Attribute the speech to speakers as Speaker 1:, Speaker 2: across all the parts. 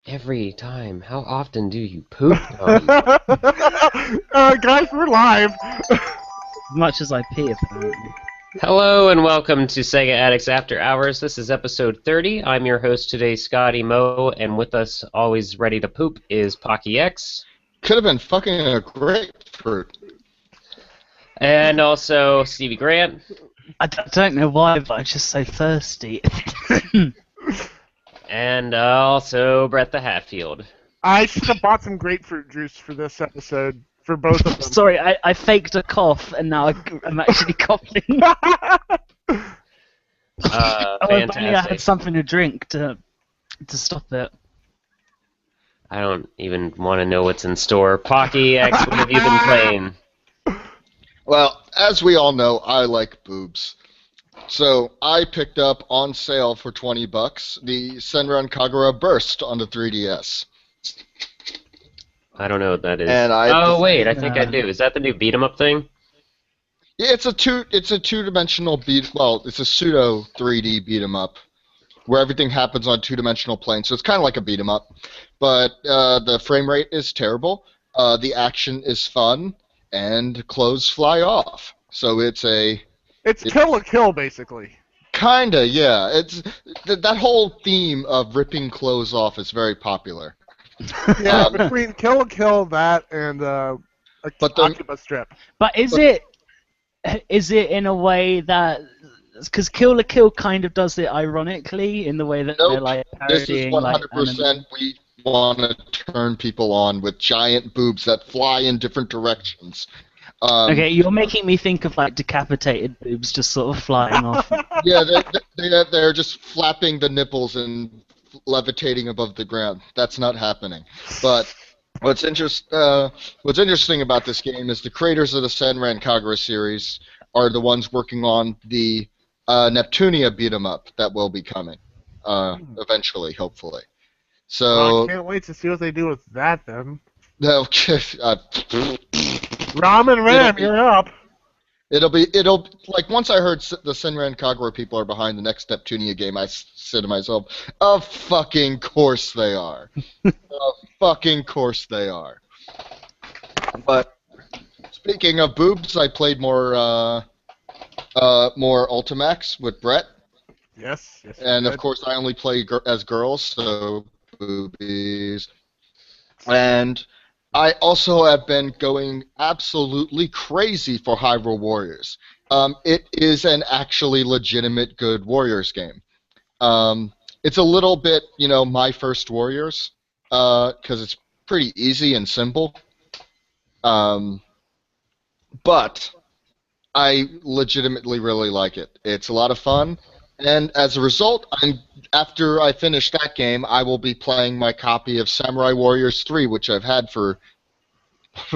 Speaker 1: Every time. How often do you poop, Tom?
Speaker 2: Guys, we're live.
Speaker 3: As much as I pee, apparently.
Speaker 1: Hello and welcome to Sega Addicts After Hours. This is episode 30. I'm your host today, Scotty Moe, and with us, always ready to poop, is Pocky X.
Speaker 4: Could have been fucking a grapefruit.
Speaker 1: And also Stevie Grant.
Speaker 3: I don't know why, but I'm just so thirsty.
Speaker 1: And also Brett the Hatfield.
Speaker 2: I should have bought some grapefruit juice for this episode, for both of them.
Speaker 3: Sorry, I faked a cough, and now I'm actually coughing. If only I had something to drink to stop it.
Speaker 1: I don't even want to know what's in store. Pocky X, what have you been playing?
Speaker 4: Well, as we all know, I like boobs. So I picked up on sale for $20 the Senran Kagura Burst on the 3DS.
Speaker 1: I don't know what that is.
Speaker 4: And
Speaker 1: wait, I think I do. Is that the new beat 'em up thing?
Speaker 4: Yeah, it's a two-dimensional it's a pseudo 3D beat 'em up, where everything happens on two-dimensional planes. So it's kind of like a beat 'em up, but the frame rate is terrible. The action is fun, and clothes fly off. So it's
Speaker 2: Kill a Kill, basically.
Speaker 4: Kinda, yeah. It's that whole theme of ripping clothes off is very popular.
Speaker 2: Yeah, between Kill a Kill, that, and Octopus Strip.
Speaker 3: But is it in a way that... Because Kill la Kill kind of does it ironically, in the way that
Speaker 4: Nope.
Speaker 3: they're like
Speaker 4: This is
Speaker 3: parodying
Speaker 4: 100% we want to turn people on with giant boobs that fly in different directions.
Speaker 3: Okay, you're making me think of like decapitated boobs just sort of flying off.
Speaker 4: Yeah, they're just flapping the nipples and levitating above the ground. That's not happening. But what's interesting about this game is the creators of the Senran Kagura series are the ones working on the Neptunia beat 'em up that will be coming eventually, hopefully. So
Speaker 2: I can't wait to see what they do with that, then.
Speaker 4: no,
Speaker 2: Ram and Ram, you're up.
Speaker 4: It'll like once I heard the Senran Kagura people are behind the next Neptunia game, I said to myself, "Of fucking course they are, of fucking course they are." But speaking of boobs, I played more Ultimax with Brett,
Speaker 2: Yes.
Speaker 4: and of course I only play as girls, so boobies. And I also have been going absolutely crazy for Hyrule Warriors. It is an actually legitimate good Warriors game. It's a little bit, my first Warriors, because it's pretty easy and simple. But I legitimately really like it. It's a lot of fun, and as a result, after I finish that game, I will be playing my copy of Samurai Warriors 3, which I've had for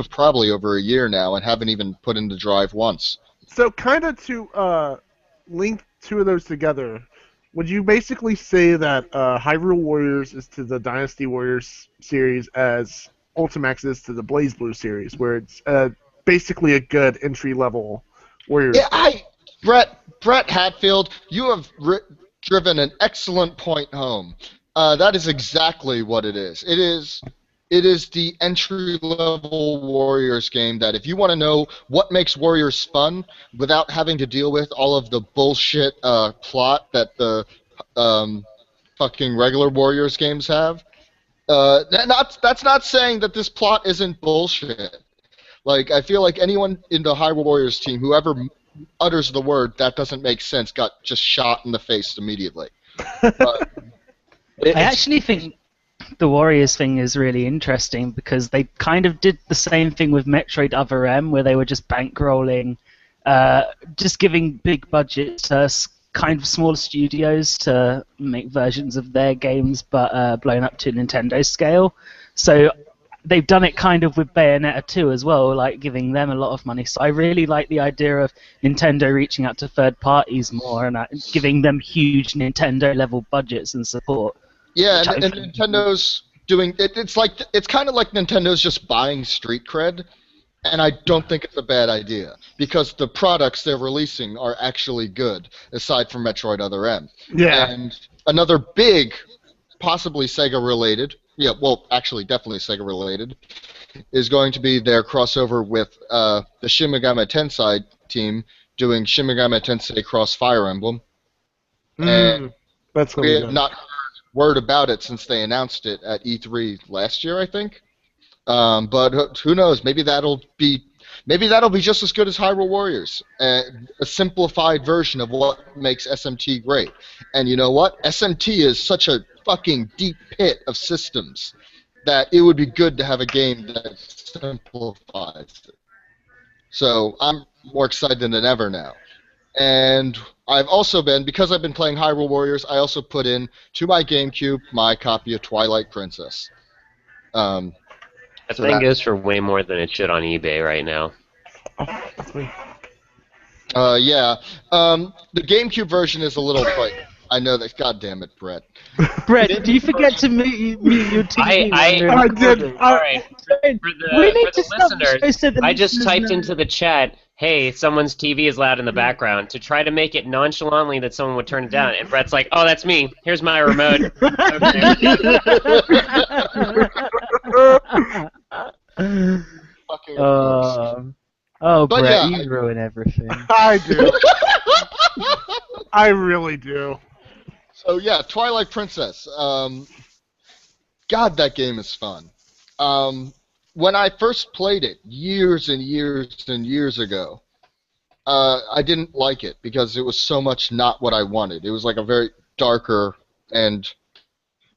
Speaker 4: probably over a year now and haven't even put into drive once.
Speaker 2: So, kind of to link two of those together, would you basically say that Hyrule Warriors is to the Dynasty Warriors series as Ultimax is to the BlazBlue series, where it's basically a good entry-level Warriors?
Speaker 4: Yeah, Brett Hatfield, you have driven an excellent point home. That is exactly what it is. It is the entry-level Warriors game that if you want to know what makes Warriors fun without having to deal with all of the bullshit plot that the fucking regular Warriors games have, that's not saying that this plot isn't bullshit. Like, I feel like anyone in the Hyrule Warriors team, whoever utters the word that doesn't make sense, got just shot in the face immediately. But
Speaker 3: I actually think the Warriors thing is really interesting because they kind of did the same thing with Metroid Other M, where they were just bankrolling, just giving big budgets to kind of smaller studios to make versions of their games, but blown up to Nintendo scale. So they've done it kind of with Bayonetta 2 as well, like giving them a lot of money. So I really like the idea of Nintendo reaching out to third parties more and giving them huge Nintendo-level budgets and support.
Speaker 4: yeah, and Nintendo's doing it. It's kind of like Nintendo's just buying street cred, and I don't think it's a bad idea because the products they're releasing are actually good, aside from Metroid Other M.
Speaker 2: Yeah.
Speaker 4: And another big, possibly Sega-related yeah, well, actually, definitely Sega related, is going to be their crossover with the Shin Megami Tensei team doing Shin Megami Tensei Cross Fire Emblem. And
Speaker 2: That's gonna
Speaker 4: we
Speaker 2: be
Speaker 4: have
Speaker 2: good.
Speaker 4: not heard word about it since they announced it at E3 last year, I think. But who knows? Maybe that'll be just as good as Hyrule Warriors, a simplified version of what makes SMT great. And you know what? SMT is such a fucking deep pit of systems that it would be good to have a game that simplifies it. So I'm more excited than ever now. And I've also been, because I've been playing Hyrule Warriors, I also put in to my GameCube my copy of Twilight Princess.
Speaker 1: That
Speaker 4: So
Speaker 1: thing
Speaker 4: that
Speaker 1: goes for way more than it should on eBay right now.
Speaker 2: Oh, that's me.
Speaker 4: Yeah. The GameCube version is a little pricey. I know that. God damn it, Brett.
Speaker 3: Brett, do you forget to mute your TV?
Speaker 1: I
Speaker 3: when you're
Speaker 2: I did.
Speaker 3: recording?
Speaker 1: Alright,
Speaker 3: Brett,
Speaker 1: for
Speaker 3: we need
Speaker 1: the
Speaker 3: to stop the show
Speaker 1: listeners,
Speaker 3: so the
Speaker 1: I just
Speaker 3: listeners
Speaker 1: typed
Speaker 3: know.
Speaker 1: into the chat, hey, someone's TV is loud in the background, to try to make it nonchalantly that someone would turn it down. And Brett's like, oh, that's me. Here's my remote.
Speaker 4: Fucking gross.
Speaker 3: Oh,
Speaker 4: But
Speaker 3: Brett,
Speaker 4: yeah,
Speaker 3: you ruin everything.
Speaker 2: I do. I really do.
Speaker 4: So yeah, Twilight Princess. God, that game is fun. When I first played it years and years and years ago, I didn't like it because it was so much not what I wanted. It was like a very darker and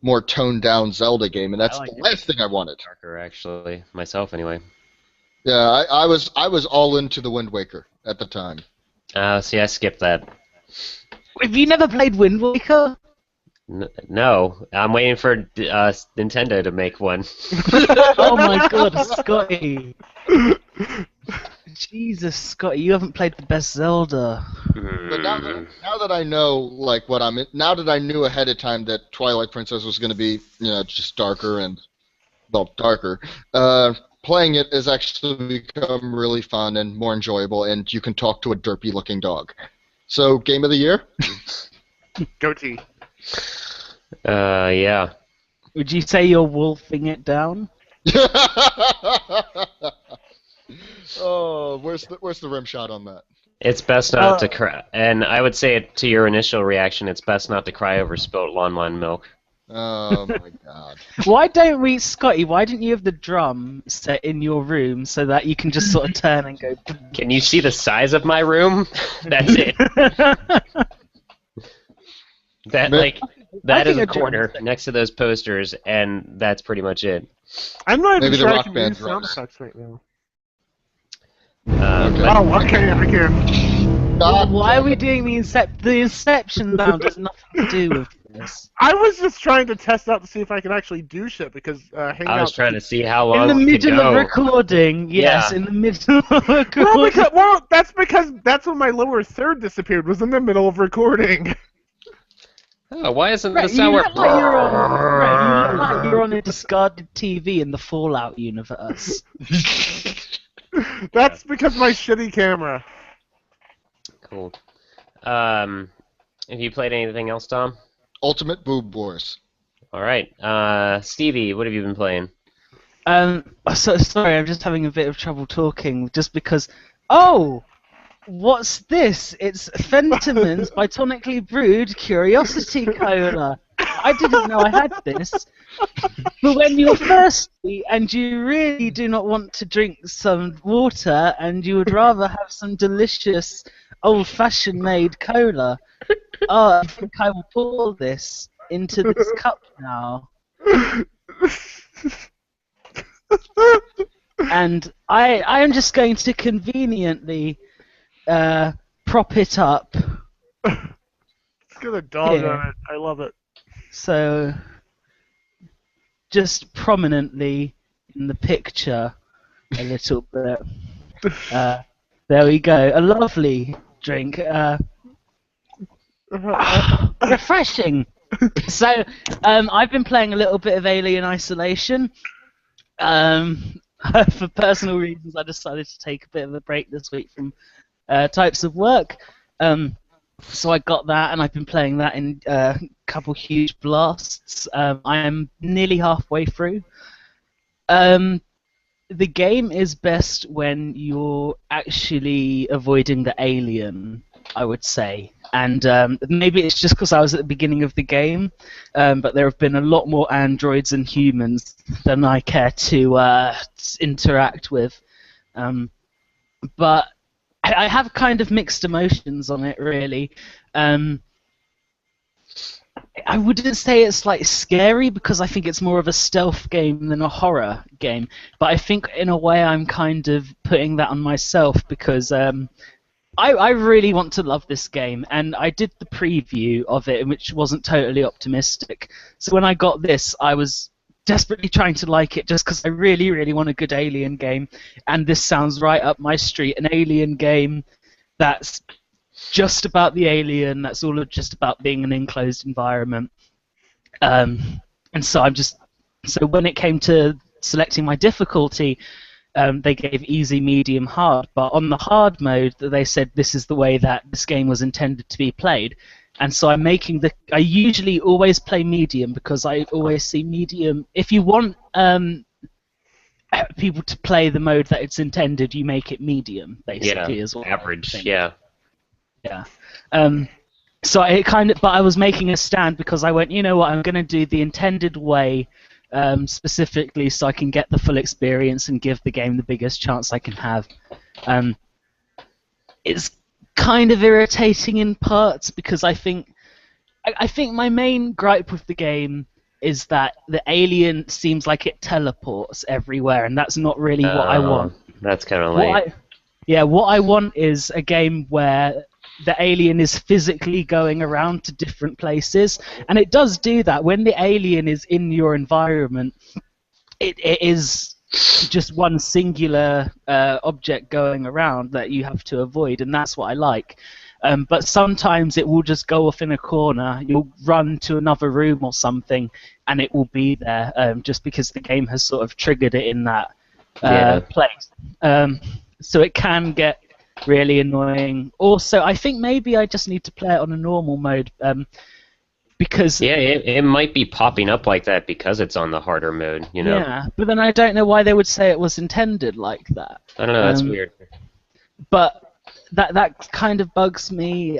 Speaker 4: more toned down Zelda game, and that's
Speaker 1: I like
Speaker 4: the
Speaker 1: it.
Speaker 4: last thing I wanted.
Speaker 1: Darker, actually. Myself, anyway.
Speaker 4: Yeah, I was all into the Wind Waker at the time.
Speaker 1: See, I skipped that.
Speaker 3: Have you never played Wind Waker?
Speaker 1: No, I'm waiting for Nintendo to make one.
Speaker 3: Oh my god, Scotty. Jesus, Scotty, you haven't played the best Zelda.
Speaker 4: But now that I know like what I'm in, now that I knew ahead of time that Twilight Princess was going to be, just darker and darker. Playing it has actually become really fun and more enjoyable, and you can talk to a derpy-looking dog. So, game of the year?
Speaker 2: Goatee.
Speaker 1: Yeah.
Speaker 3: Would you say you're wolfing it down?
Speaker 4: Oh, where's the rim shot on that?
Speaker 1: It's best not to cry. And I would say to your initial reaction, it's best not to cry over spilt lawn milk.
Speaker 4: Oh my god.
Speaker 3: Why don't we, Scotty, why didn't you have the drum set in your room so that you can just sort of turn and go...
Speaker 1: Can you see the size of my room? That's it. That is a corner next to those posters, and that's pretty much it.
Speaker 2: I'm not even
Speaker 4: Maybe the
Speaker 2: sure I
Speaker 4: Rock
Speaker 2: can
Speaker 4: Band
Speaker 2: use sound
Speaker 4: drums.
Speaker 2: effects right now.
Speaker 1: But
Speaker 2: Okay, I can.
Speaker 4: God
Speaker 3: Why are
Speaker 4: damn
Speaker 3: we
Speaker 4: it.
Speaker 3: doing the Inception sound? Has nothing to do with this.
Speaker 2: I was just trying to test out to see if I could actually do shit because Hangout.
Speaker 1: I was trying to see how
Speaker 3: In
Speaker 1: long
Speaker 3: the
Speaker 1: we could
Speaker 3: middle of
Speaker 1: go.
Speaker 3: recording, yes,
Speaker 1: Yeah.
Speaker 3: in the middle of recording.
Speaker 2: That's because that's when my lower third disappeared. Was in the middle of recording.
Speaker 1: Oh, why isn't
Speaker 3: Brett,
Speaker 1: the
Speaker 3: you
Speaker 1: sound
Speaker 3: look like you're on a discarded TV in the Fallout universe.
Speaker 2: That's because my shitty camera.
Speaker 1: Cool. Have you played anything else, Tom?
Speaker 4: Ultimate Boob Wars.
Speaker 1: All right. Stevie, what have you been playing?
Speaker 3: Sorry, I'm just having a bit of trouble talking, just because... Oh! What's this? It's Fentiman's by Tonically Brewed Curiosity Cola. I didn't know I had this. But when you're thirsty and you really do not want to drink some water and you would rather have some delicious old-fashioned made cola, I think I will pour this into this cup now. And I am just going to conveniently prop it up.
Speaker 2: It's got a dog
Speaker 3: Here.
Speaker 2: on it. I love it.
Speaker 3: So, just prominently in the picture, a little bit. There we go. A lovely drink. Refreshing. So, I've been playing a little bit of Alien Isolation. For personal reasons, I decided to take a bit of a break this week from types of work. So I got that, and I've been playing that in a couple huge blasts. I am nearly halfway through. Um, the game is best when you're actually avoiding the alien, I would say. And maybe it's just because I was at the beginning of the game, but there have been a lot more androids and humans than I care to interact with. But I have kind of mixed emotions on it, really. Um, I wouldn't say it's like scary because I think it's more of a stealth game than a horror game. But I think in a way I'm kind of putting that on myself because I really want to love this game, and I did the preview of it, which wasn't totally optimistic. So when I got this, I was desperately trying to like it just because I really, really want a good Alien game, and this sounds right up my street. An Alien game that's just about the alien, that's all just about being an enclosed environment. And so when it came to selecting my difficulty, they gave easy, medium, hard. But on the hard mode, they said this is the way that this game was intended to be played. And so I usually always play medium because I always see medium. If you want people to play the mode that it's intended, you make it medium, basically, as well.
Speaker 1: Average, yeah.
Speaker 3: Yeah. So but I was making a stand because I went, you know what, I'm going to do the intended way, specifically so I can get the full experience and give the game the biggest chance I can have. It's kind of irritating in parts because I think my main gripe with the game is that the alien seems like it teleports everywhere, and that's not really what I want.
Speaker 1: That's kind of lame.
Speaker 3: What I want is a game where the alien is physically going around to different places, and it does do that. When the alien is in your environment, it is just one singular object going around that you have to avoid, and that's what I like. But sometimes it will just go off in a corner, you'll run to another room or something, and it will be there, just because the game has sort of triggered it in that place. So it can get really annoying. Also, I think maybe I just need to play it on a normal mode, because
Speaker 1: it might be popping up like that because it's on the harder mode, you know.
Speaker 3: Yeah, but then I don't know why they would say it was intended like that.
Speaker 1: I don't know. That's weird.
Speaker 3: But that kind of bugs me.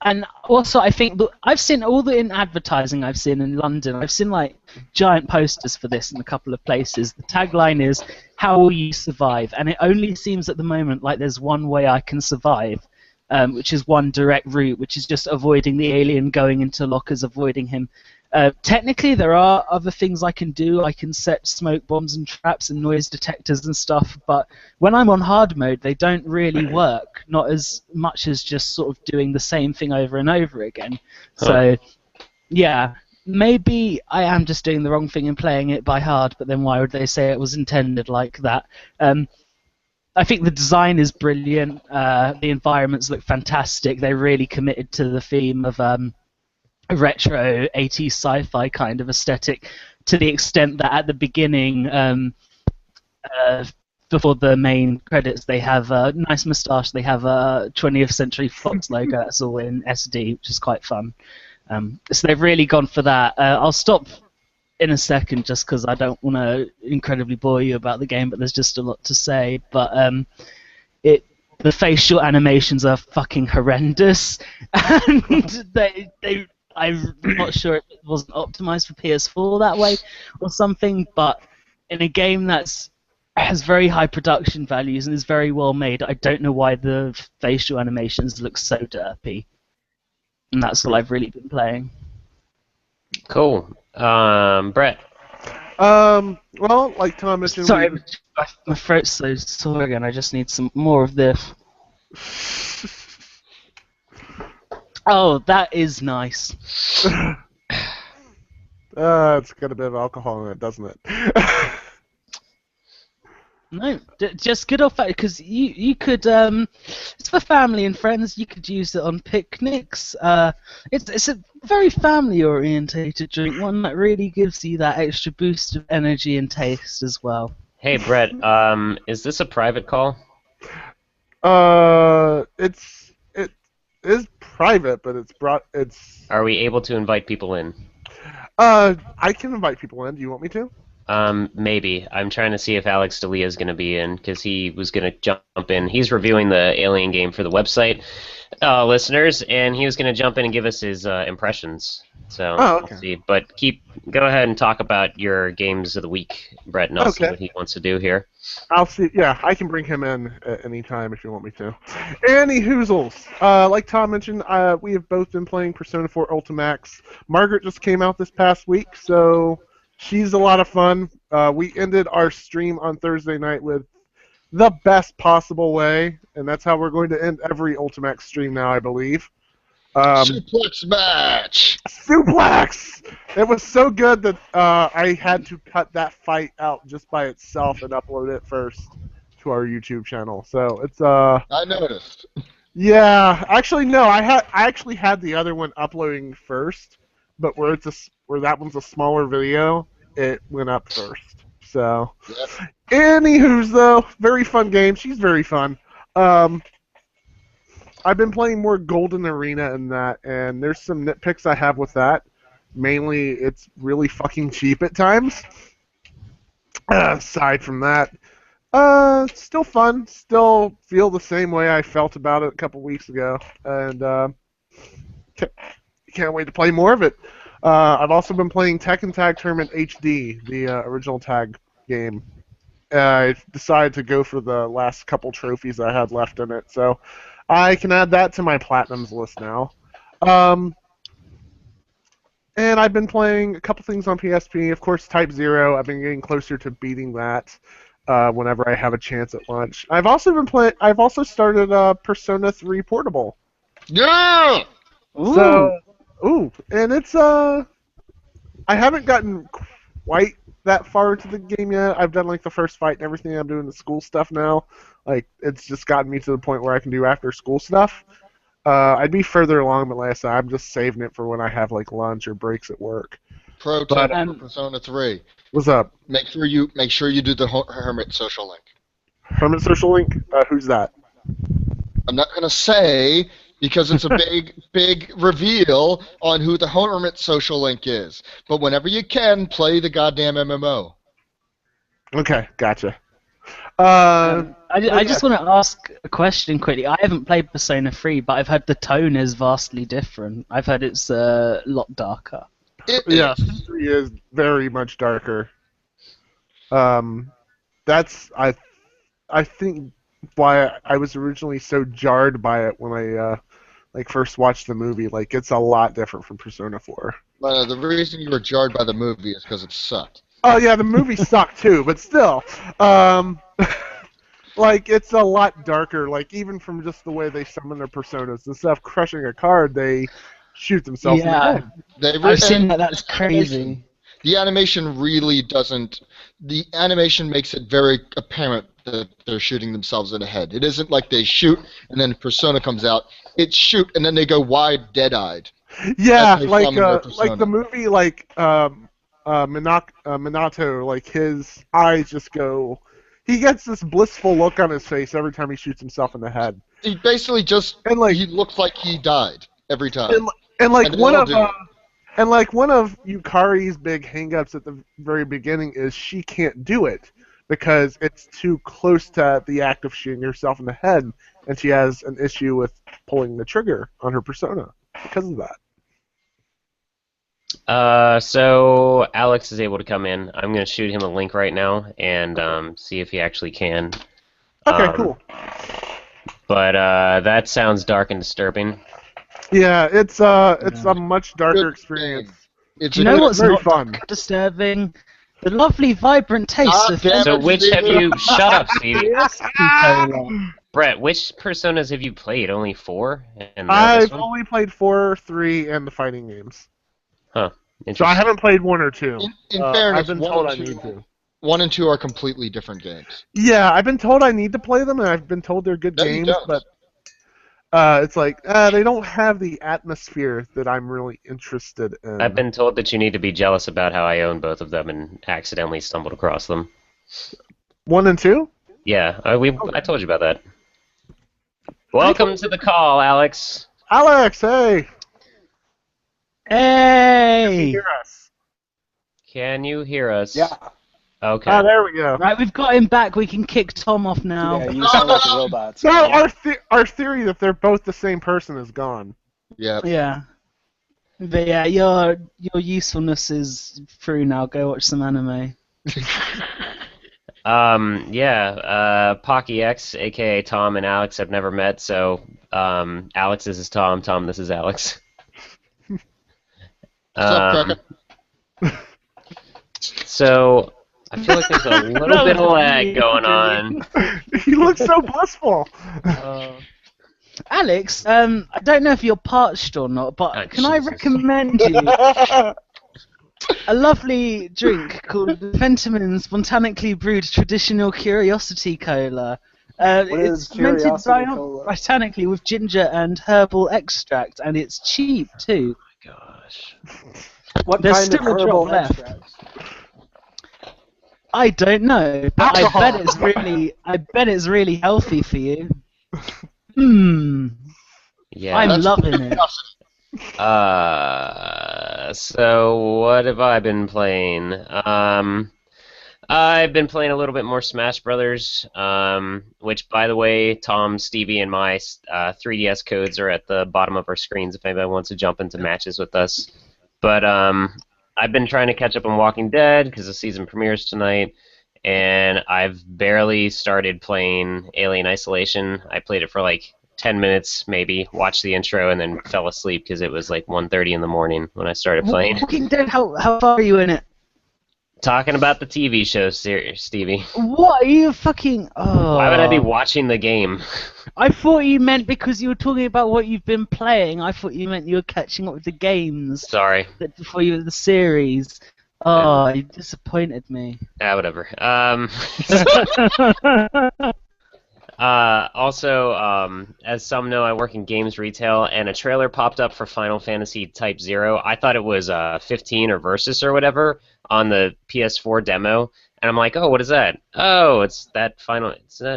Speaker 3: And also, I think I've seen all the in advertising I've seen in London. I've seen like giant posters for this in a couple of places. The tagline is "How will you survive?" And it only seems at the moment like there's one way I can survive, which is one direct route, which is just avoiding the alien, going into lockers, avoiding him. Technically, there are other things I can do. I can set smoke bombs and traps and noise detectors and stuff, but when I'm on hard mode, they don't really work. Not as much as just sort of doing the same thing over and over again. So, yeah, maybe I am just doing the wrong thing and playing it by hard, but then why would they say it was intended like that? I think the design is brilliant. The environments look fantastic. They really committed to the theme of retro 80s sci-fi kind of aesthetic, to the extent that at the beginning, before the main credits, they have a nice moustache. They have a 20th Century Fox logo that's all in SD, which is quite fun. So they've really gone for that. I'll stop in a second just because I don't want to incredibly bore you about the game, but there's just a lot to say. But the facial animations are fucking horrendous, and I'm not sure if it wasn't optimized for PS4 that way or something, but in a game that has very high production values and is very well made, I don't know why the facial animations look so derpy. And that's all I've really been playing.
Speaker 1: Cool. Brett.
Speaker 2: Well, like Tom mentioned...
Speaker 3: Sorry, my throat's so sore again. I just need some more of this. Oh, that is nice.
Speaker 2: It's got a bit of alcohol in it, doesn't it?
Speaker 3: No, just good old fact, because you could, it's for family and friends. You could use it on picnics. It's a very family orientated drink, one that really gives you that extra boost of energy and taste as well.
Speaker 1: Hey Brett, is this a private call?
Speaker 2: is private, but it's.
Speaker 1: Are we able to invite people in?
Speaker 2: I can invite people in. Do you want me to?
Speaker 1: Maybe. I'm trying to see if Alex Delia is going to be in, because he was going to jump in. He's reviewing the Alien game for the website, listeners, and he was going to jump in and give us his impressions. So
Speaker 2: okay.
Speaker 1: we'll see. But go ahead and talk about your games of the week, Brett, and I'll see what he wants to do here.
Speaker 2: I'll see. Yeah, I can bring him in at any time if you want me to. Any hoozles. Like Tom mentioned, we have both been playing Persona 4 Ultimax. Margaret just came out this past week, so she's a lot of fun. We ended our stream on Thursday night with the best possible way, and that's how we're going to end every Ultimax stream now, I believe.
Speaker 4: Suplex match!
Speaker 2: Suplex! It was so good that I had to cut that fight out just by itself and upload it first to our YouTube channel. So it's
Speaker 4: I noticed.
Speaker 2: Yeah, actually no, I actually had the other one uploading first, but where that one's a smaller video, it went up first. So, anywho's though, very fun game. She's very fun. I've been playing more Golden Arena in that, and there's some nitpicks I have with that. Mainly, it's really fucking cheap at times. Aside from that, still fun. Still feel the same way I felt about it a couple weeks ago, and can't wait to play more of it. I've also been playing Tekken Tag Tournament HD, the original tag game. I decided to go for the last couple trophies I had left in it, so I can add that to my Platinums list now. And I've been playing a couple things on PSP. Of course, Type 0. I've been getting closer to beating that whenever I have a chance at lunch. I've also started Persona 3 Portable.
Speaker 4: Yeah!
Speaker 3: Ooh.
Speaker 2: So, and it's I haven't gotten quite that far into the game yet. I've done like the first fight and everything. I'm doing the school stuff now. Like, it's just gotten me to the point where I can do after school stuff. I'd be further along, but like I said, I'm just saving it for when I have like lunch or breaks at work.
Speaker 4: Pro tip for Persona 3.
Speaker 2: What's up?
Speaker 4: Make sure you do the Hermit social link.
Speaker 2: Hermit social link? Who's that?
Speaker 4: I'm not gonna say because it's a big reveal on who the Hermit social link is. But whenever you can, play the goddamn MMO.
Speaker 2: Okay, gotcha.
Speaker 3: I just want to ask a question quickly. I haven't played Persona 3, but I've heard the tone is vastly different. I've heard it's a lot darker.
Speaker 2: Yeah, 3 is very much darker. That's I think why I was originally so jarred by it when I first watched the movie. Like, it's a lot different from Persona 4.
Speaker 4: The reason you were jarred by the movie is because it sucked.
Speaker 2: Oh yeah, the movie sucked too, but still, like, it's a lot darker. Like, even from just the way they summon their personas, instead of crushing a card, they shoot themselves in the head.
Speaker 3: I've seen that. That's crazy.
Speaker 4: The animation really doesn't. The animation makes it very apparent that they're shooting themselves in the head. It isn't like they shoot and then Persona comes out. It's shoot and then they go wide, dead-eyed.
Speaker 2: Yeah, like the movie, Minato, like, his eyes just go. He gets this blissful look on his face every time he shoots himself in the head.
Speaker 4: He basically just he looks like he died every time.
Speaker 2: And one of Yukari's big hangups at the very beginning is she can't do it because it's too close to the act of shooting herself in the head, and she has an issue with pulling the trigger on her persona because of that.
Speaker 1: So Alex is able to come in. I'm going to shoot him a link right now and see if he actually can.
Speaker 2: Okay, cool.
Speaker 1: But that sounds dark and disturbing.
Speaker 2: Yeah, it's a much darker experience.
Speaker 3: You know what's
Speaker 2: very
Speaker 3: not
Speaker 2: fun.
Speaker 3: Disturbing? The lovely, vibrant taste of
Speaker 1: So which have you... Shut up, Stevie. Brett, which Personas have you played? Only 4? And
Speaker 2: I've only played 4, 3, and the fighting games.
Speaker 1: Huh.
Speaker 2: So I haven't played 1 or 2.
Speaker 4: In fairness,
Speaker 2: I've been told I need to.
Speaker 4: 1 and 2 are completely different games.
Speaker 2: Yeah, I've been told I need to play them, and I've been told they're good games, but it's like, they don't have the atmosphere that I'm really interested in.
Speaker 1: I've been told that you need to be jealous about how I own both of them and accidentally stumbled across them.
Speaker 2: 1 and 2?
Speaker 1: Yeah, I told you about that. Welcome to the call, Alex.
Speaker 2: Alex, hey! Can you
Speaker 3: Hey!
Speaker 2: hear us?
Speaker 1: Can you hear us?
Speaker 5: Yeah.
Speaker 1: Okay.
Speaker 2: Oh, there we go.
Speaker 3: Right, we've got him back. We can kick Tom off now.
Speaker 5: Yeah, you sound like a robot.
Speaker 2: No,
Speaker 5: So.
Speaker 2: our theory that they're both the same person is gone.
Speaker 4: Yeah.
Speaker 3: Yeah. But yeah, your usefulness is through now. Go watch some anime.
Speaker 1: Pocky X, aka Tom and Alex have never met, so Alex, this is Tom, Tom, this is Alex.
Speaker 4: What's up, Cracker?
Speaker 1: So I feel like there's a little bit of lag going on.
Speaker 2: He looks so blissful.
Speaker 3: Alex, I don't know if you're parched or not, but
Speaker 1: Oh,
Speaker 3: can I
Speaker 1: Jesus.
Speaker 3: recommend you a lovely drink called Fentiman's Spontanically Brewed Traditional Curiosity Cola.
Speaker 5: What is
Speaker 3: It's fermented
Speaker 5: Curiosity Cola?
Speaker 3: botanically with ginger and herbal extract, and it's cheap too.
Speaker 1: Gosh.
Speaker 5: What
Speaker 3: There's
Speaker 5: kind of
Speaker 3: still a drop
Speaker 5: herbal
Speaker 3: left.
Speaker 5: extracts?
Speaker 3: I don't know, but
Speaker 2: Alcohol.
Speaker 3: I bet it's really healthy for you.
Speaker 1: Yeah.
Speaker 3: I'm loving it.
Speaker 1: So what have I been playing? I've been playing a little bit more Smash Brothers, which, by the way, Tom, Stevie, and my 3DS codes are at the bottom of our screens if anybody wants to jump into matches with us. But I've been trying to catch up on Walking Dead because the season premieres tonight, and I've barely started playing Alien Isolation. I played it for like 10 minutes, maybe, watched the intro, and then fell asleep because it was like 1:30 in the morning when I started playing.
Speaker 3: Walking Dead, how far are you in it?
Speaker 1: Talking about the TV show series, Stevie.
Speaker 3: What are you fucking? Oh.
Speaker 1: Why would I be watching the game?
Speaker 3: I thought you meant because you were talking about what you've been playing. I thought you meant you were catching up with the games
Speaker 1: Sorry.
Speaker 3: before you were the series. Oh, you disappointed me.
Speaker 1: Whatever. Also, as some know, I work in games retail, and a trailer popped up for Final Fantasy Type 0. I thought it was 15 or Versus or whatever on the PS4 demo, and I'm like, oh, what is that? Oh, it's that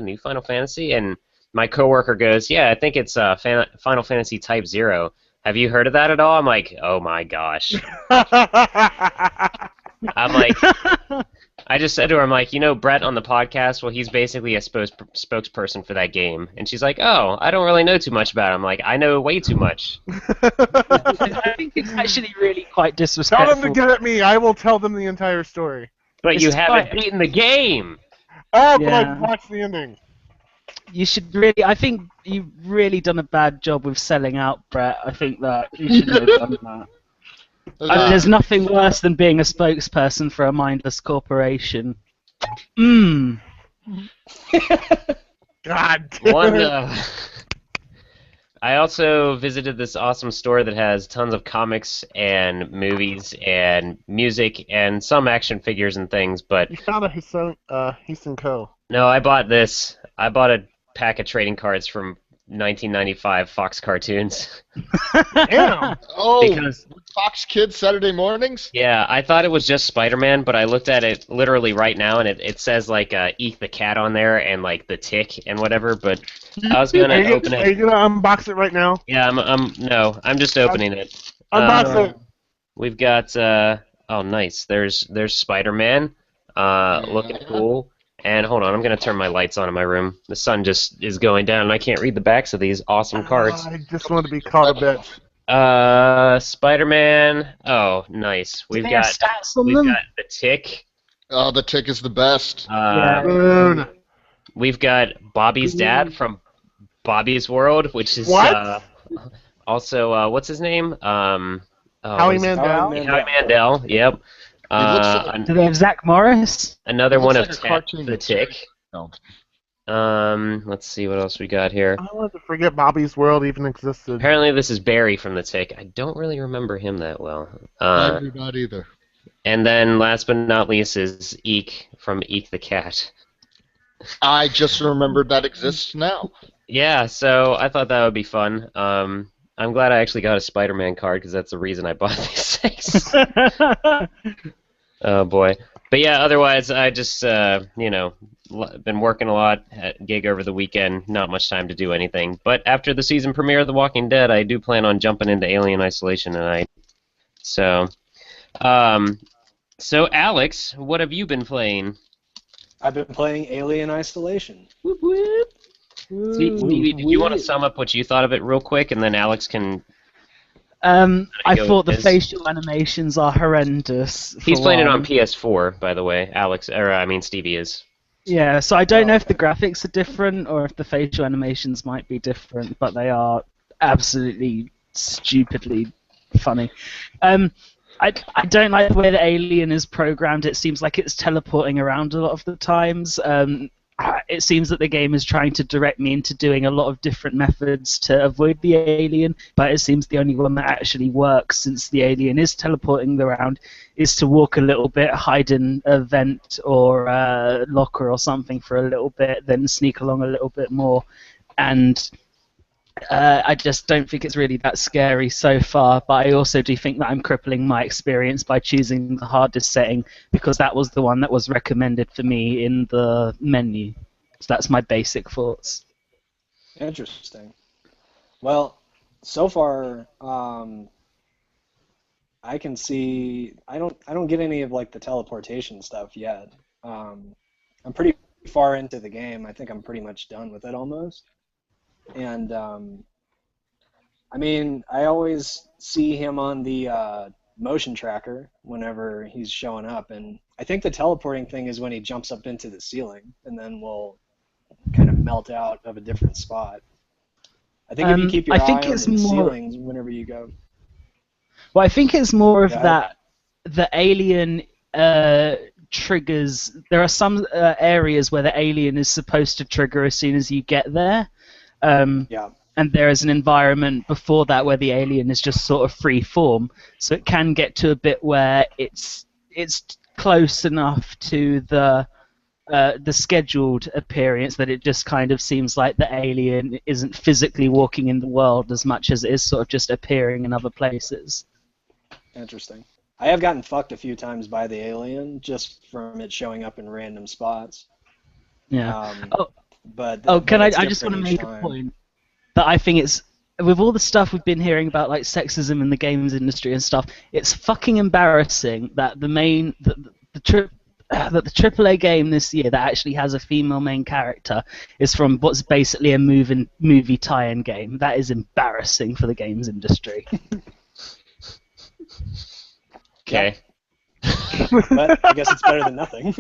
Speaker 1: new Final Fantasy? And my coworker goes, yeah, I think it's Final Fantasy Type 0. Have you heard of that at all? I'm like, oh my gosh. I'm like... I just said to her, I'm like, you know, Brett on the podcast, well, he's basically a spokesperson for that game. And she's like, oh, I don't really know too much about it. I'm like, I know way too much.
Speaker 3: I think it's actually really quite disrespectful.
Speaker 2: Tell them to get at me. I will tell them the entire story.
Speaker 1: But you
Speaker 3: It's
Speaker 1: haven't
Speaker 3: fine.
Speaker 1: beaten the game!
Speaker 2: Oh, but
Speaker 3: Yeah.
Speaker 2: I've watched the ending.
Speaker 3: You should really. I think you've really done a bad job with selling out, Brett. I think that you shouldn't have done that. There's nothing worse than being a spokesperson for a mindless corporation.
Speaker 2: God damn it.
Speaker 1: I also visited this awesome store that has tons of comics and movies and music and some action figures and things, but
Speaker 2: You found a Heason Co.
Speaker 1: no, I bought this. I bought a pack of trading cards from 1995 Fox cartoons.
Speaker 2: Damn.
Speaker 4: Oh,
Speaker 1: Because-
Speaker 4: Fox Kids Saturday mornings?
Speaker 1: Yeah, I thought it was just Spider-Man, but I looked at it literally right now, and it says, like, Eat the Cat on there and, like, the Tick and whatever, but I was going
Speaker 2: Are
Speaker 1: to
Speaker 2: you,
Speaker 1: open
Speaker 2: are
Speaker 1: it.
Speaker 2: you gonna unbox it right now?
Speaker 1: Yeah, I'm just opening it.
Speaker 2: Unbox it.
Speaker 1: We've got, oh, nice. There's Spider-Man, looking cool. And hold on, I'm going to turn my lights on in my room. The sun just is going down, and I can't read the backs of these awesome cards.
Speaker 2: I just want to be called a bitch.
Speaker 1: Spider-Man. Oh, nice. We've got
Speaker 3: stats on
Speaker 1: we've
Speaker 3: them.
Speaker 1: got the Tick.
Speaker 4: Oh, the Tick is the best.
Speaker 2: Boon.
Speaker 1: We've got Bobby's dad from Bobby's World, which is
Speaker 2: What?
Speaker 1: also what's his name?
Speaker 2: Howie
Speaker 1: what is it?
Speaker 2: Mandel.
Speaker 5: Howie
Speaker 1: Howie Mandel. Yep.
Speaker 4: looks
Speaker 3: Do they have Zach Morris?
Speaker 1: Another
Speaker 4: looks
Speaker 1: one
Speaker 4: like
Speaker 1: of
Speaker 4: a
Speaker 1: Ted,
Speaker 4: cartoon.
Speaker 1: the Tick.
Speaker 4: No.
Speaker 1: Let's see what else we got here.
Speaker 2: I wanted to forget Bobby's World even existed.
Speaker 1: Apparently, this is Barry from the Tick. I don't really remember him that well.
Speaker 4: I do not either.
Speaker 1: And then, last but not least, is Eek from Eek the Cat.
Speaker 4: I just remembered that exists now.
Speaker 1: Yeah, so I thought that would be fun. I'm glad I actually got a Spider-Man card because that's the reason I bought these things. Oh boy. But yeah, otherwise I just been working a lot at gig over the weekend. Not much time to do anything. But after the season premiere of The Walking Dead, I do plan on jumping into Alien Isolation tonight. So, um, so Alex, what have you been playing?
Speaker 5: I've been playing Alien Isolation.
Speaker 3: Whoop, whoop.
Speaker 1: Stevie, did you want to sum up what you thought of it real quick, and then Alex can
Speaker 3: I
Speaker 1: go
Speaker 3: thought
Speaker 1: with
Speaker 3: the
Speaker 1: his?
Speaker 3: facial animations are horrendous.
Speaker 1: He's
Speaker 3: for
Speaker 1: playing it on
Speaker 3: one.
Speaker 1: PS4, by the way. Stevie is.
Speaker 3: Yeah, so I don't know if the
Speaker 5: Okay.
Speaker 3: graphics are different or if the facial animations might be different, but they are absolutely stupidly funny. Um, I don't like the way the alien is programmed. It seems like it's teleporting around a lot of the times. It seems that the game is trying to direct me into doing a lot of different methods to avoid the alien, but it seems the only one that actually works, since the alien is teleporting around, is to walk a little bit, hide in a vent or a locker or something for a little bit, then sneak along a little bit more. And I just don't think it's really that scary so far, but I also do think that I'm crippling my experience by choosing the hardest setting, because that was the one that was recommended for me in the menu. So that's my basic thoughts.
Speaker 5: Interesting. Well, so far, I can see. I don't get any of like the teleportation stuff yet. I'm pretty far into the game. I think I'm pretty much done with it almost. And I mean, I always see him on the motion tracker whenever he's showing up, and I think the teleporting thing is when he jumps up into the ceiling and then will kind of melt out of a different spot. I think if you keep
Speaker 3: I
Speaker 5: your
Speaker 3: think
Speaker 5: eye on
Speaker 3: it's
Speaker 5: the
Speaker 3: more.
Speaker 5: ceilings whenever you go.
Speaker 3: Well, I think it's more of
Speaker 5: Go ahead.
Speaker 3: that the alien triggers. There are some areas where the alien is supposed to trigger as soon as you get there.
Speaker 5: Yeah,
Speaker 3: And there is an environment before that where the alien is just sort of free form, so it can get to a bit where it's close enough to the scheduled appearance that it just kind of seems like the alien isn't physically walking in the world as much as it is sort of just appearing in other places.
Speaker 5: interesting. I have gotten fucked a few times by the alien just from it showing up in random spots.
Speaker 3: Yeah.
Speaker 5: Um,
Speaker 3: Oh,
Speaker 5: but
Speaker 3: can I?
Speaker 5: it's
Speaker 3: I just want
Speaker 5: different
Speaker 3: to
Speaker 5: each
Speaker 3: make a
Speaker 5: time.
Speaker 3: point that I think it's, with all the stuff we've been hearing about like sexism in the games industry and stuff, it's fucking embarrassing that that the AAA game this year that actually has a female main character is from what's basically a movie tie-in game. That is embarrassing for the games industry.
Speaker 1: Okay.
Speaker 5: But I guess it's better than nothing.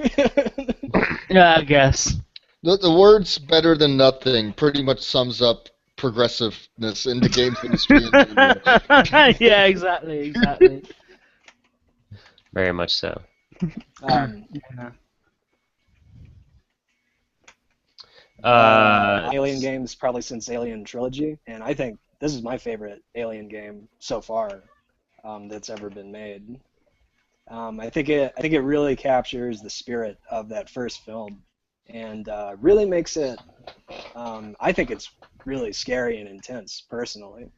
Speaker 3: Yeah, I guess.
Speaker 4: The words "better than nothing" pretty much sums up progressiveness in the games industry in general.
Speaker 3: Yeah, exactly.
Speaker 1: Very much so.
Speaker 5: um,
Speaker 3: Yeah.
Speaker 5: Alien games probably since Alien Trilogy, and I think this is my favorite Alien game so far that's ever been made. I think it really captures the spirit of that first film, and really makes it. I think it's really scary and intense, personally.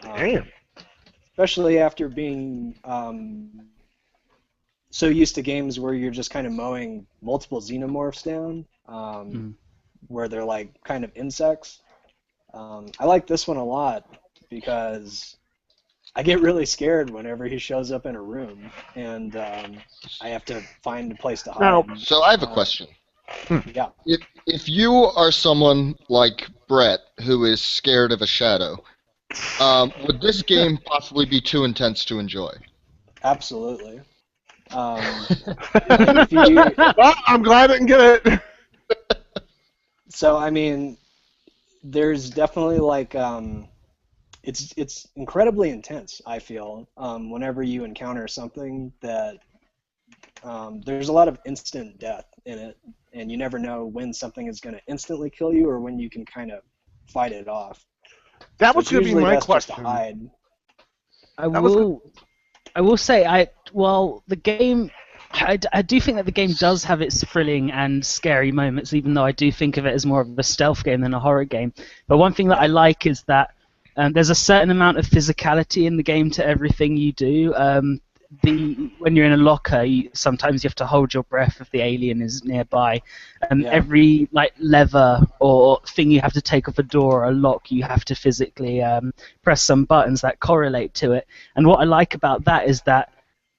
Speaker 5: Um,
Speaker 2: Damn.
Speaker 5: especially after being so used to games where you're just kind of mowing multiple xenomorphs down,
Speaker 3: Mm.
Speaker 5: where they're like kind of insects. I like this one a lot because I get really scared whenever he shows up in a room and I have to find a place to
Speaker 2: Now,
Speaker 5: hide.
Speaker 4: So I have a
Speaker 5: Uh,
Speaker 4: question.
Speaker 5: yeah,
Speaker 4: If you are someone like Brett who is scared of a shadow, would this game possibly be too intense to enjoy?
Speaker 5: absolutely. Like if you,
Speaker 2: well, I'm glad I didn't get it.
Speaker 5: so I mean, there's definitely like it's incredibly intense. I feel whenever you encounter something that there's a lot of instant death in it, and you never know when something is going to instantly kill you or when you can kind of fight it off.
Speaker 2: That
Speaker 5: So
Speaker 2: was
Speaker 5: it's
Speaker 2: going to be
Speaker 5: usually
Speaker 2: my
Speaker 5: best just to
Speaker 2: question.
Speaker 5: hide.
Speaker 2: That was
Speaker 3: I will say, the game, I do think that the game does have its thrilling and scary moments, even though I do think of it as more of a stealth game than a horror game. But one thing that I like is that there's a certain amount of physicality in the game to everything you do. when you're in a locker, sometimes you have to hold your breath if the alien is nearby.
Speaker 5: Yeah.
Speaker 3: Every like lever or thing you have to take off a door or a lock, you have to physically press some buttons that correlate to it. And what I like about that is that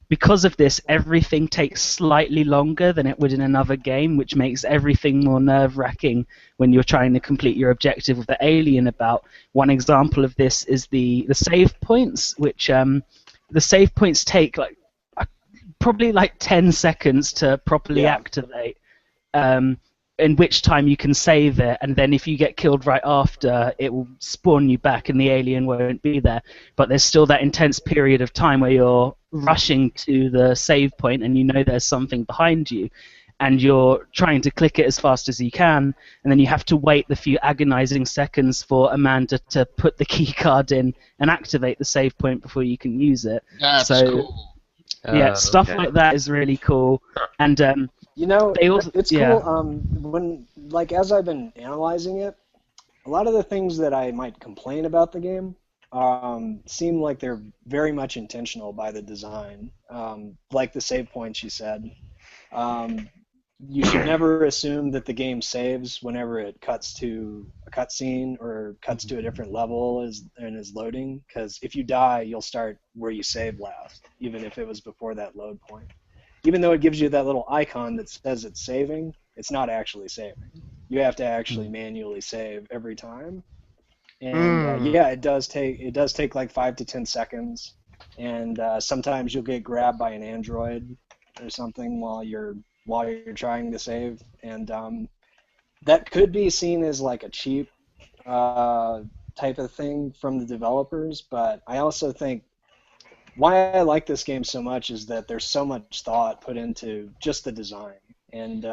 Speaker 3: because of this, everything takes slightly longer than it would in another game, which makes everything more nerve-wracking when you're trying to complete your objective with the alien about. One example of this is the save points, which the save points take like probably like 10 seconds to properly activate. In which time you can save it, and then if you get killed right after, it will spawn you back and the alien won't be there. But there's still that intense period of time where you're rushing to the save point and you know there's something behind you, and you're trying to click it as fast as you can, and then you have to wait the few agonizing seconds for Amanda to put the key card in and activate the save point before you can use it.
Speaker 4: That's
Speaker 3: so,
Speaker 4: cool.
Speaker 3: Yeah, stuff like that is really cool. And
Speaker 5: You know,
Speaker 3: also,
Speaker 5: it's
Speaker 3: yeah.
Speaker 5: cool. When as I've been analyzing it, a lot of the things that I might complain about the game seem like they're very much intentional by the design. Like the save points you said. You should never assume that the game saves whenever it cuts to a cutscene or cuts to a different level and is loading, because if you die, you'll start where you saved last, even if it was before that load point. Even though it gives you that little icon that says it's saving, it's not actually saving. You have to actually manually save every time. And yeah, it does take like 5 to 10 seconds, and sometimes you'll get grabbed by an android or something while you're trying to save, and that could be seen as like a cheap type of thing from the developers. But I also think why I like this game so much is that there's so much thought put into just the design. And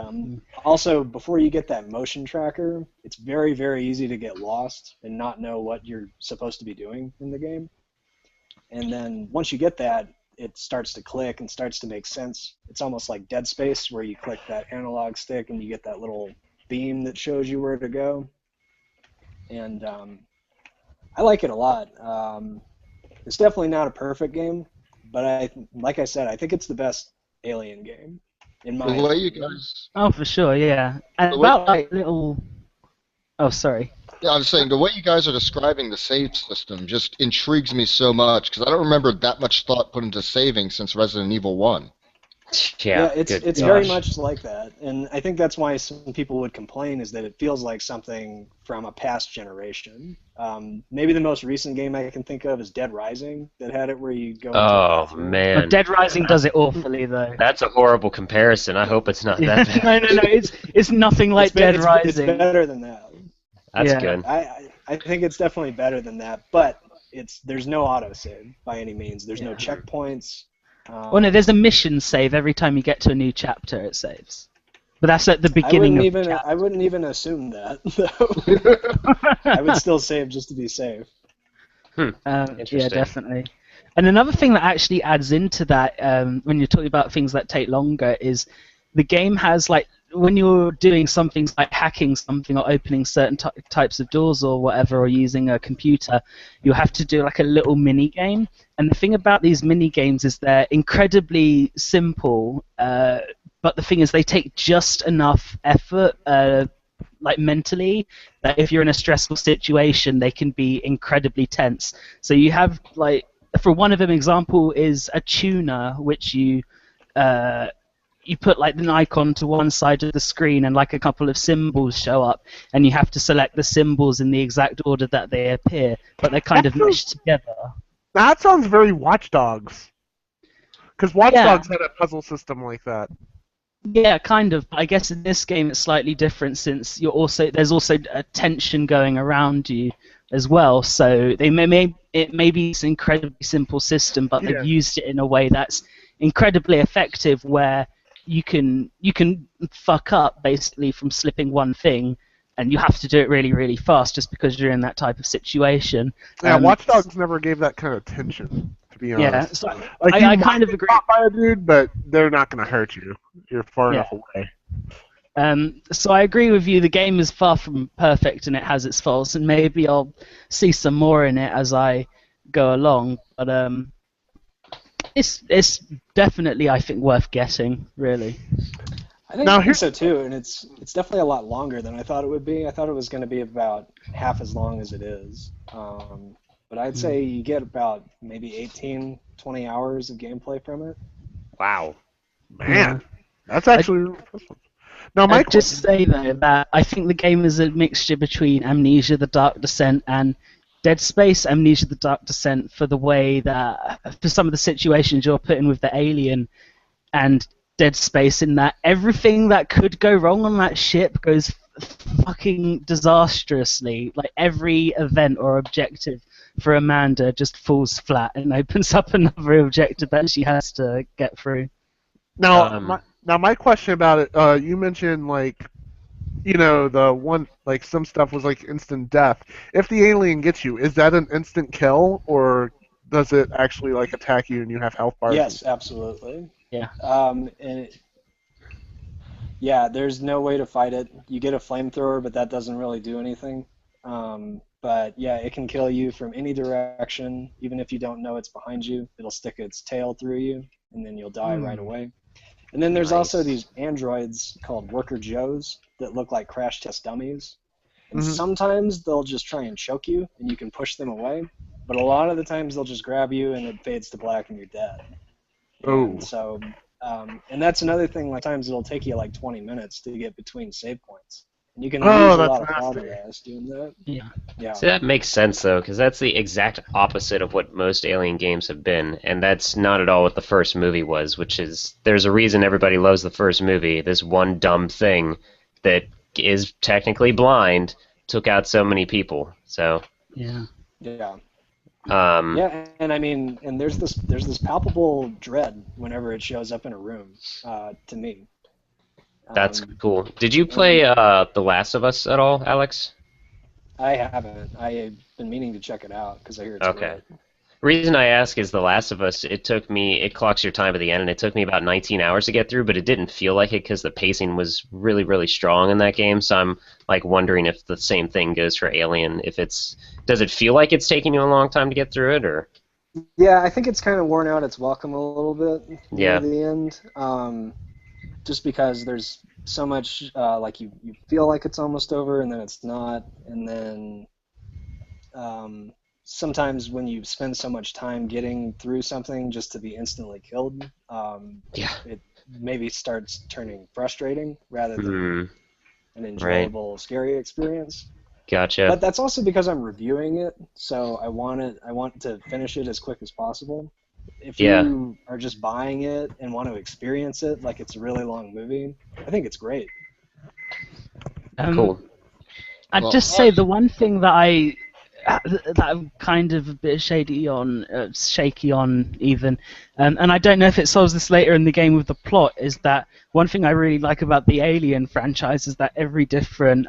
Speaker 5: also, before you get that motion tracker, it's very, very easy to get lost and not know what you're supposed to be doing in the game. And then once you get that, it starts to click and starts to make sense. It's almost like Dead Space, where you click that analog stick and you get that little beam that shows you where to go. And I like it a lot. It's definitely not a perfect game, but like I said, I think it's the best Alien game. In my
Speaker 4: The way you guys,
Speaker 3: Oh, for sure, yeah. And about like little. Oh, sorry.
Speaker 4: yeah, I was saying the way you guys are describing the save system just intrigues me so much because I don't remember that much thought put into saving since Resident Evil 1.
Speaker 1: Yeah,
Speaker 5: it's very much like that, and I think that's why some people would complain, is that it feels like something from a past generation. Maybe the most recent game I can think of is Dead Rising, that had it where you go into a bathroom.
Speaker 1: Man.
Speaker 3: But Dead Rising does it awfully, though.
Speaker 1: That's a horrible comparison. I hope it's not that bad.
Speaker 3: No, it's nothing like Dead Rising.
Speaker 5: It's better than that.
Speaker 1: That's good.
Speaker 5: I think it's definitely better than that, but there's no autosave by any means. There's no checkpoints.
Speaker 3: Well, no, there's a mission save every time you get to a new chapter. It saves, but that's at the beginning of the chapter.
Speaker 5: I wouldn't even assume that, though. I would still save just to be safe.
Speaker 3: Yeah, definitely. And another thing that actually adds into that, when you're talking about things that take longer, is the game has, like, when you're doing something like hacking something or opening certain types of doors or whatever, or using a computer, you have to do like a little mini game. And the thing about these mini games is they're incredibly simple, but the thing is they take just enough effort, like mentally, that if you're in a stressful situation, they can be incredibly tense. So you have, like, for one of them, example is a tuner, which you put like an icon to one side of the screen and like a couple of symbols show up, and you have to select the symbols in the exact order that they appear, but they're kind of meshed together.
Speaker 2: That sounds very Watch Dogs. Because Watch Dogs had a puzzle system like that.
Speaker 3: Yeah, kind of. I guess in this game it's slightly different, since there's also a tension going around you as well. So it may be this incredibly simple system, but they've used it in a way that's incredibly effective, where you can fuck up basically from slipping one thing, and you have to do it really, really fast just because you're in that type of situation.
Speaker 2: Yeah, Watch Dogs never gave that kind of tension, to be honest.
Speaker 3: Yeah, so
Speaker 2: like,
Speaker 3: I kind of agree.
Speaker 2: Caught by a dude, but they're not going to hurt you. You're far enough away.
Speaker 3: So I agree with you. The game is far from perfect, and it has its faults, and maybe I'll see some more in it as I go along. But It's definitely, I think, worth getting. Really.
Speaker 5: I think so too, and it's definitely a lot longer than I thought it would be. I thought it was going to be about half as long as it is. But I'd say you get about maybe 18, 20 hours of gameplay from it.
Speaker 1: Wow.
Speaker 2: Man, that's actually really impressive. Now,
Speaker 3: I'd just say though that I think the game is a mixture between Amnesia: The Dark Descent and Dead Space. Amnesia: The Dark Descent for the way that for some of the situations you're put in with the alien, and Dead Space in that everything that could go wrong on that ship goes fucking disastrously. Like every event or objective for Amanda just falls flat and opens up another objective that she has to get through.
Speaker 2: Now, my question about it, you mentioned like, the one like some stuff was like instant death. If the alien gets you, is that an instant kill, or does it actually like attack you and you have health bars?
Speaker 5: Yes, absolutely.
Speaker 3: Yeah.
Speaker 5: Yeah, there's no way to fight it. You get a flamethrower, but that doesn't really do anything. But yeah, it can kill you from any direction, even if you don't know it's behind you. It'll stick its tail through you, and then you'll die right away. And then there's also these androids called Worker Joes that look like crash test dummies. And sometimes they'll just try and choke you, and you can push them away. But a lot of the times they'll just grab you, and it fades to black, and you're dead. And so, and that's another thing. Like times it'll take you like 20 minutes to get between save points, and you can lose a lot of progress doing that. Yeah.
Speaker 1: See, that makes sense though, because that's the exact opposite of what most Alien games have been, and that's not at all what the first movie was. Which is, there's a reason everybody loves the first movie. This one dumb thing that is technically blind took out so many people. So.
Speaker 3: Yeah.
Speaker 5: Yeah. Yeah, and I mean, and there's this palpable dread whenever it shows up in a room. To me.
Speaker 1: That's cool. Did you play The Last of Us at all, Alex?
Speaker 5: I haven't. I've been meaning to check it out because I hear it's great.
Speaker 1: Reason I ask is The Last of Us, it clocks your time at the end, and it took me about 19 hours to get through, but it didn't feel like it because the pacing was really, really strong in that game, so I'm like wondering if the same thing goes for Alien. Does it feel like it's taking you a long time to get through it, or?
Speaker 5: Yeah, I think it's kind of worn out its welcome a little bit near
Speaker 1: Yeah.
Speaker 5: the end. Just because there's so much, like you feel like it's almost over, and then it's not, and then sometimes when you spend so much time getting through something just to be instantly killed, it maybe starts turning frustrating rather than an enjoyable, scary experience.
Speaker 1: Gotcha.
Speaker 5: But that's also because I'm reviewing it, so I want to finish it as quick as possible. If you are just buying it and want to experience it like it's a really long movie, I think it's great.
Speaker 1: Cool.
Speaker 3: I'd just say the one thing that I'm kind of a bit shaky on even, and I don't know if it solves this later in the game with the plot, is that one thing I really like about the Alien franchise is that every different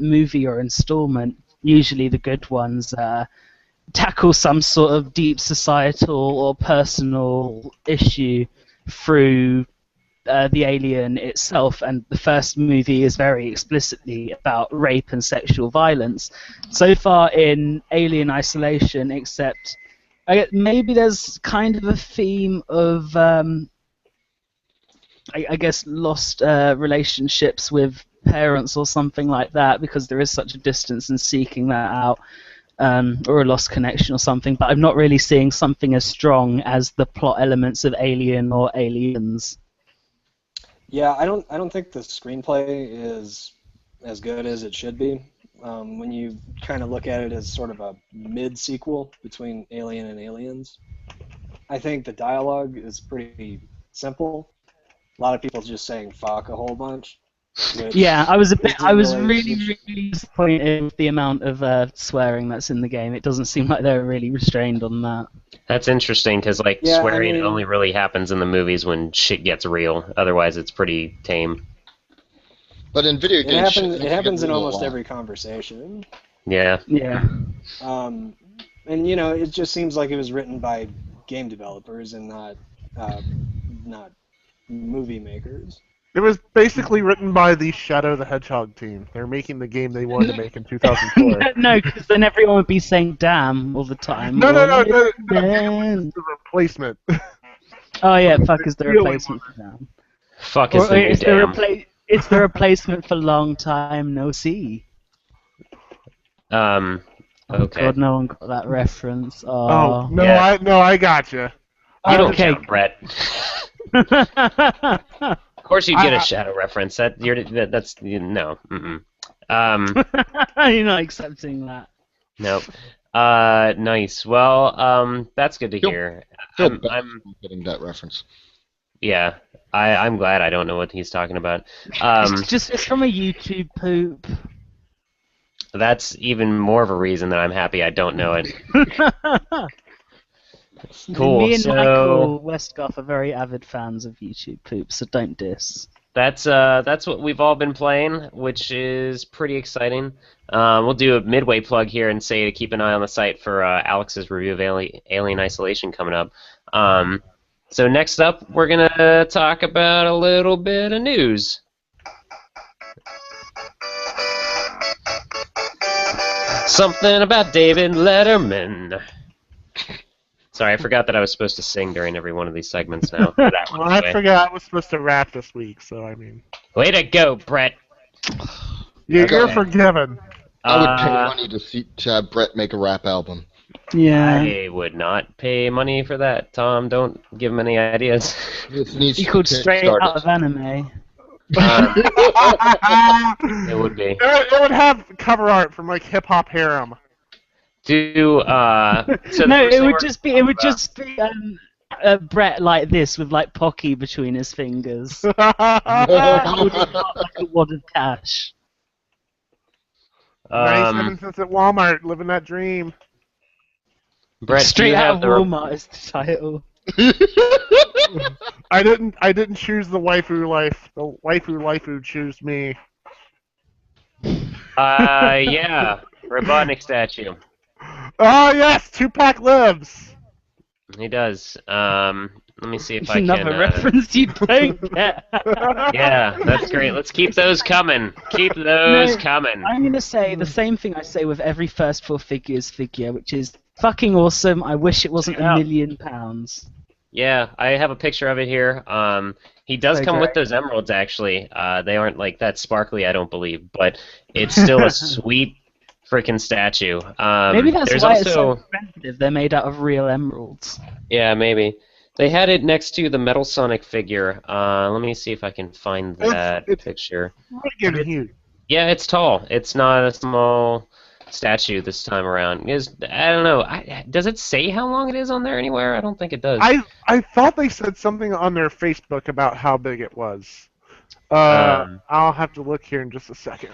Speaker 3: movie or installment, usually the good ones, tackle some sort of deep societal or personal issue through the alien itself, and the first movie is very explicitly about rape and sexual violence. So far in Alien Isolation, except maybe there's kind of a theme of I guess lost relationships with parents or something like that, because there is such a distance in seeking that out. Or a lost connection or something, but I'm not really seeing something as strong as the plot elements of Alien or Aliens.
Speaker 5: Yeah, I don't think the screenplay is as good as it should be. When you kind of look at it as sort of a mid-sequel between Alien and Aliens, I think the dialogue is pretty simple. A lot of people just saying "fuck" a whole bunch.
Speaker 3: Yeah, I was really disappointed with the amount of swearing that's in the game. It doesn't seem like they're really restrained on that.
Speaker 1: That's interesting, because swearing only really happens in the movies when shit gets real. Otherwise, it's pretty tame.
Speaker 4: But in video games,
Speaker 5: it happens in almost every conversation.
Speaker 1: Yeah.
Speaker 3: Yeah.
Speaker 5: And it just seems like it was written by game developers and not movie makers.
Speaker 2: It was basically written by the Shadow the Hedgehog team. They're making the game they wanted to make in 2004.
Speaker 3: No, because then everyone would be saying "damn" all the time.
Speaker 2: No. The replacement.
Speaker 3: Oh yeah, fuck is the
Speaker 2: Really
Speaker 3: replacement for damn.
Speaker 1: Fuck is
Speaker 3: Or
Speaker 1: the new
Speaker 3: it's
Speaker 1: damn.
Speaker 3: it's the replacement for long time no see.
Speaker 1: Um,
Speaker 3: Oh
Speaker 1: okay.
Speaker 3: god, no one got that reference.
Speaker 2: Oh
Speaker 3: Oh.
Speaker 2: no,
Speaker 1: Yeah.
Speaker 2: I gotcha.
Speaker 1: You don't
Speaker 3: Okay.
Speaker 1: count, Brett. Of course you get a shadow reference. That's no. Mm-mm.
Speaker 3: You're not accepting that.
Speaker 1: Nope. Nice. Well, that's good to
Speaker 4: Feel-
Speaker 1: hear.
Speaker 4: Feel bad
Speaker 1: I'm
Speaker 4: for getting that reference.
Speaker 1: yeah. I'm glad I don't know what he's talking about.
Speaker 3: It's from a YouTube poop.
Speaker 1: That's even more of a reason that I'm happy I don't know it. Cool.
Speaker 3: Me and
Speaker 1: So
Speaker 3: Michael Westgoff are very avid fans of YouTube poop, so don't diss.
Speaker 1: that's what we've all been playing, which is pretty exciting. We'll do a midway plug here and say to keep an eye on the site for Alex's review of Alien Isolation coming up. So next up, we're gonna talk about a little bit of news. Something about David Letterman. Sorry, I forgot that I was supposed to sing during every one of these segments now. That
Speaker 2: Well,
Speaker 1: one's
Speaker 2: I
Speaker 1: away.
Speaker 2: forgot I was supposed to rap this week, so I mean,
Speaker 1: Way to go, Brett.
Speaker 2: you're
Speaker 1: Okay.
Speaker 2: forgiven.
Speaker 4: I would pay money to have Brett make a rap album.
Speaker 3: Yeah.
Speaker 1: I would not pay money for that, Tom. Don't give him any ideas.
Speaker 4: This needs
Speaker 3: You
Speaker 4: to
Speaker 3: called
Speaker 4: be
Speaker 3: straight
Speaker 4: kickstarted.
Speaker 3: out of anime.
Speaker 1: It would be.
Speaker 2: It would have cover art from like Hip Hop Harem.
Speaker 1: So
Speaker 3: No,
Speaker 1: the first
Speaker 3: it
Speaker 1: thing
Speaker 3: would
Speaker 1: we're
Speaker 3: just
Speaker 1: gonna
Speaker 3: be
Speaker 1: talk
Speaker 3: Brett like this with like Pocky between his fingers, holding up like a wad of cash.
Speaker 2: Nice
Speaker 1: about,
Speaker 2: 7 cents at Walmart, living that dream.
Speaker 1: Brett, do
Speaker 3: Straight
Speaker 1: you
Speaker 3: out
Speaker 1: have
Speaker 3: of
Speaker 1: the
Speaker 3: Walmart is the title.
Speaker 2: I didn't choose the waifu life. The waifu who chose me.
Speaker 1: yeah, Robotnik statue.
Speaker 2: Oh yes, Tupac lives.
Speaker 1: He does. Let me see if I
Speaker 3: Another
Speaker 1: can.
Speaker 3: reference you don't get.
Speaker 1: Yeah, that's great. Let's keep those coming. Keep those coming.
Speaker 3: I'm gonna say the same thing I say with every First Four Figures figure, which is fucking awesome. I wish it wasn't
Speaker 1: Yeah.
Speaker 3: £1 million.
Speaker 1: Yeah, I have a picture of it here. He does
Speaker 3: So
Speaker 1: come with
Speaker 3: great.
Speaker 1: those emeralds, actually. They aren't like that sparkly, I don't believe, but it's still a sweet freaking statue.
Speaker 3: Maybe that's
Speaker 1: there's
Speaker 3: why
Speaker 1: also,
Speaker 3: it's so expensive. They're made out of real emeralds.
Speaker 1: yeah, maybe. They had it next to the Metal Sonic figure. Let me see if I can find that
Speaker 2: It's-
Speaker 1: picture.
Speaker 2: Friggin' huge.
Speaker 1: Yeah, it's tall. It's not a small statue this time around. I don't know. Does it say how long it is on there anywhere? I don't think it does.
Speaker 2: I thought they said something on their Facebook about how big it was.
Speaker 1: Um,
Speaker 2: I'll have to look here in just a second.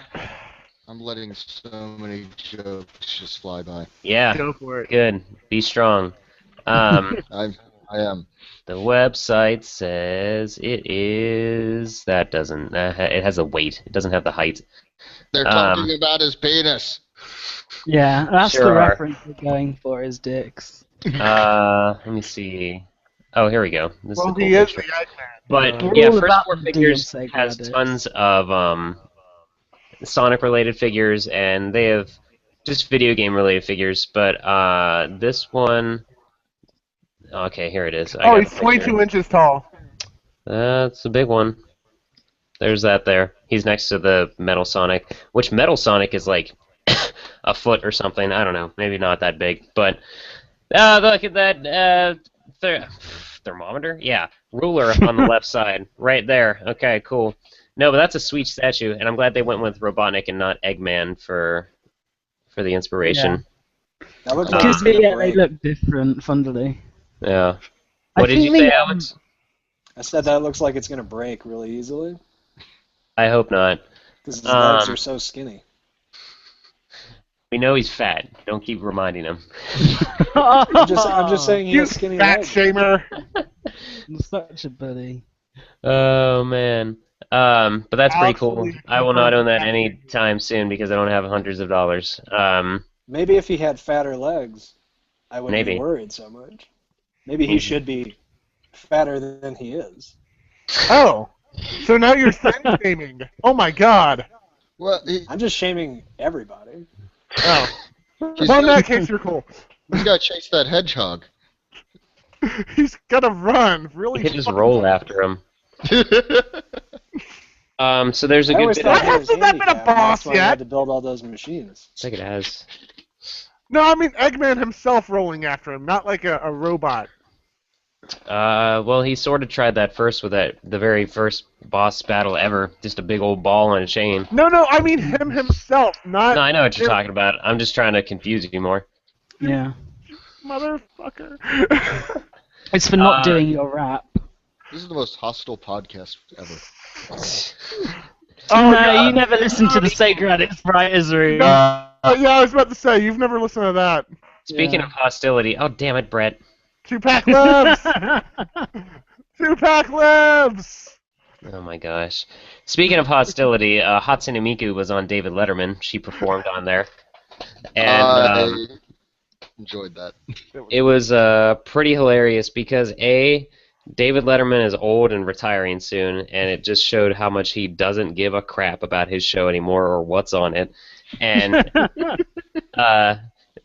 Speaker 4: I'm letting so many jokes just fly by.
Speaker 1: Yeah,
Speaker 2: Go for it.
Speaker 1: good. Be strong.
Speaker 4: I am.
Speaker 1: The website says it is. That doesn't. It has a weight. It doesn't have the height.
Speaker 4: They're talking about his penis.
Speaker 3: Yeah, that's
Speaker 1: Sure
Speaker 3: the
Speaker 1: are.
Speaker 3: reference we're going for is dicks.
Speaker 1: Let me see. Oh, here we go. This is a
Speaker 2: Well,
Speaker 1: cool
Speaker 2: he is
Speaker 1: picture.
Speaker 2: the Eggman.
Speaker 1: But
Speaker 3: We're
Speaker 1: yeah,
Speaker 3: all
Speaker 1: First
Speaker 3: about
Speaker 1: Four
Speaker 3: the
Speaker 1: Figures
Speaker 3: Sega
Speaker 1: has
Speaker 3: Addicts.
Speaker 1: tons of Sonic-related figures, and they have just video game-related figures. But this one, okay, here it is. I
Speaker 2: Oh,
Speaker 1: got
Speaker 2: he's
Speaker 1: the picture.
Speaker 2: 22 inches tall.
Speaker 1: That's a big one. There's that there. He's next to the Metal Sonic, which Metal Sonic is like a foot or something. I don't know. Maybe not that big, but look at that thermometer. Yeah, ruler on the left side, right there. Okay, cool. No, but that's a sweet statue, and I'm glad they went with Robotnik and not Eggman for the inspiration.
Speaker 5: That looks
Speaker 3: Because
Speaker 5: like it's gonna
Speaker 3: they
Speaker 5: break.
Speaker 3: look different, funnily.
Speaker 1: Yeah.
Speaker 3: I
Speaker 1: What did
Speaker 3: think
Speaker 1: you say,
Speaker 3: the,
Speaker 1: Alex?
Speaker 5: I said that looks like it's gonna break really easily
Speaker 1: I hope not.
Speaker 5: because his legs
Speaker 1: Um,
Speaker 5: are so skinny.
Speaker 1: We know he's fat. Don't keep reminding him.
Speaker 5: I'm just saying he
Speaker 2: You
Speaker 5: has skinny
Speaker 2: fat
Speaker 5: legs.
Speaker 2: shamer.
Speaker 3: Such a buddy.
Speaker 1: Oh man. But that's pretty cool.
Speaker 2: Absolutely.
Speaker 1: I will not own that anytime soon because I don't have hundreds of dollars.
Speaker 5: Maybe if he had fatter legs, I wouldn't
Speaker 1: Maybe.
Speaker 5: be worried so much. Maybe he should be fatter than he is.
Speaker 2: Oh, so now you're thin shaming. Oh my god.
Speaker 4: Well,
Speaker 5: I'm just shaming everybody.
Speaker 2: Oh.
Speaker 4: he's
Speaker 2: Well, in that
Speaker 4: got
Speaker 2: case, you're cool.
Speaker 4: to chase that hedgehog.
Speaker 2: He's gonna run really.
Speaker 1: You could just
Speaker 2: fucking
Speaker 1: roll
Speaker 2: fast.
Speaker 1: after him. So there's a
Speaker 5: I
Speaker 1: good
Speaker 5: always
Speaker 1: bit
Speaker 5: thought
Speaker 1: of...
Speaker 5: he was
Speaker 2: Hasn't that been a
Speaker 5: handicapped, and
Speaker 2: boss
Speaker 5: that's why he
Speaker 2: yet?
Speaker 5: had to build all those machines.
Speaker 1: I think it has.
Speaker 2: No, I mean Eggman himself rolling after him, not like a robot.
Speaker 1: Well, he sort of tried that first with the very first boss battle ever. Just a big old ball on a chain.
Speaker 2: No, I mean him himself, not
Speaker 1: No, I know what you're talking about. I'm just trying to confuse you more.
Speaker 3: Yeah.
Speaker 2: motherfucker.
Speaker 3: It's for not doing your rap.
Speaker 4: This is the most hostile podcast ever.
Speaker 2: Oh,
Speaker 3: no,
Speaker 2: yeah.
Speaker 3: you never listened to the Sega Addicts Writers Room.
Speaker 2: Yeah, I was about to say, you've never listened to that.
Speaker 1: Speaking of hostility, oh damn it, Brett.
Speaker 2: 2-pack lives! 2-pack lives!
Speaker 1: Oh my gosh. Speaking of hostility, Hatsune Miku was on David Letterman. She performed on there. And
Speaker 4: I enjoyed that.
Speaker 1: it was pretty hilarious because David Letterman is old and retiring soon, and it just showed how much he doesn't give a crap about his show anymore or what's on it. And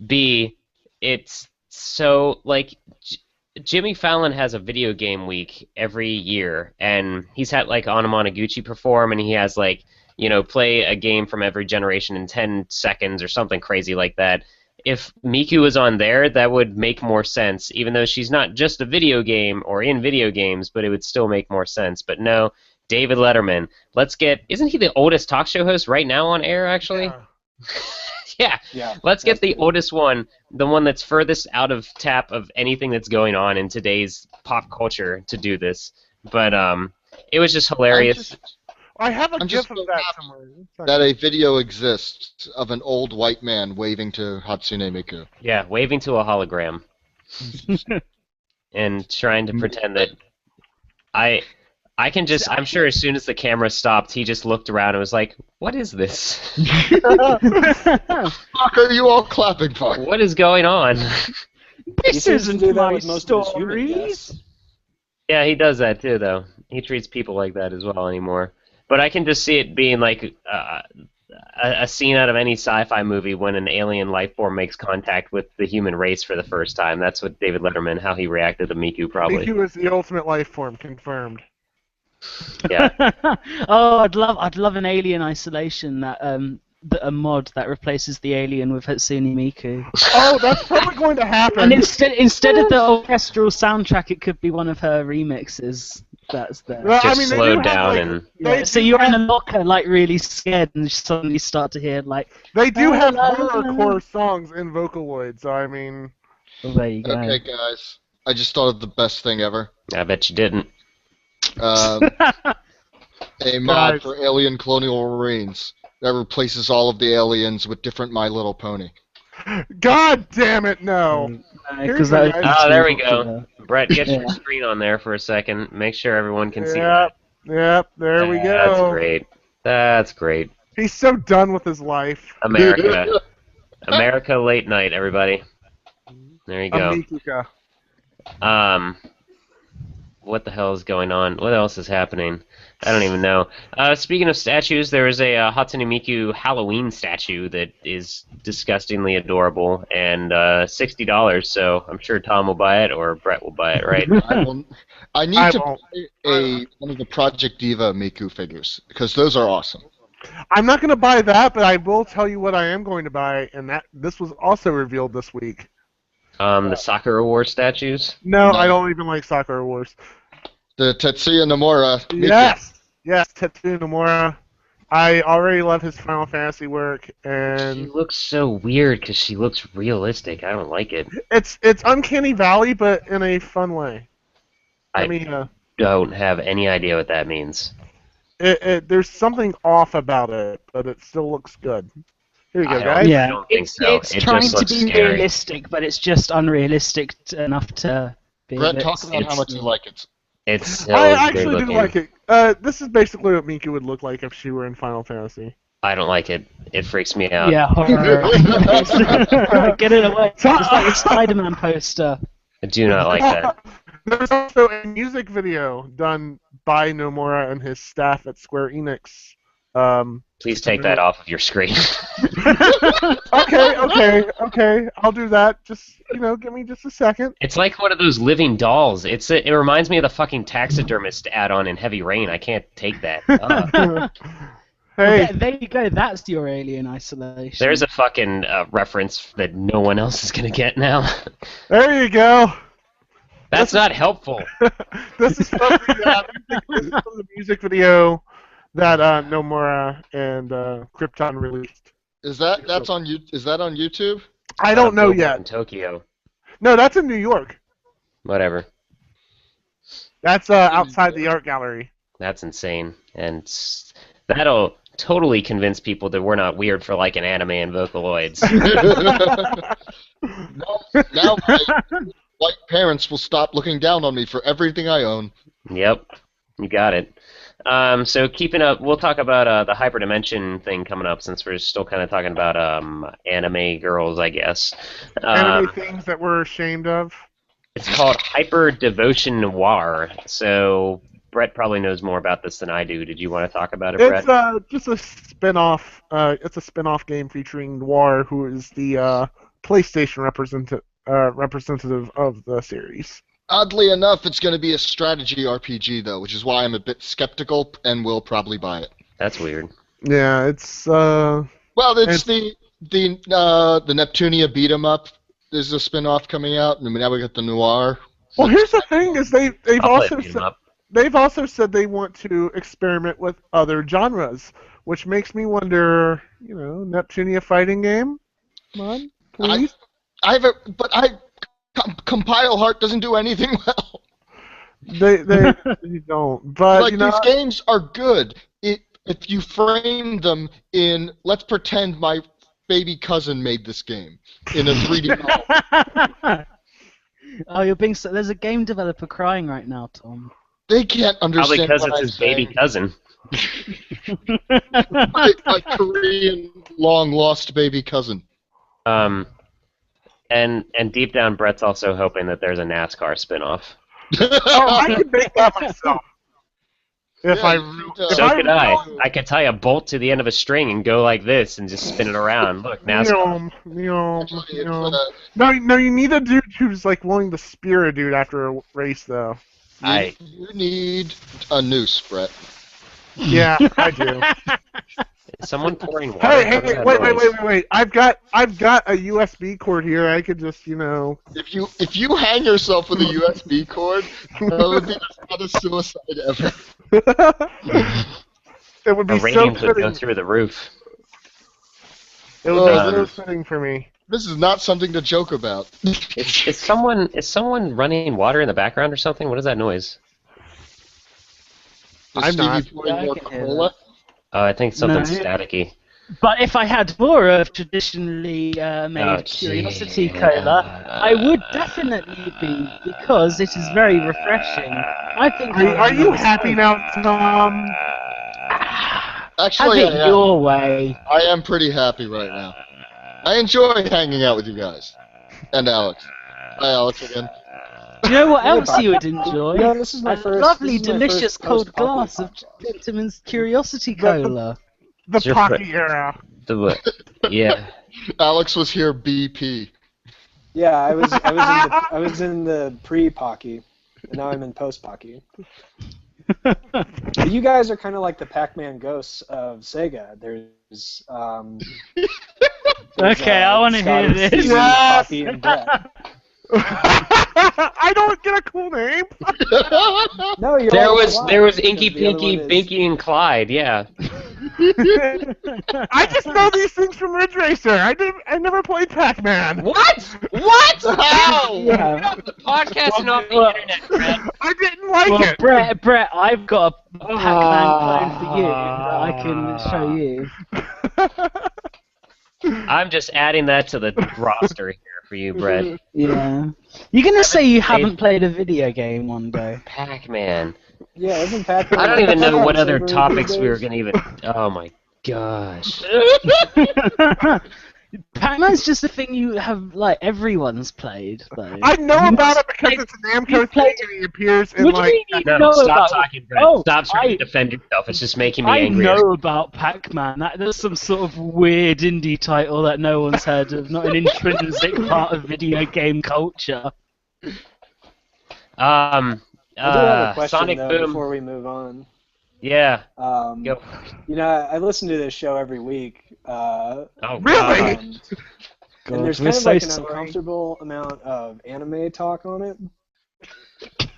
Speaker 1: B, it's so like Jimmy Fallon has a video game week every year, and he's had like Anna Monoguchi perform, and he has like, play a game from every generation in 10 seconds or something crazy like that. If Miku was on there, that would make more sense, even though she's not just a video game or in video games, but it would still make more sense. But no, David Letterman. Isn't he the oldest talk show host right now on air, actually?
Speaker 2: Yeah.
Speaker 1: Yeah. Let's get the oldest one, the one that's furthest out of tap of anything that's going on in today's pop culture to do this. But it was just hilarious.
Speaker 2: I have a
Speaker 4: I'm
Speaker 2: gif
Speaker 4: just
Speaker 2: of
Speaker 4: so
Speaker 2: that
Speaker 4: happy
Speaker 2: somewhere.
Speaker 4: that a video exists of an old white man waving to Hatsune Miku.
Speaker 1: Yeah, waving to a hologram. And trying to pretend that I can just, I'm sure as soon as the camera stopped, he just looked around and was like, what is this?
Speaker 4: Fuck are you all clapping for?
Speaker 1: What is going on?
Speaker 3: This
Speaker 5: He seems to
Speaker 3: isn't
Speaker 5: do that
Speaker 3: my
Speaker 5: with most of his human
Speaker 3: stories.
Speaker 5: guests.
Speaker 1: Yeah, he does that too, though. He treats people like that as well anymore. But I can just see it being like a scene out of any sci-fi movie when an alien life form makes contact with the human race for the first time. That's what David Letterman, how he reacted to Miku, probably.
Speaker 2: Miku is the ultimate life form, confirmed.
Speaker 1: Yeah.
Speaker 3: Oh, I'd love an Alien Isolation a mod that replaces the alien with Hatsune Miku.
Speaker 2: Oh, that's probably going to happen.
Speaker 3: And instead of the orchestral soundtrack, it could be one of her remixes. That's there.
Speaker 2: Well,
Speaker 1: Just
Speaker 2: they
Speaker 1: slowed
Speaker 2: do have,
Speaker 1: down
Speaker 2: like,
Speaker 1: and...
Speaker 3: Yeah, so you're in a locker, like really scared, and you suddenly start to hear like.
Speaker 2: They do have
Speaker 3: la, la,
Speaker 2: horrorcore songs in Vocaloid, so I mean...
Speaker 3: Oh, there you go.
Speaker 4: Okay, guys. I just thought of the best thing ever.
Speaker 1: I bet you didn't.
Speaker 4: A mod
Speaker 2: Guys.
Speaker 4: for Alien Colonial Marines that replaces all of the aliens with different My Little Pony.
Speaker 2: God damn it, no.
Speaker 3: Because
Speaker 2: Here's
Speaker 3: that.
Speaker 2: a-
Speaker 1: Oh, there we
Speaker 3: too
Speaker 1: go.
Speaker 3: popular.
Speaker 1: Brett, get your
Speaker 3: Yeah.
Speaker 1: screen on there for a second. Make sure everyone can see that.
Speaker 2: Yep, there we go.
Speaker 1: That's great. That's great.
Speaker 2: He's so done with his life.
Speaker 1: America. America late night, everybody. There you go.
Speaker 2: Amikuka.
Speaker 1: What the hell is going on? What else is happening? I don't even know. Speaking of statues, there is a Hatsune Miku Halloween statue that is disgustingly adorable and $60. So I'm sure Tom will buy it or Brett will buy it, right?
Speaker 4: I need
Speaker 2: I
Speaker 4: to
Speaker 2: won't.
Speaker 4: buy one of the Project Diva Miku figures because those are awesome.
Speaker 2: I'm not going to buy that, but I will tell you what I am going to buy, and this was also revealed this week.
Speaker 1: The Sakura War statues.
Speaker 2: No,
Speaker 4: No.
Speaker 2: I don't even like Sakura Wars.
Speaker 4: The Tetsuya Nomura Miku.
Speaker 2: Yes, Tetsuya Nomura. I already love his Final Fantasy work,
Speaker 1: She
Speaker 2: and
Speaker 1: looks so weird because she looks realistic. I don't like it.
Speaker 2: it's Uncanny Valley, but in a fun way. I mean,
Speaker 1: Don't have any idea what that means.
Speaker 2: there's something off about it, but it still looks good. Here you go,
Speaker 1: I don't-
Speaker 2: guys.
Speaker 3: Yeah,
Speaker 1: don't think
Speaker 3: it's,
Speaker 1: so.
Speaker 3: it's
Speaker 1: It
Speaker 3: trying
Speaker 1: just
Speaker 3: to
Speaker 1: looks
Speaker 3: be
Speaker 1: scary.
Speaker 3: realistic, but it's just unrealistic enough to be. a
Speaker 4: Brett,
Speaker 3: bit-
Speaker 4: talk about how much you like it.
Speaker 1: It's so
Speaker 2: I
Speaker 1: great
Speaker 2: actually do
Speaker 1: looking.
Speaker 2: like it. This is basically what Miku would look like if she were in Final Fantasy.
Speaker 1: I don't like it. It freaks me out.
Speaker 3: Yeah, horror. Get it away. It's like a Spider-Man poster.
Speaker 1: I do not like that.
Speaker 2: There's also a music video done by Nomura and his staff at Square Enix.
Speaker 1: Please take that off of your screen.
Speaker 2: Okay. I'll do that. Just give me just a second.
Speaker 1: It's like one of those living dolls. It reminds me of the fucking taxidermist add-on in Heavy Rain. I can't take that.
Speaker 2: Hey,
Speaker 3: Well, there you go. That's your alien isolation.
Speaker 1: There's a fucking reference that no one else is gonna get now.
Speaker 2: there you go.
Speaker 1: That's not helpful.
Speaker 2: This is from the music video that Nomura and Krypton released.
Speaker 4: Is that on YouTube?
Speaker 2: I don't know yet.
Speaker 1: In Tokyo.
Speaker 2: No, that's in New York.
Speaker 1: Whatever.
Speaker 2: That's outside the art gallery.
Speaker 1: That's insane, and that'll totally convince people that we're not weird for like an anime and Vocaloids.
Speaker 4: now my white parents will stop looking down on me for everything I own.
Speaker 1: Yep, you got it. So keeping up, we'll talk about the hyperdimension thing coming up since we're still kind of talking about anime girls, I guess.
Speaker 2: Anime things that we're ashamed of.
Speaker 1: It's called Hyper Devotion Noir. So Brett probably knows more about this than I do. Did you want to talk about it, Brett?
Speaker 2: It's just a spin-off. It's a spin-off game featuring Noir, who is the PlayStation representative of the series.
Speaker 4: Oddly enough, it's going to be a strategy RPG, though, which is why I'm a bit skeptical and will probably buy it.
Speaker 1: That's weird.
Speaker 2: Yeah, it's.
Speaker 4: Well, it's the Neptunia beat 'em up. There's a spin-off coming out, and now we got the Noir.
Speaker 2: Well, here's the thing: is they've
Speaker 1: I'll play
Speaker 2: also
Speaker 1: beat 'em
Speaker 2: said,
Speaker 1: up.
Speaker 2: they've also said they want to experiment with other genres, which makes me wonder. Neptunia fighting game. Come on, please.
Speaker 4: Compile Heart doesn't do anything well.
Speaker 2: They don't. But
Speaker 4: these games are good if you frame them in. Let's pretend my baby cousin made this game in a 3D model.
Speaker 3: Oh, you're being so. There's a game developer crying right now, Tom.
Speaker 4: They can't understand.
Speaker 1: Probably because
Speaker 4: what
Speaker 1: it's
Speaker 4: I'm
Speaker 1: his baby
Speaker 4: saying.
Speaker 1: cousin.
Speaker 4: my Korean long lost baby cousin.
Speaker 1: And deep down, Brett's also hoping that there's a NASCAR spinoff.
Speaker 2: Oh, I could make that myself. If
Speaker 4: Yeah,
Speaker 2: I.
Speaker 4: you could,
Speaker 2: If
Speaker 1: So could I.
Speaker 2: really-
Speaker 1: I could tie a bolt to the end of a string and go like this and just spin it around. Look, NASCAR.
Speaker 4: Actually, it's,
Speaker 2: No, you need a dude who's like willing to spear a dude after a race, though.
Speaker 4: you need a noose, Brett.
Speaker 2: Yeah, I do.
Speaker 1: Is someone pouring water?
Speaker 2: Hey,
Speaker 1: What is that
Speaker 2: wait,
Speaker 1: noise?
Speaker 2: wait! I've got a USB cord here. I could just,
Speaker 4: If you hang yourself with a USB cord, that would be the saddest suicide ever.
Speaker 2: It would
Speaker 1: Our
Speaker 2: be so
Speaker 1: ratings would go
Speaker 2: fitting.
Speaker 1: through the roof.
Speaker 2: It would be
Speaker 1: Um,
Speaker 2: so fitting for me.
Speaker 4: This is not something to joke about.
Speaker 1: Is someone running water in the background or something? What is that noise?
Speaker 4: Is
Speaker 2: I'm
Speaker 4: Stevie
Speaker 2: not.
Speaker 4: pouring
Speaker 3: Yeah, I
Speaker 4: more
Speaker 3: can hear
Speaker 4: cola?
Speaker 1: Oh, I think something's
Speaker 3: No.
Speaker 1: staticky.
Speaker 3: But if I had more of traditionally made Curiosity Cola, I would definitely be, because it is very refreshing. I think.
Speaker 2: Are you happy now, Tom?
Speaker 3: Have
Speaker 4: Actually,
Speaker 3: it your way.
Speaker 4: I am pretty happy right now. I enjoy hanging out with you guys. And Alex. Hi, Alex, again.
Speaker 3: Do you know what else you would enjoy?
Speaker 5: Yeah, this is my
Speaker 3: A
Speaker 5: first.
Speaker 3: lovely,
Speaker 5: this is my
Speaker 3: delicious
Speaker 5: first
Speaker 3: cold
Speaker 5: post-Pocky
Speaker 3: glass of
Speaker 5: podcast.
Speaker 3: Gentleman's Curiosity Cola.
Speaker 2: The
Speaker 1: It's your
Speaker 2: Pocky era.
Speaker 1: Yeah.
Speaker 4: Alex was here BP.
Speaker 5: Yeah, I was in the pre-Pocky, and now I'm in post-Pocky. You guys are kind of like the Pac-Man ghosts of Sega. There's
Speaker 3: Okay, I want to hear
Speaker 5: Scotty,
Speaker 3: this.
Speaker 5: Stevie,
Speaker 2: Yes!
Speaker 5: Poppy, and Brett.
Speaker 2: I don't get a cool name.
Speaker 5: No, you're
Speaker 1: There
Speaker 5: all
Speaker 1: was
Speaker 5: alive,
Speaker 1: Inky
Speaker 5: because the other
Speaker 1: Pinky,
Speaker 5: one is-
Speaker 1: Binky, and Clyde. Yeah.
Speaker 2: I just know these things from Ridge Racer. I never played Pac-Man.
Speaker 1: What? What? How?
Speaker 5: Yeah.
Speaker 1: The podcast and off the internet, Brett.
Speaker 2: I didn't like
Speaker 3: Well,
Speaker 2: it.
Speaker 3: Brett, I've got a Pac-Man clone for you that I can show you.
Speaker 1: I'm just adding that to the roster here for you, Brett.
Speaker 3: Yeah. You're gonna say you haven't played a video game one day.
Speaker 1: Pac-Man.
Speaker 5: Yeah, isn't Pac-Man?
Speaker 1: I don't even know what other
Speaker 5: Saber
Speaker 1: topics
Speaker 5: these
Speaker 1: we were
Speaker 5: days?
Speaker 1: gonna even. Oh my gosh.
Speaker 3: Pac-Man's just a thing you have, like, everyone's played, though.
Speaker 2: I know
Speaker 3: You
Speaker 2: about
Speaker 3: must
Speaker 2: it because
Speaker 3: play-
Speaker 2: it's an
Speaker 3: you
Speaker 2: Namco
Speaker 3: played-
Speaker 2: thing and he appears in
Speaker 3: What do
Speaker 2: like.
Speaker 3: you mean you
Speaker 1: No,
Speaker 3: know
Speaker 1: stop
Speaker 3: about
Speaker 1: talking, Brett.
Speaker 3: Oh,
Speaker 1: Stop trying
Speaker 3: I-
Speaker 1: to defend yourself. It's just making me
Speaker 3: I
Speaker 1: angrier.
Speaker 3: know about Pac-Man. That's some sort of weird indie title that no one's heard of, not an intrinsic part of video game culture.
Speaker 5: I do have a question
Speaker 1: Sonic
Speaker 5: though
Speaker 1: Boom.
Speaker 5: before we move on.
Speaker 1: Yeah.
Speaker 5: Um,
Speaker 1: Go.
Speaker 5: you know, I listen to this show every week.
Speaker 1: Oh,
Speaker 2: Really?
Speaker 1: God.
Speaker 5: And there's
Speaker 3: we're
Speaker 5: kind of
Speaker 3: so
Speaker 5: like an
Speaker 3: sorry.
Speaker 5: uncomfortable amount of anime talk on it.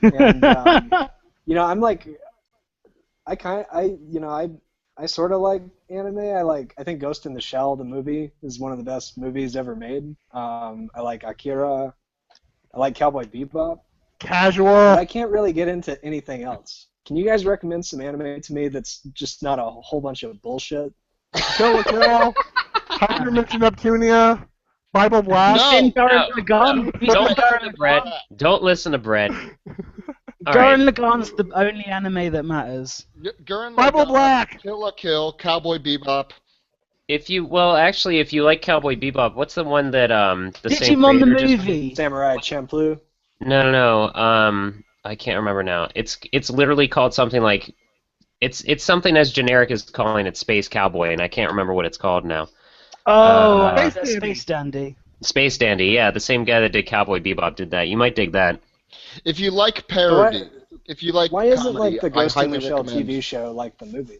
Speaker 5: And you know, I'm like, I sort of like anime. I think Ghost in the Shell, the movie, is one of the best movies ever made. I like Akira. I like Cowboy Bebop.
Speaker 2: Casual.
Speaker 5: But I can't really get into anything else. Can you guys recommend some anime to me that's just not a whole bunch of bullshit?
Speaker 2: Kill la Kill. Hyperdimension Neptunia. Bible Blast.
Speaker 4: No.
Speaker 3: Gurren Lagann.
Speaker 1: Don't listen to Brett. Don't listen to Brett. All
Speaker 3: Gurren
Speaker 1: right.
Speaker 3: Lagann's the only anime that matters.
Speaker 4: Gurren
Speaker 2: Bible
Speaker 4: Lagann,
Speaker 2: Black.
Speaker 4: Kill la Kill, Cowboy Bebop.
Speaker 1: If you like Cowboy Bebop, what's the one that the same
Speaker 3: Digimon the
Speaker 1: creator just-
Speaker 3: movie.
Speaker 5: Samurai Champloo.
Speaker 1: No. I can't remember now. It's literally called something like it's something as generic as calling it Space Cowboy, and I can't remember what it's called now.
Speaker 3: Oh,
Speaker 2: Space
Speaker 3: that's
Speaker 2: Dandy.
Speaker 3: Space Dandy.
Speaker 1: Space Dandy, yeah, the same guy that did Cowboy Bebop did that. You might dig that.
Speaker 4: If you like parody, if you like
Speaker 5: Why isn't
Speaker 4: comedy,
Speaker 5: like the
Speaker 4: I
Speaker 5: Ghost in
Speaker 4: highly
Speaker 5: the Shell
Speaker 4: recommend.
Speaker 5: TV show like the movie?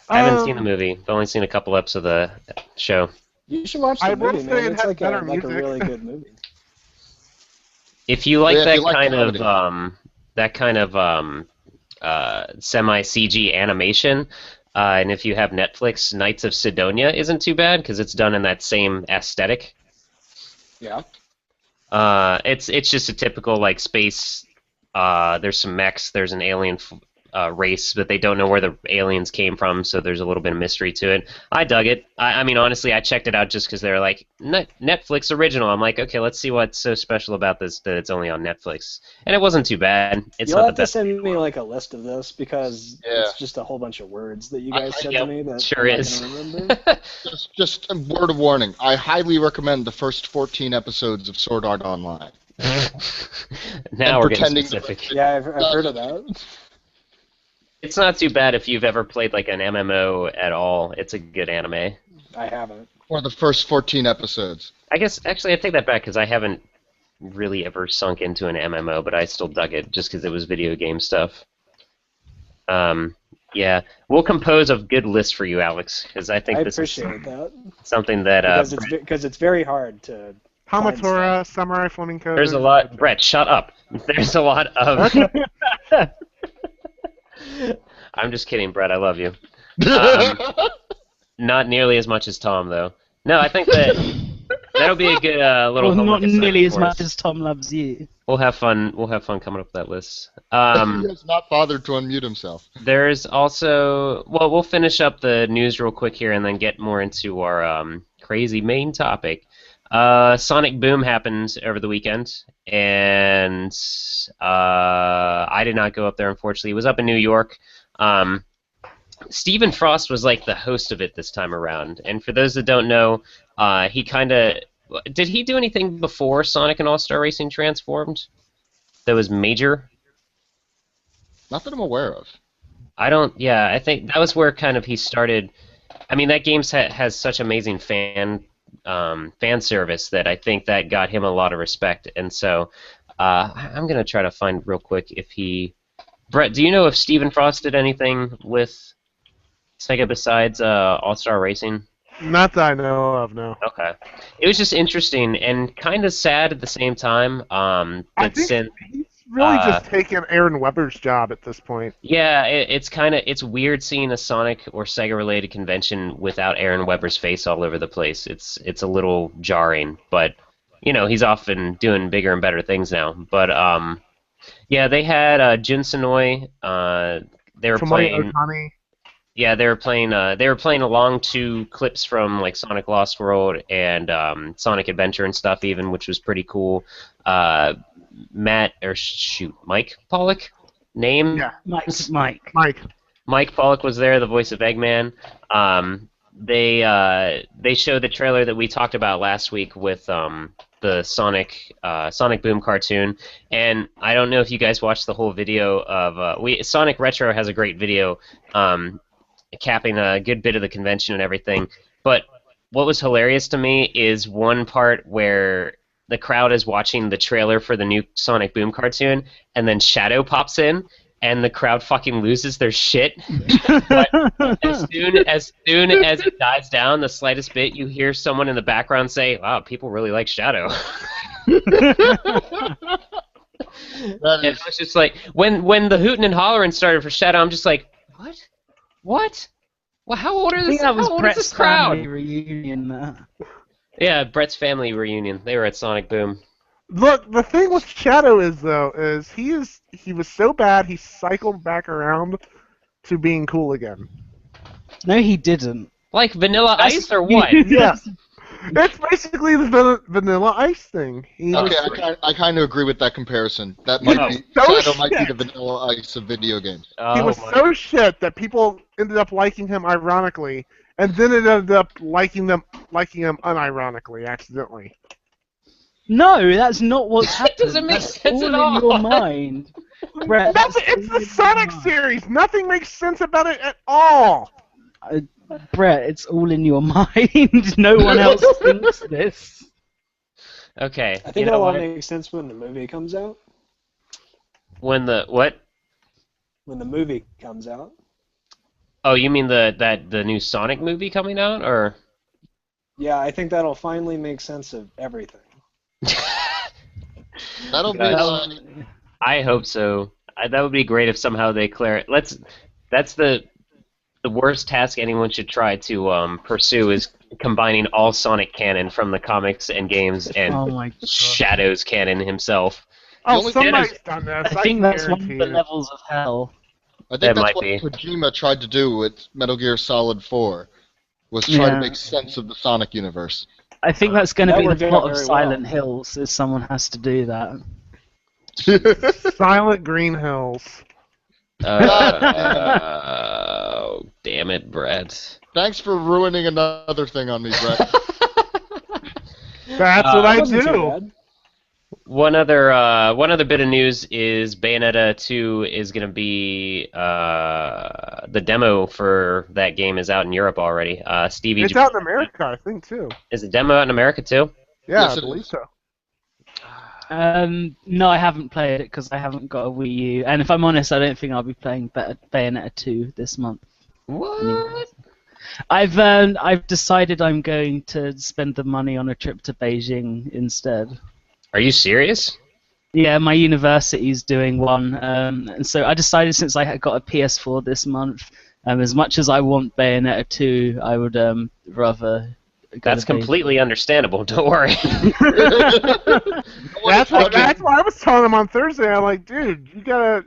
Speaker 1: I haven't seen the movie. I've only seen a couple episodes of the show.
Speaker 5: You should watch the
Speaker 2: I will
Speaker 5: movie,
Speaker 2: say
Speaker 5: man.
Speaker 2: it
Speaker 5: It's
Speaker 2: has
Speaker 5: like
Speaker 2: better
Speaker 5: a
Speaker 2: music.
Speaker 5: really good movie.
Speaker 1: If you like
Speaker 4: Yeah, if
Speaker 1: that
Speaker 4: you like
Speaker 1: kind of semi CG animation, and if you have Netflix, Knights of Sidonia isn't too bad because it's done in that same aesthetic.
Speaker 4: Yeah.
Speaker 1: It's just a typical like space. There's some mechs. There's an alien race, but they don't know where the aliens came from, so there's a little bit of mystery to it. I dug it. I mean, honestly, I checked it out just because they're like Netflix original. I'm like, okay, let's see what's so special about this that it's only on Netflix, and it wasn't too bad. It's
Speaker 5: You'll
Speaker 1: not
Speaker 5: have
Speaker 1: the
Speaker 5: to
Speaker 1: best.
Speaker 5: send me like a list of this because
Speaker 4: Yeah.
Speaker 5: it's just a whole bunch of words that you guys said
Speaker 1: Yep,
Speaker 5: to me that
Speaker 1: sure
Speaker 5: I'm not
Speaker 1: is.
Speaker 5: gonna remember.
Speaker 4: Just a word of warning. I highly recommend the first 14 episodes of Sword Art Online.
Speaker 1: Now we're getting
Speaker 4: pretending to-
Speaker 1: specific.
Speaker 5: Yeah, I've heard of that.
Speaker 1: It's not too bad if you've ever played like an MMO at all. It's a good anime.
Speaker 5: I haven't.
Speaker 4: For the first 14 episodes.
Speaker 1: I guess actually I take that back because I haven't really ever sunk into an MMO, but I still dug it just because it was video game stuff. Yeah, we'll compose a good list for you, Alex, because I think
Speaker 5: I
Speaker 1: this
Speaker 5: appreciate
Speaker 1: is
Speaker 5: that
Speaker 1: something that
Speaker 5: because it's very hard to.
Speaker 2: Hamatora, Samurai Flamingo.
Speaker 1: there's a lot. Brett, shut up. There's a lot of. I'm just kidding, Brett. I love you. Not nearly as much as Tom, though. No, I think that'll be a good little.
Speaker 3: Well, not
Speaker 1: homework assignment
Speaker 3: nearly as
Speaker 1: for
Speaker 3: much
Speaker 1: us.
Speaker 3: as Tom loves you.
Speaker 1: We'll have fun. We'll have fun coming up with that list.
Speaker 4: He has not bothered to unmute himself.
Speaker 1: There's also, well, we'll finish up the news real quick here and then get more into our crazy main topic. Sonic Boom happened over the weekend, and I did not go up there, unfortunately. It was up in New York. Stephen Frost was like the host of it this time around, and for those that don't know, he kind of... Did he do anything before Sonic and All-Star Racing Transformed that was major?
Speaker 4: Not that I'm aware of.
Speaker 1: Yeah, I think that was where kind of he started. I mean, that game has such amazing fan service that I think that got him a lot of respect. And so I'm going to try to find real quick if he... Brett, do you know if Stephen Frost did anything with Sega besides All-Star Racing?
Speaker 2: Not that I know of, no.
Speaker 1: Okay. It was just interesting and kind of sad at the same time.
Speaker 2: I
Speaker 1: That
Speaker 2: think
Speaker 1: since...
Speaker 2: he's really just taken Aaron Weber's job at this point.
Speaker 1: Yeah, it's weird seeing a Sonic or Sega related convention without Aaron Weber's face all over the place. It's a little jarring, but you know, he's often doing bigger and better things now. But yeah, they had Jun Senoi. They were
Speaker 2: Tomoe
Speaker 1: playing.
Speaker 2: Otani.
Speaker 1: Yeah, they were playing along to clips from like Sonic Lost World and Sonic Adventure and stuff even, which was pretty cool. Mike Pollock, name?
Speaker 2: Yeah,
Speaker 3: Mike.
Speaker 2: Mike.
Speaker 1: Mike Pollock was there, the voice of Eggman. they showed the trailer that we talked about last week with the Sonic Boom cartoon, and I don't know if you guys watched the whole video of Sonic Retro has a great video capping a good bit of the convention and everything. But what was hilarious to me is one part where the crowd is watching the trailer for the new Sonic Boom cartoon, and then Shadow pops in, and the crowd fucking loses their shit. But as soon as it dies down the slightest bit, you hear someone in the background say, "Wow, people really like Shadow." And I was just like, when the hooting and hollering started for Shadow, I'm just like, what? What? Well, how old are this?
Speaker 3: that was
Speaker 1: How old is
Speaker 3: Brett's
Speaker 1: this crowd?
Speaker 3: family reunion.
Speaker 1: Yeah, Brett's family reunion. They were at Sonic Boom.
Speaker 2: Look, the thing with Shadow is he was so bad he cycled back around to being cool again.
Speaker 3: No, he didn't.
Speaker 1: Like Vanilla Ice or what?
Speaker 2: Yeah, it's basically the Vanilla Ice thing.
Speaker 4: I kind of agree with that comparison. That might be
Speaker 2: So
Speaker 4: Shadow might be
Speaker 2: shit.
Speaker 4: the Vanilla Ice of video games.
Speaker 2: He was
Speaker 1: my-
Speaker 2: so shit that people ended up liking him ironically, and then it ended up liking him unironically, accidentally.
Speaker 3: No, that's not what's happened.
Speaker 1: doesn't make
Speaker 3: That's
Speaker 1: sense
Speaker 3: all
Speaker 1: at all.
Speaker 3: in your mind. Brett, that's
Speaker 2: It's
Speaker 3: all
Speaker 2: the
Speaker 3: in
Speaker 2: Sonic
Speaker 3: your
Speaker 2: series. Nothing makes sense about it at all.
Speaker 3: mind. Brett, it's all in your mind. No one else thinks this.
Speaker 1: Okay.
Speaker 5: I
Speaker 1: you
Speaker 5: think
Speaker 1: know
Speaker 5: it'll all
Speaker 1: what?
Speaker 5: make sense when the movie comes out.
Speaker 1: When the what?
Speaker 5: When the movie comes out.
Speaker 1: Oh, you mean the new Sonic movie coming out, or?
Speaker 5: Yeah, I think that'll finally make sense of everything.
Speaker 4: That'll be
Speaker 1: Yeah.
Speaker 4: like,
Speaker 1: I hope so. That would be great if somehow they clear it. That's the worst task anyone should try to pursue is combining all Sonic canon from the comics and games and
Speaker 3: Oh my god.
Speaker 1: Shadow's canon himself.
Speaker 2: Oh,
Speaker 4: only
Speaker 2: somebody's
Speaker 1: thing
Speaker 2: done this.
Speaker 3: I think
Speaker 2: can
Speaker 3: that's one of
Speaker 2: guarantee
Speaker 3: the
Speaker 2: it.
Speaker 3: levels of hell.
Speaker 4: I think
Speaker 1: That
Speaker 4: that's
Speaker 1: might
Speaker 4: what
Speaker 1: be.
Speaker 4: Kojima tried to do with Metal Gear Solid 4, was try to
Speaker 3: Yeah.
Speaker 4: make sense of the Sonic universe.
Speaker 3: I think that's going to
Speaker 5: That
Speaker 3: be the
Speaker 5: worked out
Speaker 3: plot of
Speaker 5: very
Speaker 3: Silent
Speaker 5: well.
Speaker 3: Hills, is someone has to do that.
Speaker 2: Silent Green Hills.
Speaker 1: Oh, damn it, Brett.
Speaker 4: Thanks for ruining another thing on me, Brett.
Speaker 2: That's what I
Speaker 5: Wasn't too
Speaker 2: do.
Speaker 5: bad.
Speaker 1: One other bit of news is Bayonetta 2 is going to be the demo for that game is out in Europe already. Stevie,
Speaker 2: It's out in America, I think, too.
Speaker 1: is the demo out in America too?
Speaker 2: Yeah,
Speaker 4: Yes,
Speaker 2: I
Speaker 4: it
Speaker 2: believe
Speaker 4: is.
Speaker 2: so.
Speaker 3: No, I haven't played it because I haven't got a Wii U. And if I'm honest, I don't think I'll be playing Bayonetta 2 this month.
Speaker 1: What?
Speaker 3: I've decided I'm going to spend the money on a trip to Beijing instead.
Speaker 1: Are you serious?
Speaker 3: Yeah, my university's doing one, and so I decided since I had got a PS4 this month, as much as I want Bayonetta 2, I would rather.
Speaker 1: That's completely understandable. Don't worry.
Speaker 2: That's why I was telling him on Thursday. I'm like, dude, you gotta.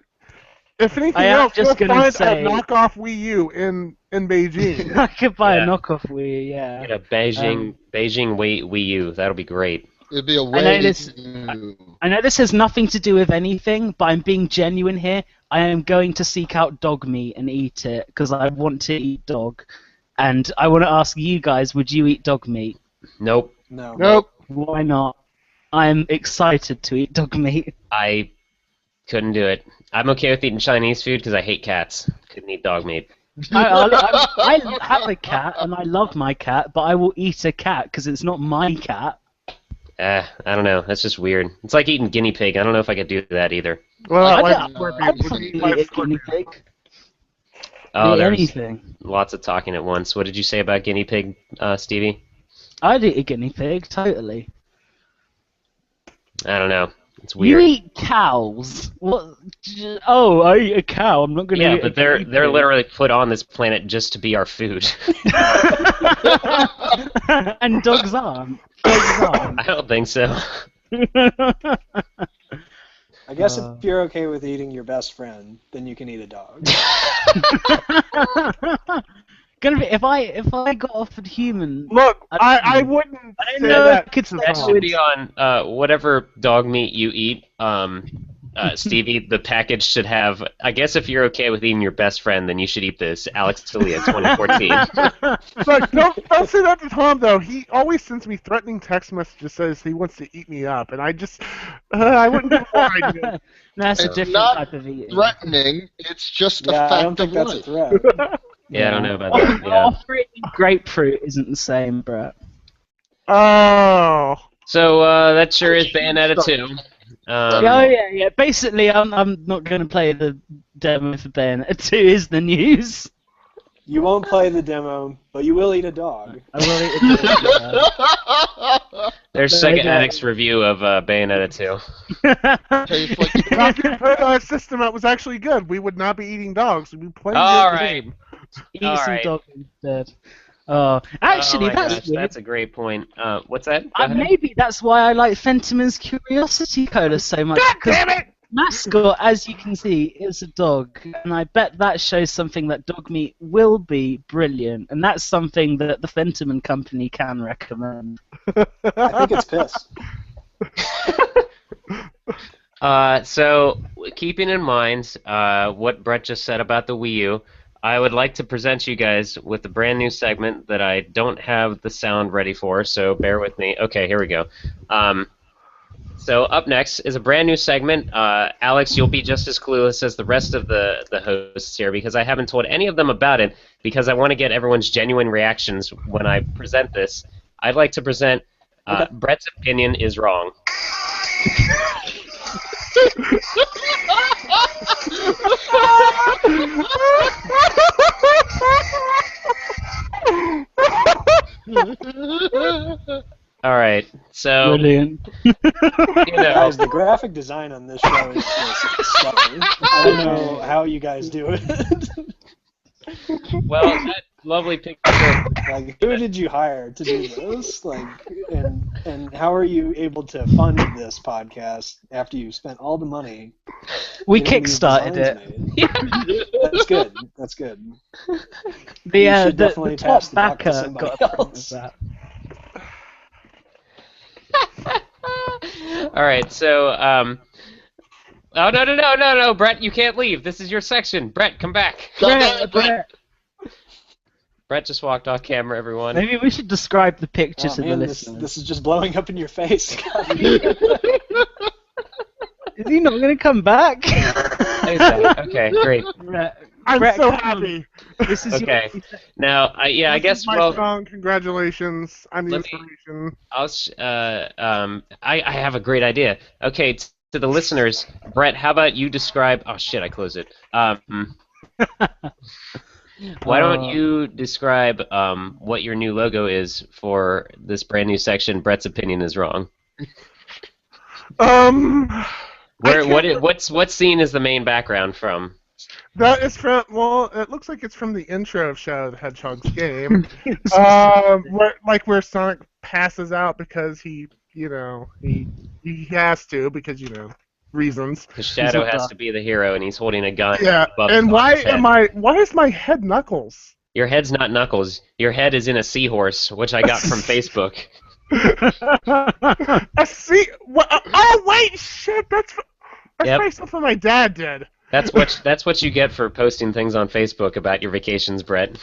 Speaker 2: If anything
Speaker 3: I am
Speaker 2: else,
Speaker 3: just
Speaker 2: go
Speaker 3: gonna
Speaker 2: find
Speaker 3: say-
Speaker 2: a knockoff Wii U in Beijing.
Speaker 3: I could buy
Speaker 1: Yeah.
Speaker 3: a knockoff Wii, yeah.
Speaker 1: Get a Beijing Wii U. That'll be great.
Speaker 4: It'd be a
Speaker 3: I know
Speaker 4: way
Speaker 3: this-
Speaker 4: to...
Speaker 3: I know this has nothing to do with anything, but I'm being genuine here. I am going to seek out dog meat and eat it because I want to eat dog. And I want to ask you guys, would you eat dog meat?
Speaker 1: Nope.
Speaker 5: No.
Speaker 2: Nope.
Speaker 3: Why not? I'm excited to eat dog meat.
Speaker 1: I couldn't do it. I'm okay with eating Chinese food because I hate cats. Couldn't eat dog meat.
Speaker 3: I have a cat and I love my cat, but I will eat a cat because it's not my cat.
Speaker 1: I don't know. That's just weird. It's like eating guinea pig. I don't know if I could do that either.
Speaker 2: Well,
Speaker 3: I'd
Speaker 2: like,
Speaker 3: definitely eat a guinea pig.
Speaker 1: Oh,
Speaker 3: Eat
Speaker 1: there's
Speaker 3: anything.
Speaker 1: lots of talking at once. What did you say about guinea pig, Stevie?
Speaker 3: I'd eat a guinea pig, totally.
Speaker 1: I don't know. It's
Speaker 3: You
Speaker 1: weird.
Speaker 3: eat cows. What? Oh, I eat a cow. I'm not gonna
Speaker 1: Yeah,
Speaker 3: eat
Speaker 1: but
Speaker 3: a
Speaker 1: they're
Speaker 3: guinea
Speaker 1: they're
Speaker 3: pig.
Speaker 1: literally put on this planet just to be our food.
Speaker 3: And dogs aren't. Dogs aren't.
Speaker 1: I don't think so.
Speaker 5: I guess if you're okay with eating your best friend, then you can eat a dog.
Speaker 3: Gonna be if I got offered human.
Speaker 2: look,
Speaker 3: I
Speaker 2: I wouldn't
Speaker 3: I
Speaker 2: say
Speaker 3: know
Speaker 2: that.
Speaker 3: I could
Speaker 2: to
Speaker 3: say
Speaker 1: That
Speaker 2: Tom.
Speaker 1: should be on whatever dog meat you eat. Stevie, the package should have. I guess if you're okay with eating your best friend, then you should eat this Alex Delia 2014.
Speaker 2: Look, don't say that to Tom though. He always sends me threatening text messages, says he wants to eat me up, and I just I wouldn't give him more ideas.
Speaker 3: That's a
Speaker 4: It's
Speaker 3: different
Speaker 4: not
Speaker 3: type of eating.
Speaker 4: threatening. It's just a
Speaker 5: Yeah, I
Speaker 4: fact
Speaker 5: don't
Speaker 4: of
Speaker 5: think that's a
Speaker 4: life.
Speaker 5: threat.
Speaker 1: Yeah, I don't know about that. Yeah.
Speaker 3: Offering grapefruit isn't the same, Brett.
Speaker 2: Oh.
Speaker 1: So that sure is Bayonetta 2.
Speaker 3: Yeah. Basically, I'm not going to play the demo for Bayonetta 2. Is the news?
Speaker 5: You won't play the demo, but you will eat a dog.
Speaker 3: I will eat a dog.
Speaker 1: There's
Speaker 3: No, I
Speaker 1: Sega
Speaker 3: don't.
Speaker 1: Addicts review of Bayonetta 2.
Speaker 4: Tastes like
Speaker 2: If I could put a system that was actually good, we would not be eating dogs. We'd be playing
Speaker 1: All
Speaker 2: the
Speaker 1: right.
Speaker 2: game.
Speaker 3: Eat
Speaker 1: All
Speaker 3: some
Speaker 1: right.
Speaker 3: dog instead. Oh, actually,
Speaker 1: oh my
Speaker 3: that's
Speaker 1: gosh,
Speaker 3: weird.
Speaker 1: that's a great point. What's that? Go ahead.
Speaker 3: Maybe that's why I like Fentiman's Curiosity Cola so much.
Speaker 2: God
Speaker 3: because
Speaker 2: damn it!
Speaker 3: mascot, as you can see, is a dog, and I bet that shows something that dog meat will be brilliant, and that's something that the Fentiman company can recommend.
Speaker 5: I think it's piss.
Speaker 1: So, keeping in mind what Brett just said about the Wii U, I would like to present you guys with a brand new segment that I don't have the sound ready for, so bear with me. Okay, here we go. So up next is a brand new segment. Alex, you'll be just as clueless as the rest of the hosts here because I haven't told any of them about it because I want to get everyone's genuine reactions when I present this. I'd like to present Brett's opinion is wrong. All right, so
Speaker 3: Brilliant.
Speaker 1: you know,
Speaker 5: Guys, the graphic design on this show is just stellar. I don't know how you guys do it.
Speaker 1: well, that lovely picture.
Speaker 5: Like, who did you hire to do this? Like, and how are you able to fund this podcast after you spent all the money?
Speaker 3: We
Speaker 5: getting these
Speaker 3: kickstarted
Speaker 5: designs
Speaker 3: it.
Speaker 5: made? That's good. That's good.
Speaker 3: The
Speaker 5: You should
Speaker 3: the
Speaker 5: definitely
Speaker 3: top
Speaker 5: pass the buck to
Speaker 3: backer
Speaker 5: somebody
Speaker 3: got a print of
Speaker 5: else.
Speaker 3: that.
Speaker 1: All right, so oh no, Brett, you can't leave. This is your section. Brett, come back.
Speaker 3: Brett.
Speaker 1: Brett just walked off camera, everyone.
Speaker 3: Maybe we should describe the picture
Speaker 5: Oh,
Speaker 3: to the
Speaker 5: man,
Speaker 3: listeners.
Speaker 5: this is just blowing up in your face.
Speaker 3: Is he not going to come back?
Speaker 1: Okay, great.
Speaker 3: Brett,
Speaker 2: I'm
Speaker 3: Brett,
Speaker 2: so
Speaker 3: come on.
Speaker 2: happy.
Speaker 3: This is
Speaker 1: Okay. Now, I
Speaker 2: This
Speaker 1: guess
Speaker 2: is my song. Congratulations. I'm the
Speaker 1: Let me-
Speaker 2: inspiration.
Speaker 1: I have a great idea. Okay, to the listeners, Brett, how about you describe? Oh shit, I closed it. Why don't you describe what your new logo is for this brand new section? Brett's opinion is wrong. What scene is the main background from?
Speaker 2: That is from, well, it looks like it's from the intro of Shadow the Hedgehog's game. where Sonic passes out because he has to, because, reasons.
Speaker 1: The Shadow has to be the hero, and he's holding a gun.
Speaker 2: Yeah,
Speaker 1: above
Speaker 2: and why
Speaker 1: Sonic's head.
Speaker 2: why is my head Knuckles?
Speaker 1: Your head's not Knuckles. Your head is in a seahorse, which I got from Facebook.
Speaker 2: Oh, wait, shit, that's
Speaker 1: Yep.
Speaker 2: probably something my dad did.
Speaker 1: That's what you get for posting things on Facebook about your vacations, Brett.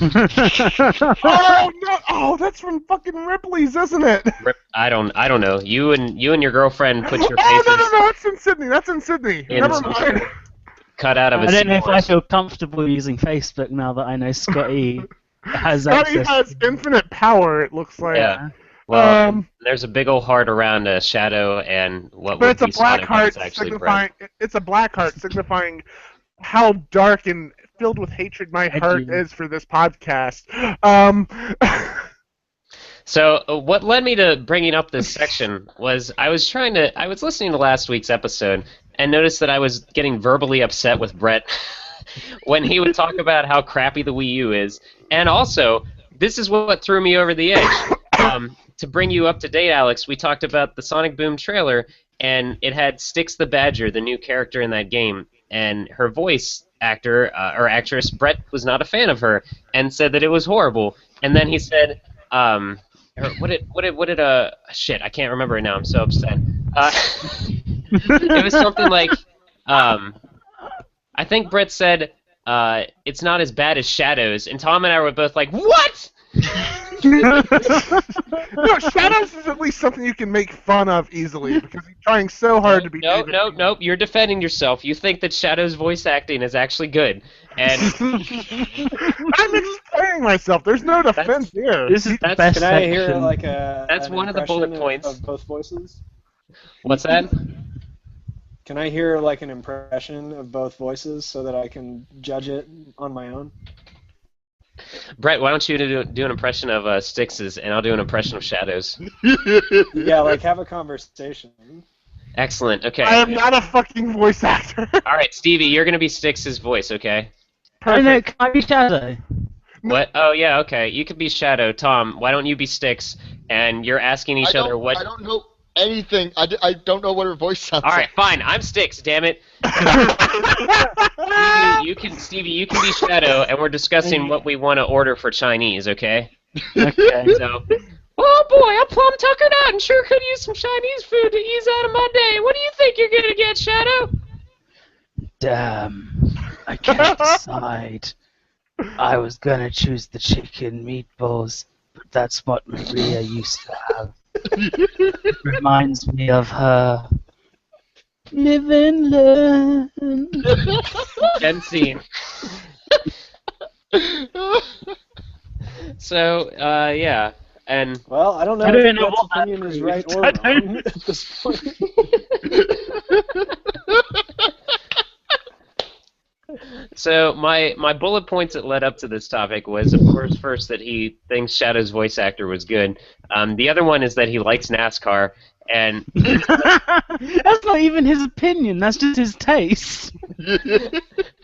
Speaker 2: Oh, no, oh, that's from fucking Ripley's, isn't it?
Speaker 1: I don't know. You and your girlfriend put your
Speaker 2: Oh,
Speaker 1: faces
Speaker 2: no, that's in Sydney. That's in Sydney.
Speaker 1: In
Speaker 2: Never
Speaker 1: some-
Speaker 2: mind.
Speaker 1: cut out of a
Speaker 3: I don't know if I
Speaker 1: seahorse.
Speaker 3: feel comfortable using Facebook now that I know Scotty has
Speaker 2: Scotty
Speaker 3: access.
Speaker 2: has infinite power, it looks like.
Speaker 1: Yeah. Well,
Speaker 2: Um,
Speaker 1: there's a big old heart around a Shadow, and what
Speaker 2: But
Speaker 1: would
Speaker 2: it's a
Speaker 1: be
Speaker 2: black
Speaker 1: Sonic, but
Speaker 2: heart
Speaker 1: it's actually Brett.
Speaker 2: signifying how dark and filled with hatred my heart
Speaker 3: Edgy.
Speaker 2: is for this podcast.
Speaker 1: So what led me to bringing up this section was I was listening to last week's episode and noticed that I was getting verbally upset with Brett when he would talk about how crappy the Wii U is, and also this is what threw me over the edge. To bring you up to date, Alex, we talked about the Sonic Boom trailer, and it had Styx the Badger, the new character in that game, and her voice actor or actress, Brett, was not a fan of her and said that it was horrible. And then he said, shit, I can't remember it now. I'm so upset. It was something like, I think Brett said, it's not as bad as Shadows, and Tom and I were both like, what?
Speaker 2: No, Shadows is at least something you can make fun of easily because he's trying so hard to be.
Speaker 1: Nope. You're defending yourself. You think that Shadow's voice acting is actually good, and
Speaker 2: I'm explaining myself. There's no defense here.
Speaker 3: This is the best
Speaker 5: Can I
Speaker 3: section.
Speaker 5: hear
Speaker 1: That's
Speaker 5: an
Speaker 1: one of the bullet
Speaker 5: impression
Speaker 1: points.
Speaker 5: of both voices?
Speaker 1: What's that?
Speaker 5: Can I hear an impression of both voices so that I can judge it on my own?
Speaker 1: Brett, why don't you do an impression of Styx's, and I'll do an impression of Shadows.
Speaker 5: Yeah, have a conversation.
Speaker 1: Excellent. Okay.
Speaker 2: I am not a fucking voice actor.
Speaker 1: All right, Stevie, you're gonna be Styx's voice, okay?
Speaker 3: Oh no, can I be Shadow?
Speaker 1: What? Oh yeah, okay. You could be Shadow. Tom, why don't you be Styx? And you're asking each other what.
Speaker 4: I don't know anything. I don't know what her voice sounds
Speaker 1: All right,
Speaker 4: like.
Speaker 1: fine. I'm Styx. Damn it. Stevie, you can be Shadow, and we're discussing what we want to order for Chinese, okay?
Speaker 3: Okay.
Speaker 1: So. Oh boy, I'm plumb tuckered out and sure could use some Chinese food to ease out of my day. What do you think you're gonna get, Shadow?
Speaker 3: Damn, I can't decide. I was gonna choose the chicken meatballs, but that's what Maria used to have. Reminds me of her. Live and learn.
Speaker 1: End scene. So, yeah, and
Speaker 5: Well, I don't know
Speaker 3: I don't
Speaker 5: if
Speaker 3: know
Speaker 5: Brett's
Speaker 3: what that
Speaker 5: opinion is right
Speaker 3: proves.
Speaker 5: or
Speaker 3: I don't-
Speaker 5: wrong at this point.
Speaker 1: so my bullet points that led up to this topic was, of course, first that he thinks Shadow's voice actor was good. The other one is that he likes NASCAR, and
Speaker 3: That's not even his opinion. That's just his taste.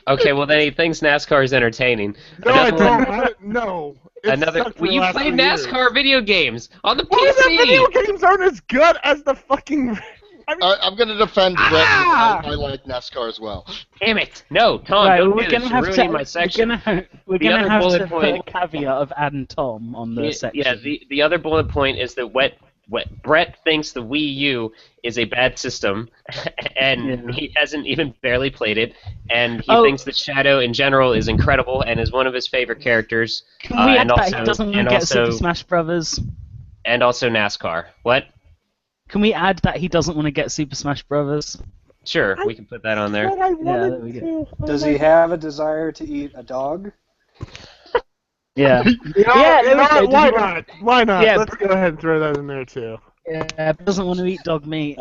Speaker 1: okay, well then he thinks NASCAR is entertaining.
Speaker 2: No, I
Speaker 1: Another one-
Speaker 2: don't. No. It sucked for
Speaker 1: Well,
Speaker 2: the
Speaker 1: you
Speaker 2: last
Speaker 1: play
Speaker 2: 3 years.
Speaker 1: NASCAR video games on the
Speaker 2: Well, the
Speaker 1: PC.
Speaker 2: video games aren't as good as the fucking. I mean,
Speaker 4: I'm going to defend Brett. I like NASCAR as well.
Speaker 1: Damn it! No, Tom,
Speaker 3: Right,
Speaker 1: don't
Speaker 3: we're
Speaker 1: do
Speaker 3: gonna
Speaker 1: this. You're
Speaker 3: have
Speaker 1: ruining
Speaker 3: to.
Speaker 1: my section.
Speaker 3: We're
Speaker 1: The
Speaker 3: gonna
Speaker 1: other
Speaker 3: have
Speaker 1: bullet
Speaker 3: to put
Speaker 1: point-
Speaker 3: a caveat of add Tom on the section.
Speaker 1: Yeah, the other bullet point is that what Brett thinks the Wii U is a bad system, and
Speaker 3: Yeah.
Speaker 1: he hasn't even barely played it, and he
Speaker 3: Oh.
Speaker 1: thinks that Shadow in general is incredible and is one of his favorite characters.
Speaker 3: Can we add
Speaker 1: and
Speaker 3: that
Speaker 1: also,
Speaker 3: he doesn't want
Speaker 1: and
Speaker 3: to get
Speaker 1: also,
Speaker 3: Super Smash Brothers?
Speaker 1: and also NASCAR. What?
Speaker 3: Can we add that he doesn't want to get Super Smash Brothers?
Speaker 1: Sure, we can put that on there.
Speaker 2: but I
Speaker 3: there
Speaker 2: wanted
Speaker 3: we
Speaker 2: to.
Speaker 3: go.
Speaker 5: Does he have a desire to eat a dog?
Speaker 3: Yeah.
Speaker 2: You know,
Speaker 3: Yeah,
Speaker 2: you
Speaker 3: there we
Speaker 2: know
Speaker 3: go.
Speaker 2: what?
Speaker 3: Did
Speaker 2: Why
Speaker 3: you-
Speaker 2: not? Why not?
Speaker 3: Yeah,
Speaker 2: Let's go ahead and throw that in there too.
Speaker 3: Yeah, but doesn't want to eat dog meat.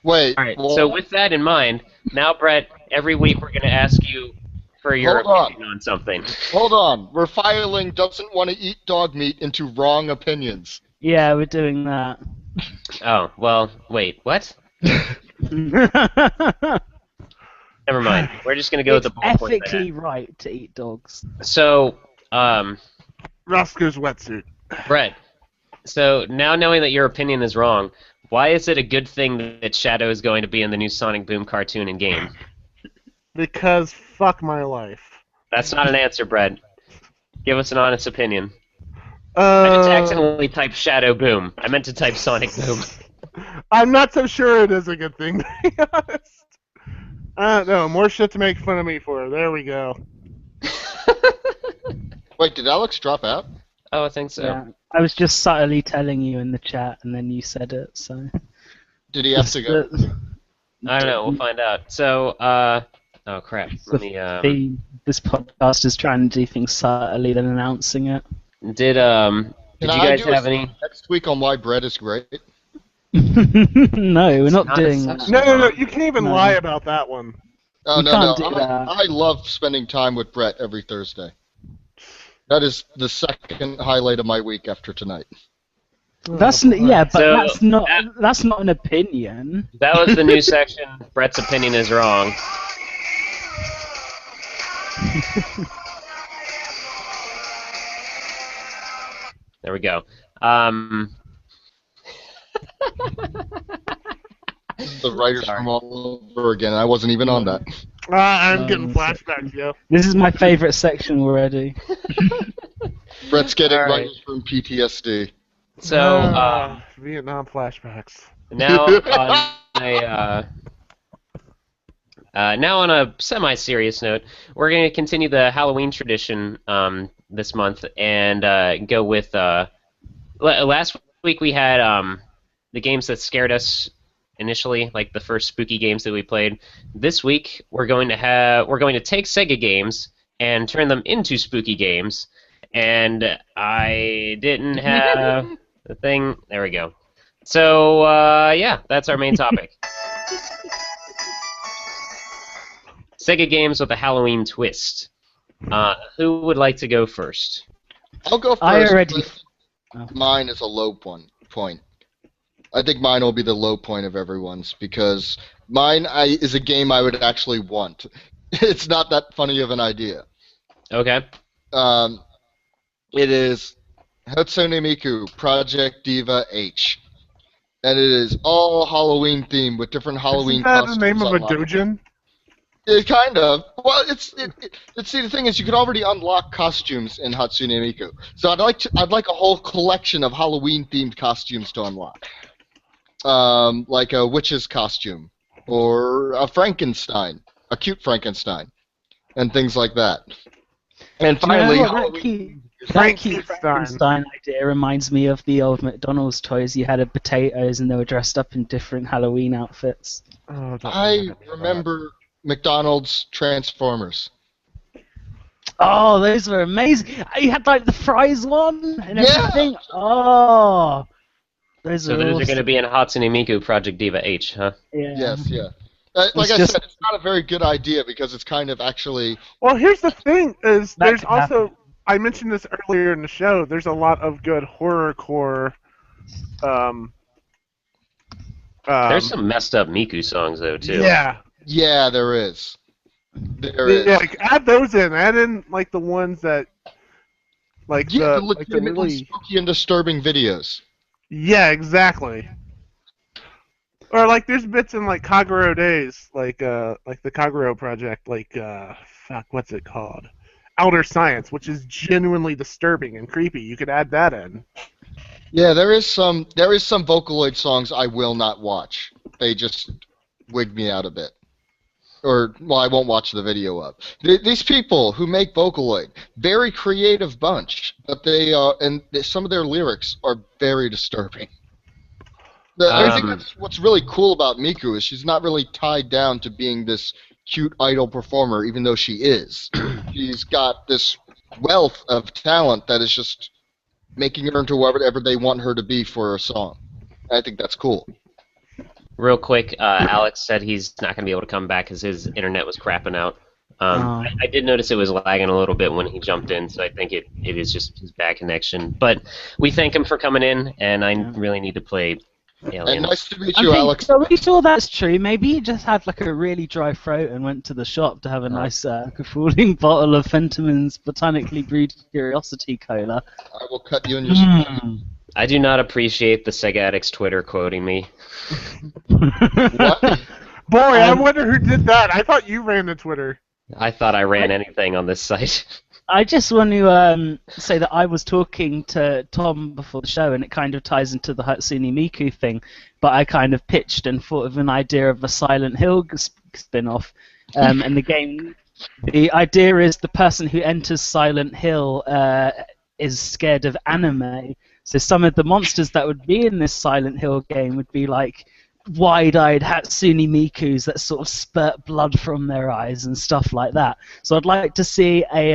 Speaker 4: Wait.
Speaker 1: All right.
Speaker 4: well,
Speaker 1: So with that in mind, now Brett, every week we're going to ask you for your
Speaker 4: Hold on.
Speaker 1: opinion on something.
Speaker 4: hold on. We're filing doesn't want to eat dog meat into wrong opinions.
Speaker 3: Yeah, we're doing that.
Speaker 1: Oh well, wait, what? Never mind. We're just going to go with
Speaker 3: It's
Speaker 1: the bullet point.
Speaker 3: ethically right to eat dogs.
Speaker 1: So,
Speaker 2: Roscoe's wetsuit.
Speaker 1: Brett, so now knowing that your opinion is wrong, why is it a good thing that Shadow is going to be in the new Sonic Boom cartoon and game?
Speaker 2: Because fuck my life.
Speaker 1: That's not an answer, Brett. Give us an honest opinion. I just accidentally typed Shadow Boom. I meant to type Sonic Boom.
Speaker 2: I'm not so sure it is a good thing, to be honest. I don't know. More shit to make fun of me for. There we go.
Speaker 4: Wait, did Alex drop out?
Speaker 1: Oh, I think so.
Speaker 3: Yeah. I was just subtly telling you in the chat, and then you said it. So.
Speaker 4: Did he have to go?
Speaker 1: I don't know. We'll find out. So, oh crap. Let me.
Speaker 3: This podcast is trying to do things subtly than announcing it.
Speaker 1: Did you
Speaker 4: Can I
Speaker 1: guys
Speaker 4: do a
Speaker 1: have any?
Speaker 4: next week on why bread is great?
Speaker 3: No, we're not
Speaker 1: not a
Speaker 3: doing
Speaker 1: section.
Speaker 3: that.
Speaker 2: No. You can't even
Speaker 3: No.
Speaker 2: lie about that one.
Speaker 4: Oh
Speaker 3: We
Speaker 4: no,
Speaker 3: can't
Speaker 4: no.
Speaker 3: do that.
Speaker 4: I love spending time with Brett every Thursday. That is the second highlight of my week after tonight.
Speaker 3: That's yeah, but
Speaker 1: So,
Speaker 3: that's not an opinion.
Speaker 1: That was the new section. Brett's opinion is wrong. There we go.
Speaker 4: The writers
Speaker 1: Sorry.
Speaker 4: from all over again. I wasn't even on that.
Speaker 2: I'm getting
Speaker 3: so-
Speaker 2: flashbacks, yo.
Speaker 3: This is my favorite section already.
Speaker 4: Brett's getting
Speaker 1: All right.
Speaker 4: writers from PTSD.
Speaker 1: So
Speaker 2: Vietnam flashbacks.
Speaker 1: now now on a semi-serious note, we're going to continue the Halloween tradition this month and go with last week we had the games that scared us initially, like the first spooky games that we played. This week we're going to take Sega games and turn them into spooky games. And I didn't have the thing. There we go. So yeah, that's our main topic. Sega games with a Halloween twist. Who would like to go first?
Speaker 4: I'll go first.
Speaker 3: I already.
Speaker 4: Mine is a low point. I think mine will be the low point of everyone's because mine is a game I would actually want. It's not that funny of an idea.
Speaker 1: Okay.
Speaker 4: It is Hatsune Miku Project Diva H. And it is all Halloween themed with different Halloween
Speaker 2: Isn't that
Speaker 4: costumes.
Speaker 2: the name of a
Speaker 4: unlocked.
Speaker 2: doujin?
Speaker 4: It kind of. Well, see, the thing is, you can already unlock costumes in Hatsune Miku. So I'd like a whole collection of Halloween-themed costumes to unlock. Like a witch's costume, or a Frankenstein, a cute Frankenstein, and things like that. And finally,
Speaker 3: that cute Frankenstein idea reminds me of the old McDonald's toys. You had potatoes and they were dressed up in different Halloween outfits.
Speaker 2: Oh,
Speaker 4: I remember McDonald's Transformers.
Speaker 3: Oh, those were amazing. You had like the fries one and
Speaker 4: Yeah.
Speaker 3: everything. Oh, those
Speaker 1: So
Speaker 3: are
Speaker 1: those
Speaker 3: awesome.
Speaker 1: are going to be in Hatsune Miku Project Diva H, huh?
Speaker 3: Yeah.
Speaker 4: Yes, yeah. Like I said, it's not a very good idea because it's kind of actually...
Speaker 2: Well, here's the thing: is
Speaker 3: That
Speaker 2: there's
Speaker 3: could
Speaker 2: also
Speaker 3: happen.
Speaker 2: I mentioned this earlier in the show. There's a lot of good horrorcore.
Speaker 1: There's some messed up Miku songs though too.
Speaker 2: Yeah.
Speaker 4: Yeah, there is. There is.
Speaker 2: Yeah, like, add those in. Add in like the ones that, like
Speaker 4: Yeah,
Speaker 2: the
Speaker 4: the
Speaker 2: like the
Speaker 4: legitimately
Speaker 2: really.
Speaker 4: spooky and disturbing videos.
Speaker 2: Yeah, exactly. Or like there's bits in like Kagero Days, like the Kagero project, like fuck, what's it called? Outer Science, which is genuinely disturbing and creepy. You could add that in.
Speaker 4: Yeah, there is some Vocaloid songs I will not watch. They just wig me out a bit. Or, well, I won't watch the video of. These people who make Vocaloid, very creative bunch, but some of their lyrics are very disturbing. I think that's what's really cool about Miku is she's not really tied down to being this cute idol performer, even though she is. She's got this wealth of talent that is just making her into whatever they want her to be for a song. I think that's cool.
Speaker 1: Real quick, Alex said he's not going to be able to come back because his internet was crapping out. I did notice it was lagging a little bit when he jumped in, so I think it is just his bad connection. But we thank him for coming in, and I really need to play Alien.
Speaker 4: And nice to meet you, Alex.
Speaker 3: Are we sure that's true? Maybe he just had like a really dry throat and went to the shop to have a nice cooling bottle of Fentiman's botanically brewed Curiosity Cola.
Speaker 4: I will cut you in your...
Speaker 1: I do not appreciate the Sega Addicts Twitter quoting me.
Speaker 4: What?
Speaker 2: Boy, I wonder who did that. I thought you ran the Twitter.
Speaker 1: I thought I ran anything on this site.
Speaker 3: I just want to say that I was talking to Tom before the show, and it kind of ties into the Hatsune Miku thing, but I kind of pitched and thought of an idea of a Silent Hill spin-off, and the idea is the person who enters Silent Hill is scared of anime, so some of the monsters that would be in this Silent Hill game would be like wide-eyed Hatsune Mikus that sort of spurt blood from their eyes and stuff like that. So I'd like to see a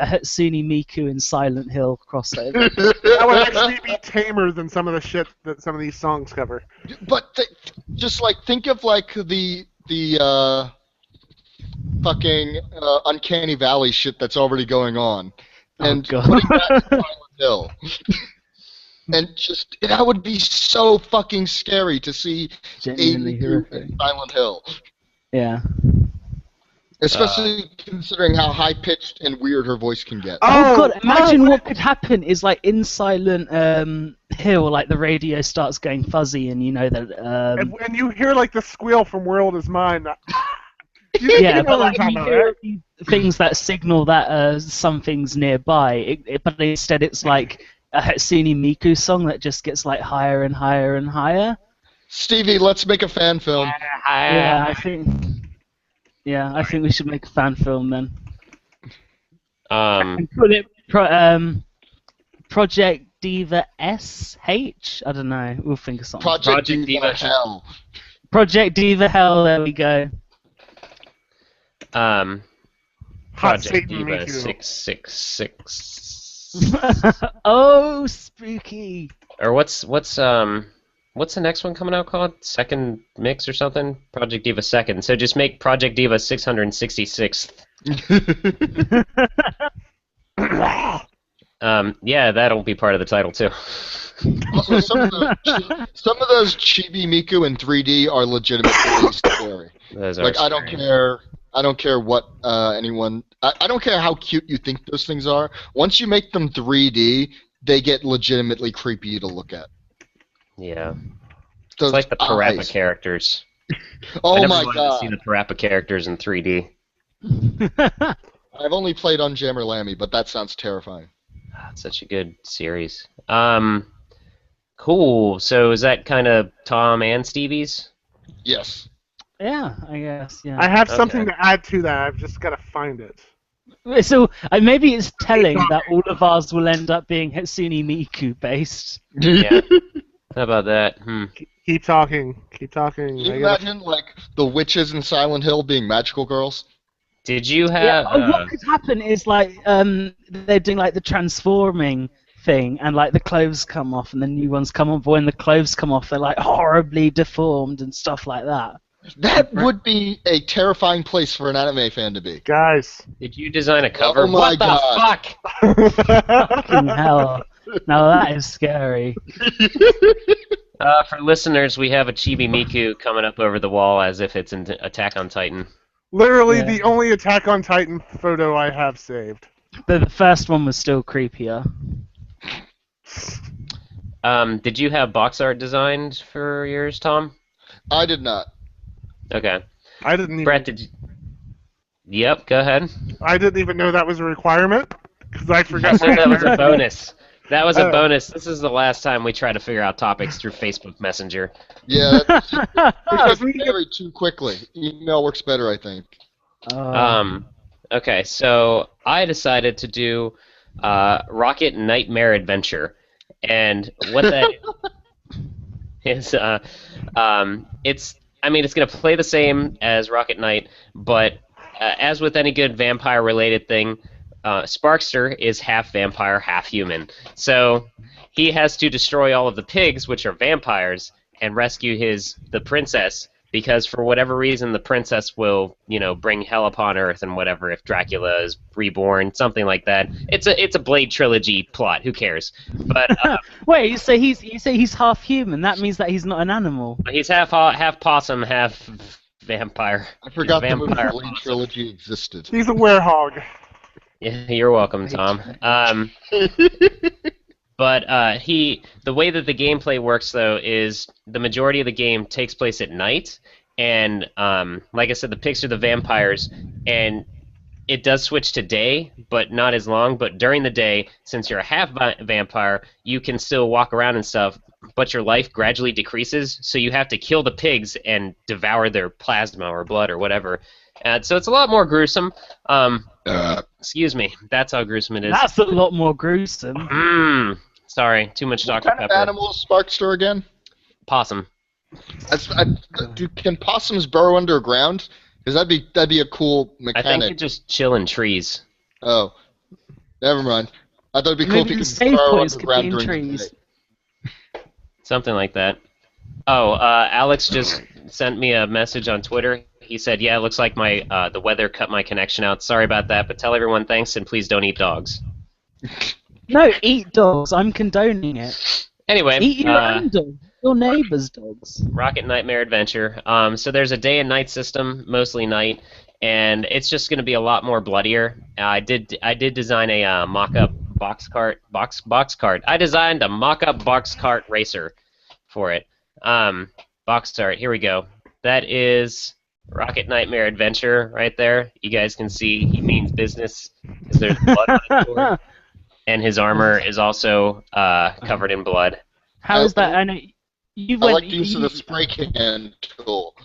Speaker 3: Hatsune Miku in Silent Hill crossover.
Speaker 2: That would actually be tamer than some of the shit that some of these songs cover.
Speaker 4: But just like think of like the fucking Uncanny Valley shit that's already going on, and
Speaker 3: God.
Speaker 4: putting that in Silent Hill. And just that would be so fucking scary to see
Speaker 3: Genuinely
Speaker 4: Amy
Speaker 3: horrific.
Speaker 4: in Silent Hill.
Speaker 3: Yeah.
Speaker 4: Especially considering how high pitched and weird her voice can get.
Speaker 3: Oh God! Imagine what could happen is like in Silent Hill, like the radio starts going fuzzy, and you know that.
Speaker 2: And you hear like the squeal from World Is Mine.
Speaker 3: Yeah, but like you hear things that signal that something's nearby, but instead it's like a Hatsune Miku song that just gets like higher and higher and higher.
Speaker 4: Stevie, let's make a fan film.
Speaker 3: Yeah, I think. Yeah, I think we should make a fan film then. And call it Project Diva SH. I don't know. We'll think of something.
Speaker 4: Project Diva Hell.
Speaker 3: Project Diva Hell. There we go.
Speaker 1: Project
Speaker 2: Satan
Speaker 1: Diva
Speaker 2: Miku.
Speaker 1: 666.
Speaker 3: Oh, spooky.
Speaker 1: Or what's the next one coming out called? Second Mix or something? Project Diva Second. So just make Project Diva 666th. Yeah, that'll be part of the title too.
Speaker 4: Also, some of those Chibi Miku in 3D are legitimately scary.
Speaker 1: Those are
Speaker 4: Like, I
Speaker 1: scary.
Speaker 4: don't care what anyone. I don't care how cute you think those things are. Once you make them 3D, they get legitimately creepy to look at.
Speaker 1: Yeah.
Speaker 4: Those
Speaker 1: It's like the Parappa
Speaker 4: eyes.
Speaker 1: characters. I
Speaker 4: Oh
Speaker 1: never
Speaker 4: my
Speaker 1: wanted to see
Speaker 4: god!
Speaker 1: the Parappa characters in 3D.
Speaker 4: I've only played Unjammer Lammy, but that sounds terrifying.
Speaker 1: It's such a good series. Cool. So is that kind of Tom and Stevie's?
Speaker 4: Yes.
Speaker 3: Yeah, I guess. Yeah.
Speaker 2: I have
Speaker 1: Okay.
Speaker 2: something to add to that. I've just got to find it.
Speaker 3: So maybe it's telling that all of ours will end up being Hatsune Miku based.
Speaker 1: Yeah. How about that?
Speaker 2: Keep talking. Keep talking.
Speaker 4: Can you
Speaker 2: I gotta-
Speaker 4: imagine like the witches in Silent Hill being magical girls?
Speaker 1: Did you
Speaker 3: Yeah.
Speaker 1: have?
Speaker 3: Oh, what could happen is like they're doing like the transforming thing, and like the clothes come off, and the new ones come on. But when the clothes come off, they're like horribly deformed and stuff like that.
Speaker 4: That would be a terrifying place for an anime fan to be.
Speaker 2: Guys.
Speaker 1: Did you design a cover?
Speaker 4: Oh my
Speaker 1: What the
Speaker 4: God.
Speaker 1: fuck?
Speaker 3: Fucking hell! Now that is scary.
Speaker 1: For listeners, we have a Chibi Miku coming up over the wall as if it's in Attack on Titan.
Speaker 2: Literally
Speaker 3: Yeah.
Speaker 2: the only Attack on Titan photo I have saved.
Speaker 3: The first one was still creepier.
Speaker 1: Did you have box art designed for yours, Tom?
Speaker 4: I did not.
Speaker 1: Okay.
Speaker 2: I didn't even.
Speaker 1: Brett, did you? Yep, go ahead.
Speaker 2: I didn't even know that was a requirement because I forgot.
Speaker 1: So that was a bonus. That was a
Speaker 2: Oh.
Speaker 1: bonus. This is the last time we try to figure out topics through Facebook Messenger.
Speaker 4: Yeah, that's
Speaker 2: Because we get-
Speaker 4: very too quickly. Email works better, I think.
Speaker 1: Okay, so I decided to do Rocket Nightmare Adventure, and what that is, it's gonna play the same as Rocket Knight, but as with any good vampire-related thing, Sparkster is half vampire, half human. So he has to destroy all of the pigs, which are vampires, and rescue the princess, because for whatever reason the princess will, bring hell upon Earth and whatever if Dracula is reborn, something like that. It's a Blade trilogy plot. Who cares? But
Speaker 3: Wait, you say he's half human? That means that he's not an animal.
Speaker 1: he's half possum, half vampire.
Speaker 4: I forgot the
Speaker 1: Vampire
Speaker 4: movie
Speaker 1: possum.
Speaker 4: trilogy existed.
Speaker 2: He's a werehog.
Speaker 1: Yeah, you're welcome, Tom. But the way that the gameplay works though is the majority of the game takes place at night, and like I said, the pigs are the vampires, and it does switch to day, but not as long. But during the day, since you're a half vampire, you can still walk around and stuff, but your life gradually decreases, so you have to kill the pigs and devour their plasma or blood or whatever. So it's a lot more gruesome. Excuse me, that's how gruesome it is.
Speaker 3: That's a lot more gruesome.
Speaker 1: Sorry, too much
Speaker 4: What
Speaker 1: Dr.
Speaker 4: kind
Speaker 1: Pepper.
Speaker 4: of animal is Sparkster again?
Speaker 1: Possum.
Speaker 4: Can possums burrow underground? Because that'd be a cool
Speaker 1: I think
Speaker 4: mechanic.
Speaker 1: you just chill in trees.
Speaker 4: Oh, never mind. I thought it'd be cool
Speaker 3: Maybe
Speaker 4: if you
Speaker 3: the
Speaker 4: could
Speaker 3: save
Speaker 4: burrow
Speaker 3: points could be
Speaker 4: underground
Speaker 3: in
Speaker 4: during the
Speaker 3: trees.
Speaker 4: day.
Speaker 1: Something like that. Oh, Alex just sent me a message on Twitter. He said, "Yeah, it looks like the weather cut my connection out. Sorry about that, but tell everyone thanks and please don't eat dogs."
Speaker 3: No, eat dogs. I'm condoning it.
Speaker 1: Anyway,
Speaker 3: Eat your own dog. Your neighbor's dogs.
Speaker 1: Rocket Nightmare Adventure. So there's a day and night system, mostly night, and it's just going to be a lot more bloodier. I did design a mock-up box cart. I designed a mock-up box cart racer for it. Box cart. Here we go. That is Rocket Nightmare Adventure right there. You guys can see he means business because there's blood on his sword, and his armor is also covered in blood.
Speaker 3: How is that? I know. You
Speaker 4: I
Speaker 3: went.
Speaker 4: like the use of the spray can tool.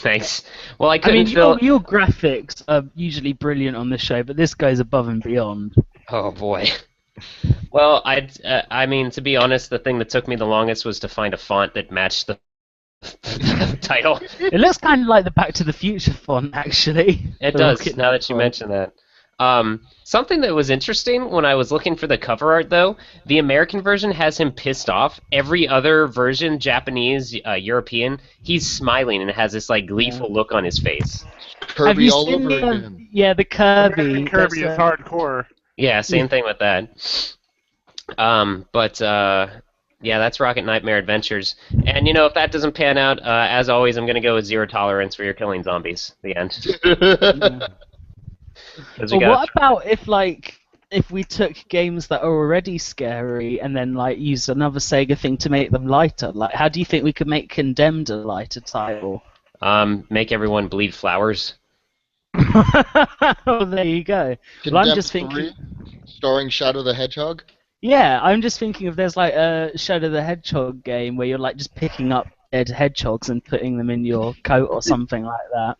Speaker 1: Thanks. Well, I
Speaker 3: I
Speaker 1: couldn't
Speaker 3: mean,
Speaker 1: fill.
Speaker 3: your graphics are usually brilliant on this show, but this goes above and beyond.
Speaker 1: Oh boy. Well, I mean, to be honest, the thing that took me the longest was to find a font that matched the title.
Speaker 3: It looks kind of like the Back to the Future font, actually.
Speaker 1: It
Speaker 3: The
Speaker 1: does,
Speaker 3: Rocket
Speaker 1: now
Speaker 3: Knight
Speaker 1: that you
Speaker 3: font.
Speaker 1: mention that. Something that was interesting when I was looking for the cover art, though, the American version has him pissed off. Every other version, Japanese, European, he's smiling and has this like gleeful look on his face.
Speaker 3: Have
Speaker 4: Kirby
Speaker 3: you
Speaker 4: all
Speaker 3: seen
Speaker 4: over
Speaker 3: the,
Speaker 4: again.
Speaker 3: yeah, the Kirby?
Speaker 2: American Kirby
Speaker 3: that's,
Speaker 2: is hardcore.
Speaker 1: Yeah, same thing with that. Yeah, that's Rocket Nightmare Adventures. And you know, if that doesn't pan out, as always, I'm gonna go with zero tolerance for your killing zombies. The end.
Speaker 3: Yeah.
Speaker 1: 'Cause we
Speaker 3: Well,
Speaker 1: got
Speaker 3: what about if we took games that are already scary and then like used another Sega thing to make them lighter? Like, how do you think we could make Condemned a lighter title?
Speaker 1: make everyone bleed flowers.
Speaker 3: Well, there you go. Well, I'm
Speaker 4: Condemned
Speaker 3: just thinking.
Speaker 4: 3, starring Shadow the Hedgehog.
Speaker 3: Yeah, I'm just thinking if there's like a Shadow the Hedgehog game where you're like just picking up dead hedgehogs and putting them in your coat or something like that.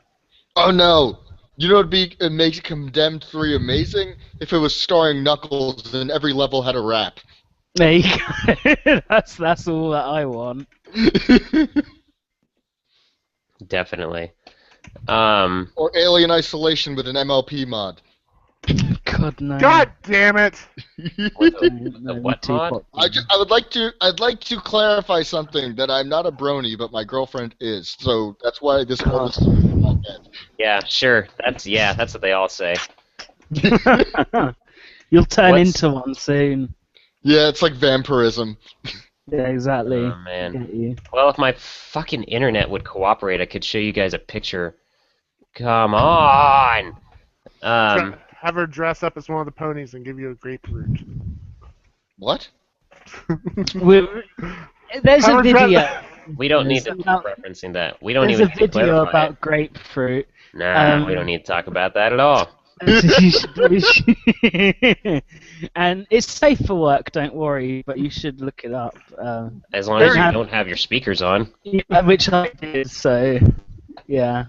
Speaker 4: Oh no! You know it makes Condemned 3 amazing? If it was starring Knuckles and every level had a rap.
Speaker 3: There you go. That's all that I want.
Speaker 1: Definitely.
Speaker 4: Or Alien Isolation with an MLP mod.
Speaker 3: God no.
Speaker 2: God damn it!
Speaker 1: The what mod?
Speaker 4: I'd like to clarify something that I'm not a brony, but my girlfriend is. So that's why this moment is in my head.
Speaker 1: Yeah, sure. That's what they all say.
Speaker 3: You'll turn
Speaker 1: What's-
Speaker 3: into one soon.
Speaker 4: Yeah, it's like vampirism.
Speaker 3: Yeah, exactly.
Speaker 1: Oh man.
Speaker 3: Get you.
Speaker 1: Well, if my fucking internet would cooperate, I could show you guys a picture. Come on.
Speaker 2: Have her dress up as one of the ponies and give you a grapefruit.
Speaker 4: What?
Speaker 3: There's a
Speaker 2: Have her
Speaker 3: video.
Speaker 2: dress-
Speaker 1: We don't need
Speaker 3: There's
Speaker 1: to keep
Speaker 3: about-
Speaker 1: referencing that. We don't
Speaker 3: There's
Speaker 1: even
Speaker 3: a
Speaker 1: need to
Speaker 3: video
Speaker 1: clarify
Speaker 3: about
Speaker 1: it.
Speaker 3: grapefruit.
Speaker 1: Nah, we don't need to talk about that at all.
Speaker 3: And it's safe for work, don't worry, but you should look it up.
Speaker 1: As long as you
Speaker 3: Very-
Speaker 1: don't have your speakers on.
Speaker 3: Yeah, which I did, so yeah.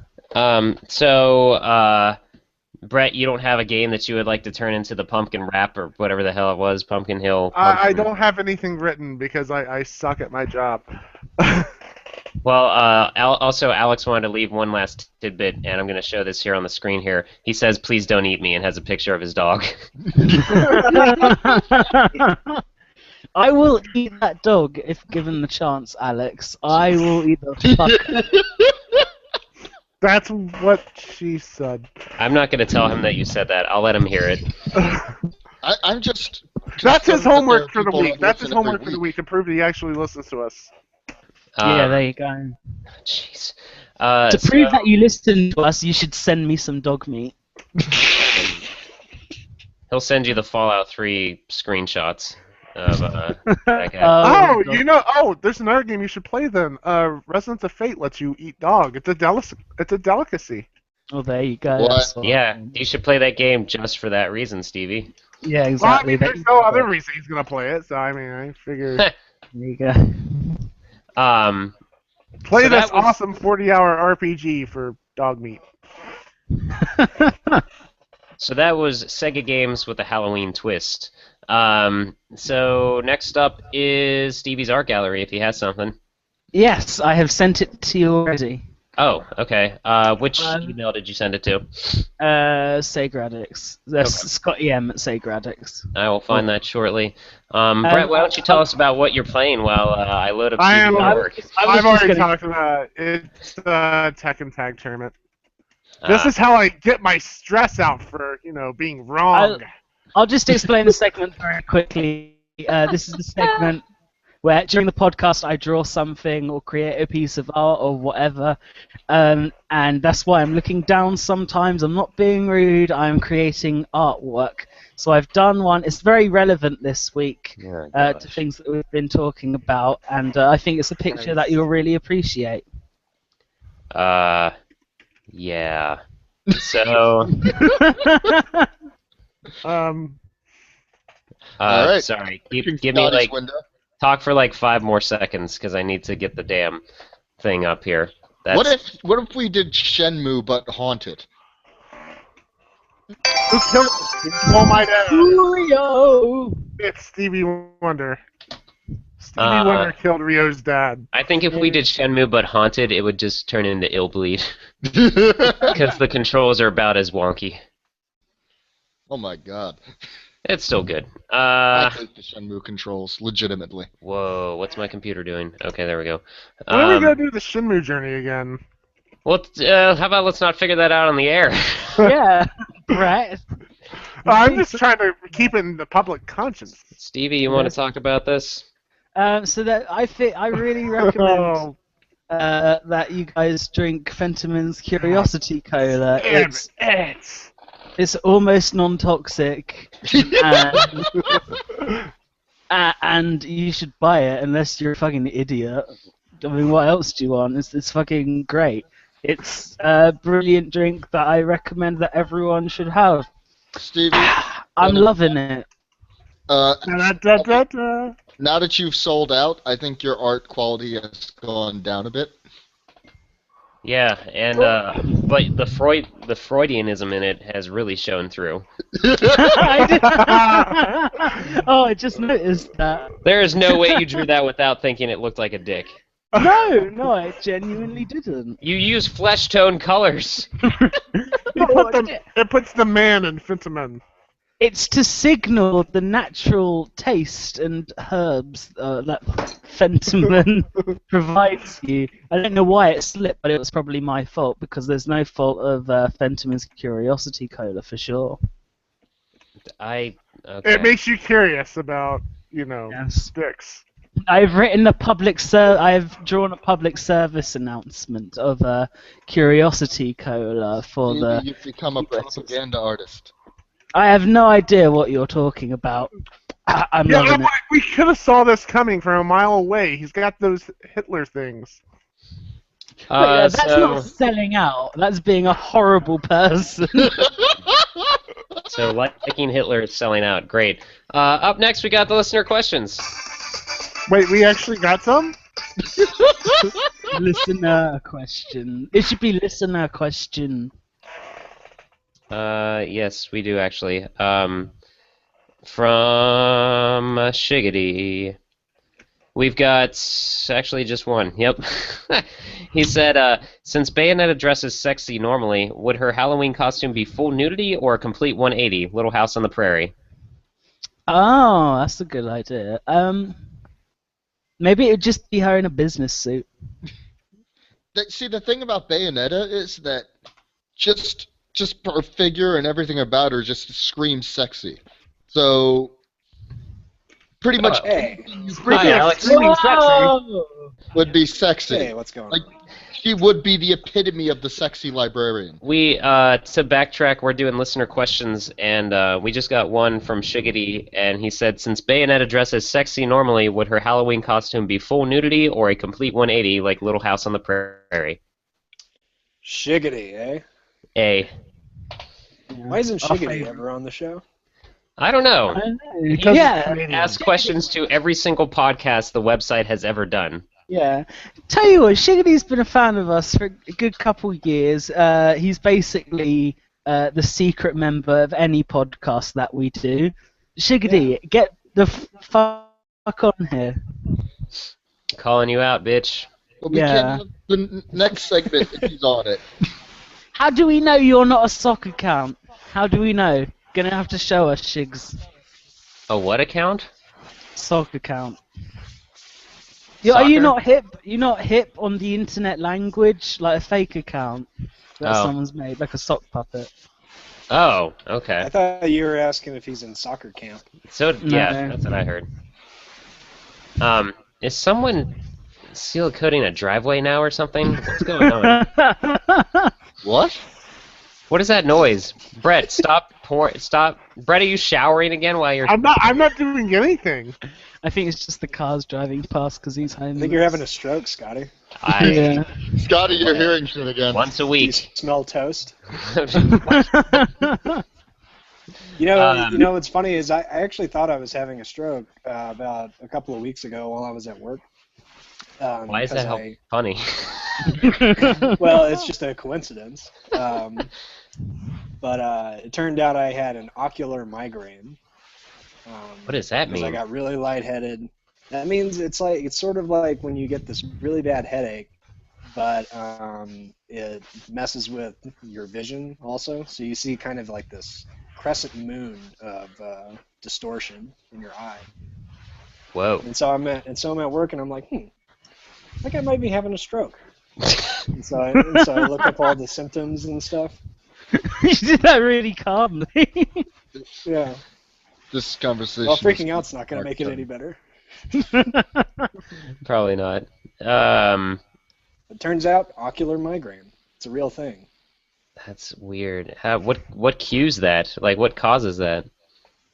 Speaker 1: Brett, you don't have a game that you would like to turn into the Pumpkin Rap or whatever the hell it was, Pumpkin Hill.
Speaker 2: I
Speaker 1: Pumpkin-
Speaker 2: don't have anything written because I suck at my job.
Speaker 1: Well, also, Alex wanted to leave one last tidbit, and I'm going to show this here on the screen here. He says, "Please don't eat me," and has a picture of his dog.
Speaker 3: I will eat that dog if given the chance, Alex. I will eat the fuck.
Speaker 2: That's what she said.
Speaker 1: I'm not going to tell him that you said that. I'll let him hear it.
Speaker 4: I'm just.
Speaker 2: That's his
Speaker 4: concerned that there
Speaker 2: homework
Speaker 4: are
Speaker 2: for the
Speaker 4: people
Speaker 2: week.
Speaker 4: that
Speaker 2: That's his
Speaker 4: listen every
Speaker 2: homework for the week to prove that he actually listens to us.
Speaker 3: Yeah, there you go.
Speaker 1: Jeez.
Speaker 3: To prove that you listen to us, you should send me some dog meat.
Speaker 1: He'll send you the Fallout 3 screenshots of that guy.
Speaker 2: Oh,
Speaker 3: God.
Speaker 2: there's another game you should play then. Residence of Fate lets you eat dog. It's a delicacy.
Speaker 3: Oh, there you go.
Speaker 4: What?
Speaker 3: that's what
Speaker 1: Yeah,
Speaker 3: I mean.
Speaker 1: you should play that game just for that reason, Stevie.
Speaker 3: Yeah,
Speaker 2: Well, I
Speaker 3: exactly.
Speaker 2: mean,
Speaker 3: There
Speaker 2: there's
Speaker 3: you
Speaker 2: no
Speaker 3: go.
Speaker 2: other reason he's gonna play it. So I mean, I figure
Speaker 3: There you go.
Speaker 2: play
Speaker 1: So
Speaker 2: this
Speaker 1: that was-
Speaker 2: awesome 40-hour RPG for dog meat.
Speaker 1: So that was Sega games with a Halloween twist. So next up is Stevie's art gallery, if he has something.
Speaker 3: Yes, I have sent it to you already.
Speaker 1: Oh, okay. Which
Speaker 3: Um,
Speaker 1: email did you send it to?
Speaker 3: Sega Addicts. That's Scotty M at Sega Addicts.
Speaker 1: I will find that shortly. Brett, why don't you tell us about what you're playing while I load up
Speaker 2: I
Speaker 1: Stevie's
Speaker 2: am-
Speaker 1: artwork?
Speaker 2: I've already talked about it. It's the Tekken Tag Tournament. This is how I get my stress out for, being wrong.
Speaker 3: I'll just explain the segment very quickly. This is the segment where during the podcast I draw something or create a piece of art or whatever, and that's why I'm looking down sometimes. I'm not being rude. I'm creating artwork. So I've done one. It's very relevant this week
Speaker 1: Oh,
Speaker 3: to
Speaker 1: gosh.
Speaker 3: things that we've been talking about, and I think it's a picture that you'll really appreciate.
Speaker 1: Yeah. So,
Speaker 2: Um,
Speaker 4: All right.
Speaker 1: sorry.
Speaker 4: Looking
Speaker 1: Give me
Speaker 4: out his
Speaker 1: like
Speaker 4: window.
Speaker 1: Talk for like 5 more seconds, because I need to get the damn thing up here.
Speaker 4: What if we did Shenmue but haunted?
Speaker 2: Who killed my dad?
Speaker 3: Rio!
Speaker 2: It's Stevie Wonder. Stevie Wonder killed Rio's dad.
Speaker 1: I think if we did Shenmue but haunted, it would just turn into Illbleed. Because the controls are about as wonky.
Speaker 4: Oh my god.
Speaker 1: It's still good.
Speaker 4: I hate the Shenmue controls, legitimately.
Speaker 1: Whoa, what's my computer doing? Okay, there we go.
Speaker 2: When are we going to do the Shenmue journey again?
Speaker 1: Well, how about let's not figure that out on the air?
Speaker 3: Yeah, right.
Speaker 2: I'm just trying to keep it in the public conscience.
Speaker 1: Stevie, you want to talk about this?
Speaker 3: So that I really recommend that you guys drink Fentiman's Curiosity Cola. It's almost non-toxic, and you should buy it unless you're a fucking idiot. I mean, what else do you want? It's fucking great. It's a brilliant drink that I recommend that everyone should have.
Speaker 4: Stevie,
Speaker 3: I'm loving it.
Speaker 4: now that you've sold out, I think your art quality has gone down a bit.
Speaker 1: Yeah, and but the Freudianism in it has really shown through.
Speaker 3: Oh, I just noticed that.
Speaker 1: There is no way you drew that without thinking it looked like a dick.
Speaker 3: No, I genuinely didn't.
Speaker 1: You use flesh tone colors.
Speaker 2: It puts the man in Fentiman.
Speaker 3: It's to signal the natural taste and herbs that Fentiman provides you. I don't know why it slipped, but it was probably my fault because there's no fault of Fentiman's Curiosity Cola for sure.
Speaker 1: Okay.
Speaker 2: It makes you curious about, sticks.
Speaker 3: I've drawn a public service announcement of Curiosity Cola for
Speaker 4: Stevie,
Speaker 3: the.
Speaker 4: you've become a propaganda artist.
Speaker 3: I have no idea what you're talking about. I'm loving it.
Speaker 2: We could have saw this coming from a mile away. He's got those Hitler things.
Speaker 3: That's not selling out. That's being a horrible person.
Speaker 1: So liking Hitler is selling out. Great. Up next, we got the listener questions.
Speaker 2: Wait, we actually got some?
Speaker 3: Listener question. It should be listener question.
Speaker 1: Yes, we do actually. From Shiggity. We've got actually just one. Yep. He said, since Bayonetta dresses sexy normally, would her Halloween costume be full nudity or a complete 180? Little House on the Prairie.
Speaker 3: Oh, that's a good idea. Maybe it would just be her in a business suit.
Speaker 4: See, the thing about Bayonetta is that just her figure and everything about her just screams sexy. So, pretty much
Speaker 1: Hi, Alex.
Speaker 4: would be sexy.
Speaker 5: Hey, what's going on?
Speaker 4: Like, she would be the epitome of the sexy librarian.
Speaker 1: We, to backtrack, we're doing listener questions, and we just got one from Shiggity, and he said, since Bayonetta dresses sexy normally, would her Halloween costume be full nudity or a complete 180 like Little House on the Prairie?
Speaker 5: Shiggity, eh?
Speaker 1: A.
Speaker 5: Why isn't Shiggity ever on the show?
Speaker 1: I don't know.
Speaker 3: Yeah.
Speaker 1: Ask questions to every single podcast the website has ever done.
Speaker 3: Yeah. Tell you what, Shiggity's been a fan of us for a good couple years. He's basically the secret member of any podcast that we do. Shiggity, get the fuck on here.
Speaker 1: Calling you out, bitch.
Speaker 4: Well, we can have the next segment if he's on it.
Speaker 3: How do we know you're not a sock account? How do we know? Gonna have to show us, Shigs.
Speaker 1: A what account?
Speaker 3: Sock account. Are you not hip? You're not hip on the internet language, like a fake account that someone's made, like a sock puppet.
Speaker 1: Oh, okay.
Speaker 5: I thought you were asking if he's in soccer camp.
Speaker 1: So yeah, that's what I heard. Is someone seal coating a driveway now or something? What's going on?
Speaker 4: What?
Speaker 1: What is that noise? Brett, stop. Brett, are you showering again while you're...
Speaker 2: I'm not doing anything.
Speaker 3: I think it's just the cars driving past because he's home.
Speaker 5: I think you're having a stroke, Scotty.
Speaker 4: Scotty, you're hearing shit again.
Speaker 1: Once a
Speaker 5: Do you
Speaker 1: week.
Speaker 5: smell toast? You know what's funny is I actually thought I was having a stroke about a couple of weeks ago while I was at work.
Speaker 1: Why is that funny?
Speaker 5: Well, it's just a coincidence. But it turned out I had an ocular migraine.
Speaker 1: What does that
Speaker 5: Because
Speaker 1: mean?
Speaker 5: I got really lightheaded. That means it's sort of like when you get this really bad headache, but it messes with your vision also. So you see kind of like this crescent moon of distortion in your eye.
Speaker 1: Whoa.
Speaker 5: And so I'm at work and I'm like, I think I might be having a stroke. and so I look up all the symptoms and stuff.
Speaker 3: You did that really calmly.
Speaker 5: Yeah.
Speaker 4: This conversation.
Speaker 5: Well, freaking out's not going to make it any better.
Speaker 1: Probably not.
Speaker 5: It turns out ocular migraine. It's a real thing.
Speaker 1: That's weird. What cues that? Like, what causes that?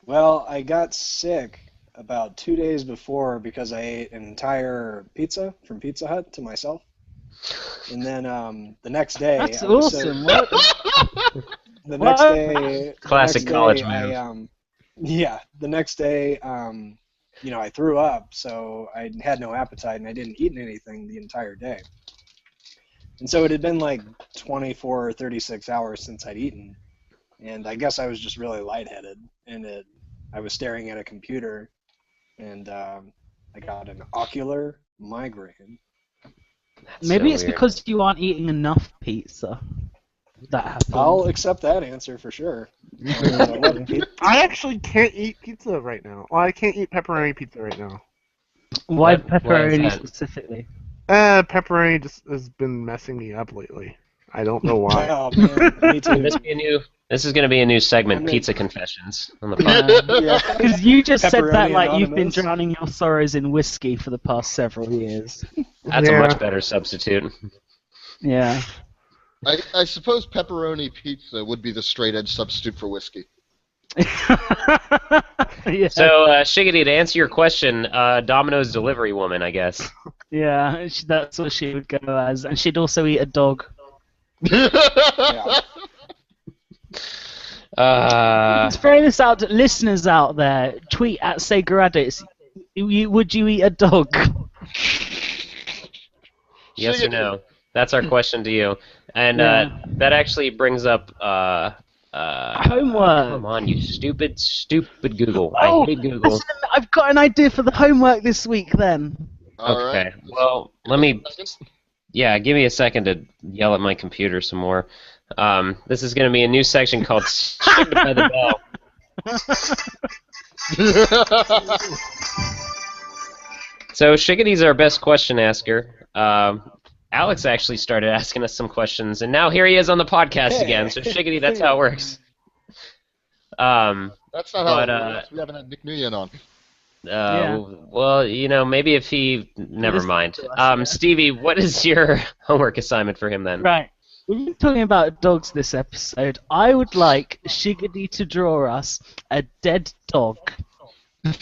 Speaker 5: Well, I got sick about 2 days before because I ate an entire pizza from Pizza Hut to myself. And then the next day...
Speaker 3: That's awesome. What?
Speaker 5: The next day...
Speaker 1: Classic college move.
Speaker 5: The next day, I threw up, so I had no appetite, and I didn't eat anything the entire day. And so it had been like 24 or 36 hours since I'd eaten, and I guess I was just really lightheaded, and I was staring at a computer, and I got an ocular migraine.
Speaker 3: Maybe it's because you aren't eating enough pizza. That happened.
Speaker 5: I'll accept that answer for sure.
Speaker 2: I actually can't eat pizza right now. Well, I can't eat pepperoni pizza right now.
Speaker 3: Why
Speaker 1: Why is
Speaker 3: pepperoni
Speaker 1: that?
Speaker 3: specifically?
Speaker 2: Pepperoni just has been messing me up lately. I don't know why.
Speaker 5: Oh, man, me too.
Speaker 1: This is going to be a new segment, Pizza Confessions, on the podcast.
Speaker 5: Yeah.
Speaker 3: Because you just said that
Speaker 5: Pepperoni
Speaker 3: like you've been
Speaker 5: Anonymous.
Speaker 3: drowning your sorrows in whiskey for the past several years.
Speaker 1: That's a
Speaker 2: Yeah.
Speaker 1: much better substitute.
Speaker 3: Yeah.
Speaker 4: I suppose pepperoni pizza would be the straight edge substitute for whiskey.
Speaker 3: Yeah.
Speaker 1: So, Shiggity, to answer your question, Domino's delivery woman, I guess.
Speaker 3: Yeah, that's what she would go as, and she'd also eat a dog.
Speaker 5: Yeah.
Speaker 3: Let's throw this out to listeners out there. Tweet at Sega Addicts. Would you eat a dog?
Speaker 1: Yes or no? That's our question to you. And that actually brings up
Speaker 3: Homework.
Speaker 1: Come on, you stupid Google.
Speaker 3: Oh,
Speaker 1: I hate Google.
Speaker 3: listen, I've got an idea for the homework this week then.
Speaker 4: All
Speaker 1: Okay.
Speaker 4: right.
Speaker 1: Well, give me a second to yell at my computer some more. This is going to be a new section called Shit by the Bell. So Shiggity's our best question asker. Alex actually started asking us some questions, and now here he is on the podcast again. So Shiggity, that's how it works.
Speaker 4: That's not how
Speaker 1: But,
Speaker 4: it works. We haven't had Nick Nguyen on.
Speaker 1: Well, maybe if he... Never mind. Stevie, what is your homework assignment for him then?
Speaker 3: Right. We've been talking about dogs this episode. I would like Shiggity to draw us a dead dog. And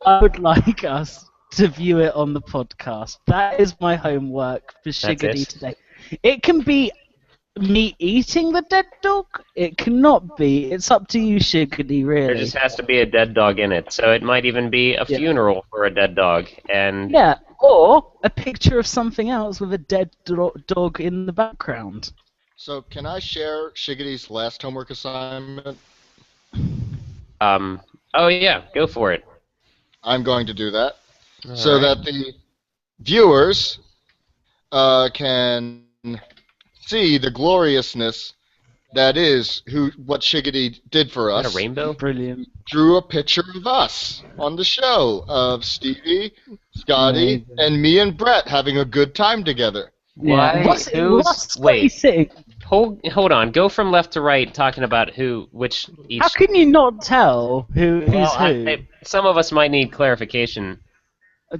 Speaker 3: I would like us to view it on the podcast. That is my homework for Shiggity today. It can be me eating the dead dog. It cannot be. It's up to you, Shiggity, really.
Speaker 1: There just has to be a dead dog in it. So it might even be a funeral for a dead dog. And
Speaker 3: Yeah, or a picture of something else with a dead dog in the background.
Speaker 4: So can I share Shiggity's last homework assignment?
Speaker 1: Oh yeah, go for it.
Speaker 4: I'm going to do that
Speaker 1: All
Speaker 4: so
Speaker 1: right.
Speaker 4: that the viewers can see the gloriousness that is what Shiggity did for
Speaker 1: Is
Speaker 4: us.
Speaker 1: that a rainbow?
Speaker 3: Brilliant.
Speaker 4: Drew a picture of us on the show of Stevie, Scotty, and me and Brett having a good time together.
Speaker 1: Why?
Speaker 3: What's
Speaker 1: Who's...
Speaker 3: Scotty
Speaker 1: Wait.
Speaker 3: sitting?
Speaker 1: Hold on. Go from left to right, talking about which each.
Speaker 3: How can you not tell who's
Speaker 1: Well,
Speaker 3: who?
Speaker 1: some of us might need clarification.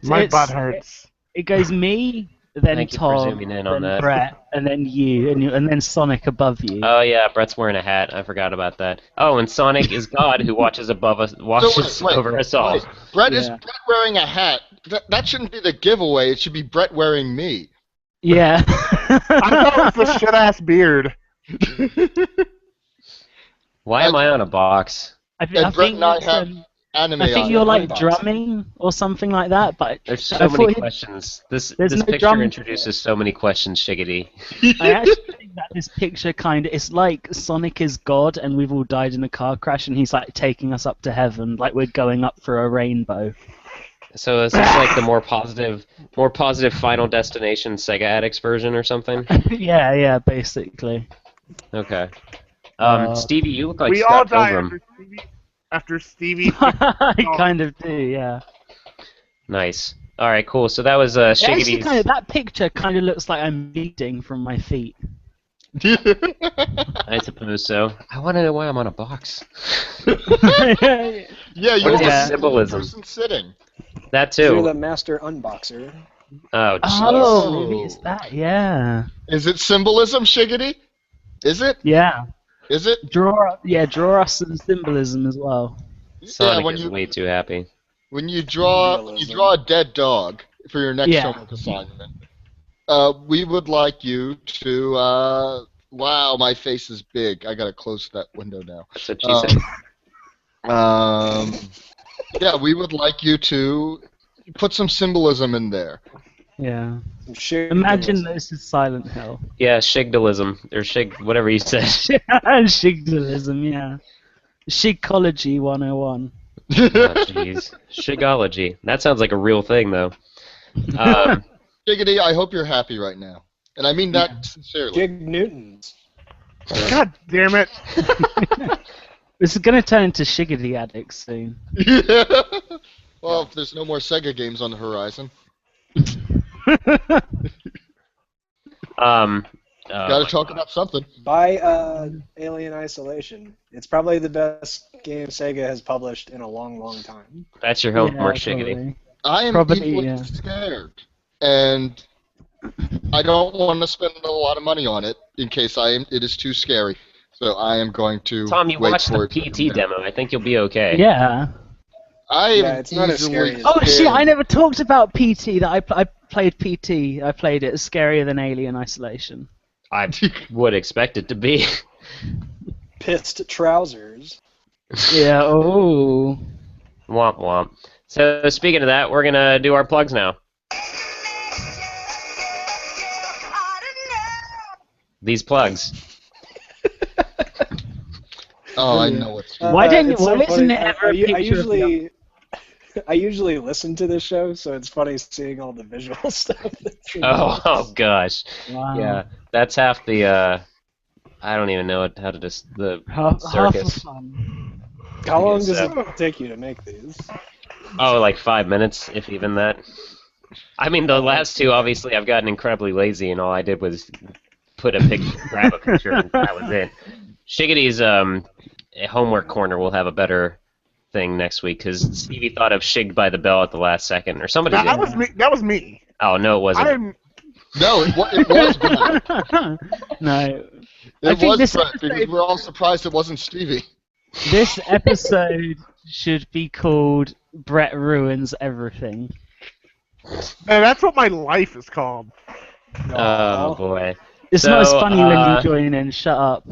Speaker 2: My butt hurts.
Speaker 3: It goes me, then
Speaker 1: Thank you for
Speaker 3: Tom,
Speaker 1: zooming in
Speaker 3: then
Speaker 1: on that.
Speaker 3: Brett, and then you, and then Sonic above you.
Speaker 1: Oh yeah, Brett's wearing a hat. I forgot about that. Oh, and Sonic is God who watches above us, watches
Speaker 4: wait,
Speaker 1: over us all.
Speaker 4: wait. Brett is
Speaker 3: Yeah.
Speaker 4: Brett wearing a hat. That shouldn't be the giveaway. It should be Brett wearing me.
Speaker 3: Yeah.
Speaker 2: I thought it was the shit-ass beard.
Speaker 1: Why am I on a box?
Speaker 3: I
Speaker 4: And Brett
Speaker 3: think
Speaker 4: and I
Speaker 3: it's,
Speaker 4: have anime
Speaker 3: I think
Speaker 4: on
Speaker 3: you're
Speaker 4: it.
Speaker 3: like
Speaker 5: Unboxing.
Speaker 3: drumming or something like that, but
Speaker 1: There's
Speaker 3: I
Speaker 1: so many
Speaker 3: thought
Speaker 1: questions. This
Speaker 3: there's no
Speaker 1: picture
Speaker 3: drum.
Speaker 1: introduces so many questions, Shiggity.
Speaker 3: I actually think that this picture it's like Sonic is God and we've all died in a car crash and he's like taking us up to heaven, like we're going up for a rainbow.
Speaker 1: So is this like the more positive Final Destination Sega Addicts version or something?
Speaker 3: Yeah, basically.
Speaker 1: Okay.
Speaker 3: Uh,
Speaker 1: Stevie, you look like
Speaker 2: We all
Speaker 1: Scott
Speaker 2: die
Speaker 1: Pilgrim.
Speaker 2: after Stevie.
Speaker 3: I kind of do, yeah.
Speaker 1: Nice. All right, cool. So that was
Speaker 3: It actually
Speaker 1: Shiggity's.
Speaker 3: that picture kind of looks like I'm bleeding from my feet.
Speaker 1: I suppose so. I want to know why I'm on a box.
Speaker 4: Yeah, you're
Speaker 1: What is
Speaker 4: the
Speaker 1: the symbolism?
Speaker 4: person sitting.
Speaker 1: That
Speaker 5: You're
Speaker 1: too.
Speaker 5: the master unboxer.
Speaker 1: Oh, jeez.
Speaker 3: Oh, maybe it's that, yeah.
Speaker 4: Is it symbolism, Shiggity? Is it?
Speaker 3: Yeah.
Speaker 4: Is it?
Speaker 3: Draw us some symbolism as well.
Speaker 1: Sonic
Speaker 4: when
Speaker 1: is
Speaker 4: you
Speaker 1: way too happy.
Speaker 4: when you draw a dead dog for your next
Speaker 3: Yeah.
Speaker 4: homework assignment, we would like you to. Wow, my face is big. I gotta close that window now.
Speaker 1: That's what she said.
Speaker 4: Yeah, we would like you to put some symbolism in there.
Speaker 3: Yeah.
Speaker 5: Shit.
Speaker 3: Imagine this is Silent Hill.
Speaker 1: Yeah, Shigdalism or whatever you said.
Speaker 3: Shigdalism, yeah. Shigology 101.
Speaker 1: Oh, jeez. Shigology. That sounds like a real thing, though.
Speaker 4: Shiggity, I hope you're happy right now, and I mean that sincerely.
Speaker 5: Gig Newtons.
Speaker 2: God damn it!
Speaker 3: This is gonna turn into Shiggity Addicts soon.
Speaker 4: Well, if there's no more Sega games on the horizon, gotta talk about something.
Speaker 5: Buy Alien Isolation. It's probably the best game Sega has published in a long, long time.
Speaker 1: That's your homework,
Speaker 3: Yeah,
Speaker 1: Shiggity.
Speaker 3: probably.
Speaker 4: I am
Speaker 3: Probably,
Speaker 4: equally
Speaker 3: yeah.
Speaker 4: scared, and I don't want to spend a lot of money on it in case it is too scary. So I am going to
Speaker 1: Tom, you
Speaker 4: wait
Speaker 1: watched
Speaker 4: for
Speaker 1: the
Speaker 4: it to come
Speaker 1: PT
Speaker 4: down.
Speaker 1: demo. I think you'll be okay.
Speaker 3: Yeah.
Speaker 4: I am
Speaker 5: Yeah, it's not as
Speaker 4: easily
Speaker 5: scary as-
Speaker 3: Oh
Speaker 4: scared.
Speaker 3: shit! I never talked about PT. That I played PT. I played it. It's scarier than Alien Isolation.
Speaker 1: I would expect it to be.
Speaker 5: Pissed trousers.
Speaker 3: Yeah. Oh.
Speaker 1: Womp womp. So speaking of that, we're gonna do our plugs now. These plugs.
Speaker 4: Oh, I know what's.
Speaker 3: Why didn't?
Speaker 5: It's so
Speaker 3: Why isn't
Speaker 5: funny.
Speaker 3: it ever a
Speaker 5: I
Speaker 3: picture of the-
Speaker 5: I usually listen to this show, so it's funny seeing all the visual stuff. That's
Speaker 1: Oh gosh.
Speaker 3: Wow.
Speaker 1: Yeah, that's half the. I don't even know how to just the
Speaker 3: Half
Speaker 1: circus.
Speaker 3: the fun.
Speaker 5: How long
Speaker 1: guess
Speaker 5: does
Speaker 1: so.
Speaker 5: it take you to make these?
Speaker 1: Oh, like 5 minutes, if even that. I mean, the last two, obviously, I've gotten incredibly lazy, and all I did was put a picture, grab a picture, and that was it. Shiggity's homework corner will have a better thing next week because Stevie thought of Shig by the Bell at the last second, or somebody did.
Speaker 2: That was me. That was me.
Speaker 1: Oh no, it wasn't.
Speaker 2: I'm.
Speaker 4: No, it was Brett.
Speaker 3: No. I
Speaker 4: It
Speaker 3: think
Speaker 4: was
Speaker 3: this
Speaker 4: Brett because
Speaker 3: episode-
Speaker 4: we're all surprised it wasn't Stevie.
Speaker 3: This episode should be called Brett Ruins Everything.
Speaker 2: And that's what my life is called.
Speaker 1: Oh boy.
Speaker 3: It's not as
Speaker 1: So,
Speaker 3: funny when you join in. Shut up.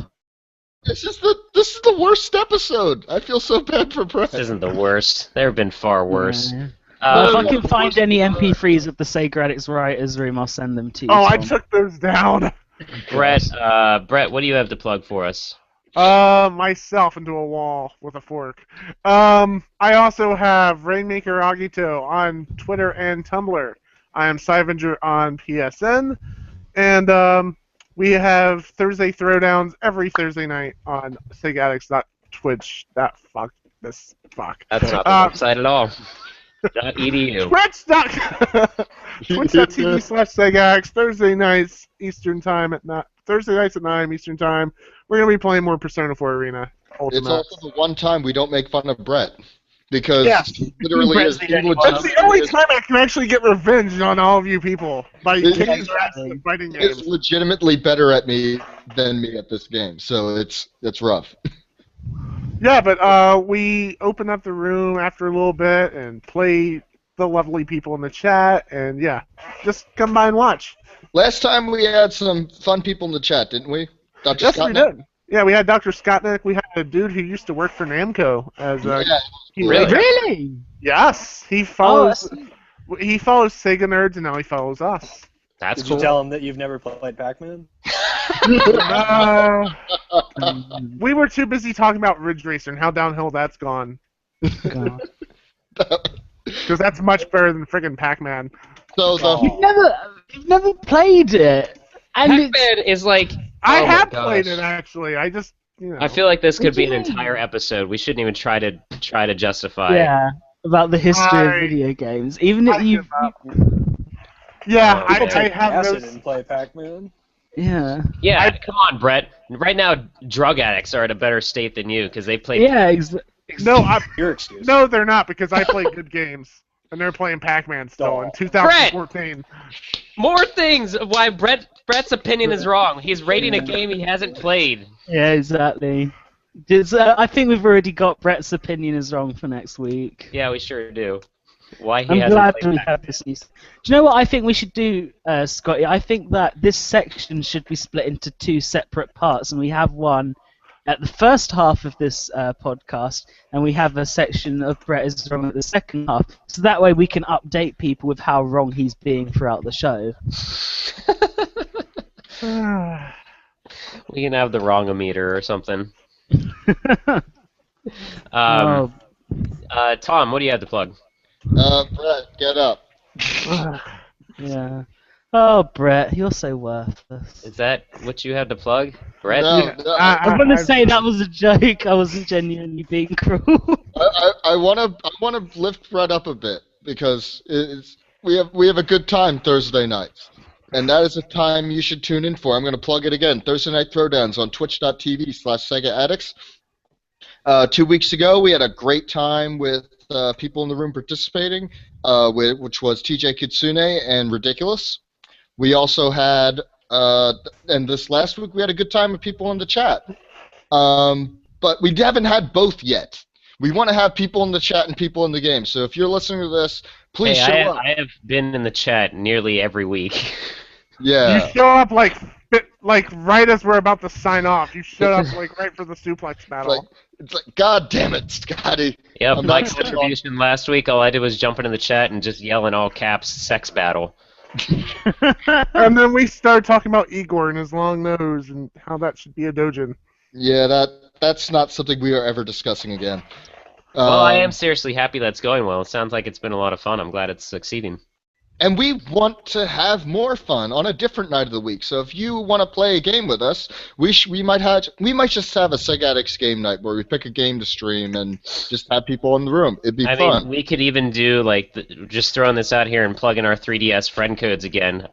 Speaker 4: This is the worst episode. I feel so bad for Brett.
Speaker 1: This isn't the worst. There have been far worse.
Speaker 3: Yeah. Well, if I
Speaker 1: Um,
Speaker 3: can find any MP3s of the Sega Addicts Writers Room, I'll send them to you.
Speaker 2: Oh, I
Speaker 3: Tom.
Speaker 2: took those down.
Speaker 1: Brett, what do you have to plug for us?
Speaker 2: Myself into a wall with a fork. I also have Rainmaker Agito on Twitter and Tumblr. I am Cyvenger on PSN. And we have Thursday Throwdowns every Thursday night on SegaAddicts.twitch. Fuck.
Speaker 1: That's not the website at all. .edu.
Speaker 2: Twitch.tv/SegaAddicts. Thursday nights Eastern time Thursday nights at 9 Eastern time. We're gonna be playing more Persona 4 Arena Ultimate.
Speaker 4: It's also the one time we don't make fun of Brett because
Speaker 2: Yeah.
Speaker 4: literally
Speaker 3: Brett's
Speaker 4: is
Speaker 3: the only one.
Speaker 2: That's the only time I can actually get revenge on all of you people by
Speaker 4: Yeah,
Speaker 2: kicking your ass
Speaker 3: exactly.
Speaker 2: in fighting
Speaker 4: is
Speaker 2: games.
Speaker 4: legitimately better at me than me at this game. So it's rough.
Speaker 2: Yeah, but we open up the room after a little bit and play the lovely people in the chat, and yeah, just come by and watch.
Speaker 4: Last time we had some fun people in the chat, didn't we? Not just
Speaker 2: Yes, we
Speaker 4: Scott and I?
Speaker 2: did. Yeah, we had Dr. Scottnick. We had a dude who used to work for Namco as
Speaker 4: Yeah,
Speaker 1: Really?
Speaker 3: Really?
Speaker 2: Yes,
Speaker 3: Oh,
Speaker 2: he follows Sega nerds, and now he follows us.
Speaker 1: That's
Speaker 5: Did
Speaker 1: cool.
Speaker 5: you tell him that you've never played Pac-Man?
Speaker 2: No,
Speaker 3: um,
Speaker 2: we were too busy talking about Ridge Racer and how downhill that's gone.
Speaker 3: God.
Speaker 2: Because that's much better than friggin' Pac-Man.
Speaker 4: so the
Speaker 3: You've never played it, and
Speaker 1: Pac-Man is like.
Speaker 2: I
Speaker 1: Oh my
Speaker 2: have played
Speaker 1: gosh.
Speaker 2: it actually. I just,
Speaker 1: I feel like this
Speaker 3: What
Speaker 1: could
Speaker 3: do
Speaker 1: be
Speaker 3: you
Speaker 1: an
Speaker 3: mean?
Speaker 1: entire episode. We shouldn't even try to justify.
Speaker 3: yeah, about the history of
Speaker 2: I-
Speaker 3: video games. Even if
Speaker 2: I
Speaker 3: you,
Speaker 2: give up. Yeah,
Speaker 1: Oh,
Speaker 2: I
Speaker 1: man.
Speaker 5: Take
Speaker 2: have
Speaker 5: acid
Speaker 2: no.
Speaker 5: and play Pac-Man.
Speaker 3: yeah,
Speaker 1: Yeah, come on, Brett. Right now, drug addicts are at a better state than you because they play.
Speaker 3: yeah,
Speaker 2: No,
Speaker 5: Your excuse.
Speaker 2: no, they're not because I play good games, and they're playing Pac-Man still in
Speaker 5: Oh.
Speaker 2: 2014.
Speaker 1: More things of why Brett's opinion is wrong. He's rating a game he hasn't played.
Speaker 3: yeah, exactly. I think we've already got Brett's opinion is wrong for next week.
Speaker 1: Yeah, we sure do. Why he
Speaker 3: I'm
Speaker 1: hasn't
Speaker 3: glad
Speaker 1: played
Speaker 3: we
Speaker 1: Pac-
Speaker 3: have this news. Do you know what I think we should do, Scotty? I think that this section should be split into two separate parts, and we have one at the first half of this podcast, and we have a section of Brett is wrong at the second half. So that way we can update people with how wrong he's being throughout the show.
Speaker 1: We can have the wrong-o-meter or something.
Speaker 3: Oh,
Speaker 1: Tom, what do you have to plug?
Speaker 4: Brett, get up.
Speaker 3: yeah. Oh, Brett, you're so worthless.
Speaker 1: Is that what you have to plug, Brett?
Speaker 4: No,
Speaker 2: Yeah,
Speaker 4: no,
Speaker 3: I want to say that was a joke. I wasn't genuinely being cruel.
Speaker 4: I wanna lift Brett up a bit because we have a good time Thursday nights, and that is a time you should tune in for. I'm gonna plug it again. Thursday Night Throwdowns on Twitch.tv/Sega Addicts. 2 weeks ago, we had a great time with people in the room participating, which was TJ Kitsune and Ridiculous. We also had, and this last week, we had a good time with people in the chat. But we haven't had both yet. We want to have people in the chat and people in the game. So if you're listening to this, please
Speaker 1: Hey,
Speaker 4: show
Speaker 1: I,
Speaker 4: up.
Speaker 1: I have been in the chat nearly every week.
Speaker 4: Yeah.
Speaker 2: You show up like right as we're about to sign off. You showed up like right for the suplex battle.
Speaker 4: It's like, God damn it, Scotty.
Speaker 1: Yep,
Speaker 4: I'm
Speaker 1: my
Speaker 4: not sitting on-
Speaker 1: contribution last week, all I did was jump into the chat and just yell in all caps, sex battle.
Speaker 2: And then we started talking about Igor and his long nose and how that should be a dojin.
Speaker 4: Yeah, that's not something we are ever discussing again.
Speaker 1: Well, I am seriously happy that's going well. It sounds like it's been a lot of fun. I'm glad it's succeeding.
Speaker 4: And we want to have more fun on a different night of the week. So if you want to play a game with us, we might just have a Sega Addicts game night where we pick a game to stream and just have people in the room. It'd be
Speaker 1: I
Speaker 4: fun.
Speaker 1: mean, we could even do, like, just throwing this out here and plug in our 3DS friend codes again.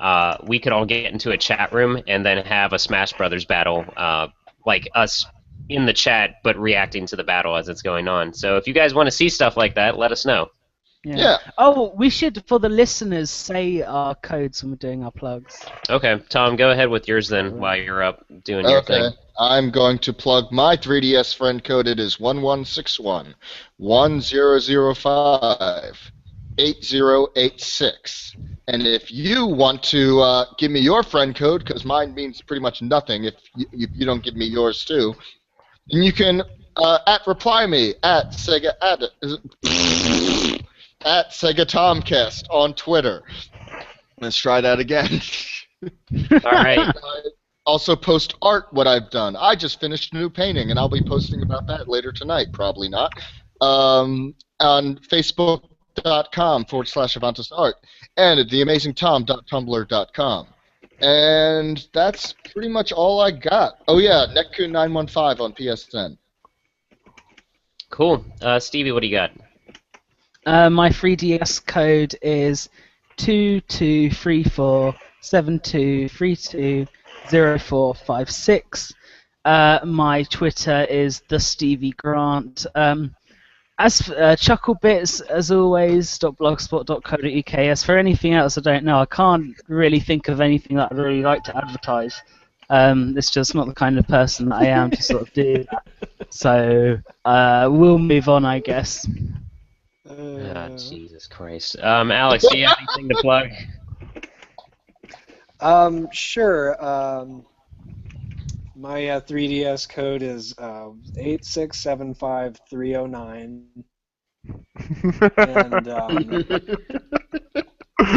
Speaker 1: We could all get into a chat room and then have a Smash Brothers battle, like us in the chat, but reacting to the battle as it's going on. So if you guys want to see stuff like that, let us know.
Speaker 4: Yeah.
Speaker 3: Oh, we should, for the listeners, say our codes when we're doing our plugs.
Speaker 1: Okay, Tom, go ahead with yours then while you're up doing your
Speaker 4: Okay.
Speaker 1: thing.
Speaker 4: I'm going to plug my 3DS friend code. It is 1161 1005 8086. And if you want to give me your friend code, because mine means pretty much nothing if you don't give me yours too, then you can reply me at Sega at Sega Tomcast on Twitter. Let's try that again.
Speaker 1: All right.
Speaker 4: I also post art, what I've done. I just finished a new painting, and I'll be posting about that later tonight, probably not, on facebook.com/AvantisArt and at theamazingtom.tumblr.com. And that's pretty much all I got. Oh, yeah, Netcoon915 on PSN.
Speaker 1: Cool. Stevie, what do you got?
Speaker 3: My 3DS code is 223472320456. My Twitter is the Stevie Grant. As for, Chucklebits, as always, .blogspot.co.uk. As for anything else, I don't know. I can't really think of anything that I'd really like to advertise. It's just not the kind of person that I am to sort of do that. So we'll move on, I guess.
Speaker 1: Jesus Christ. Alex, do you have anything to plug?
Speaker 5: Sure. My 3DS code is 8675309, and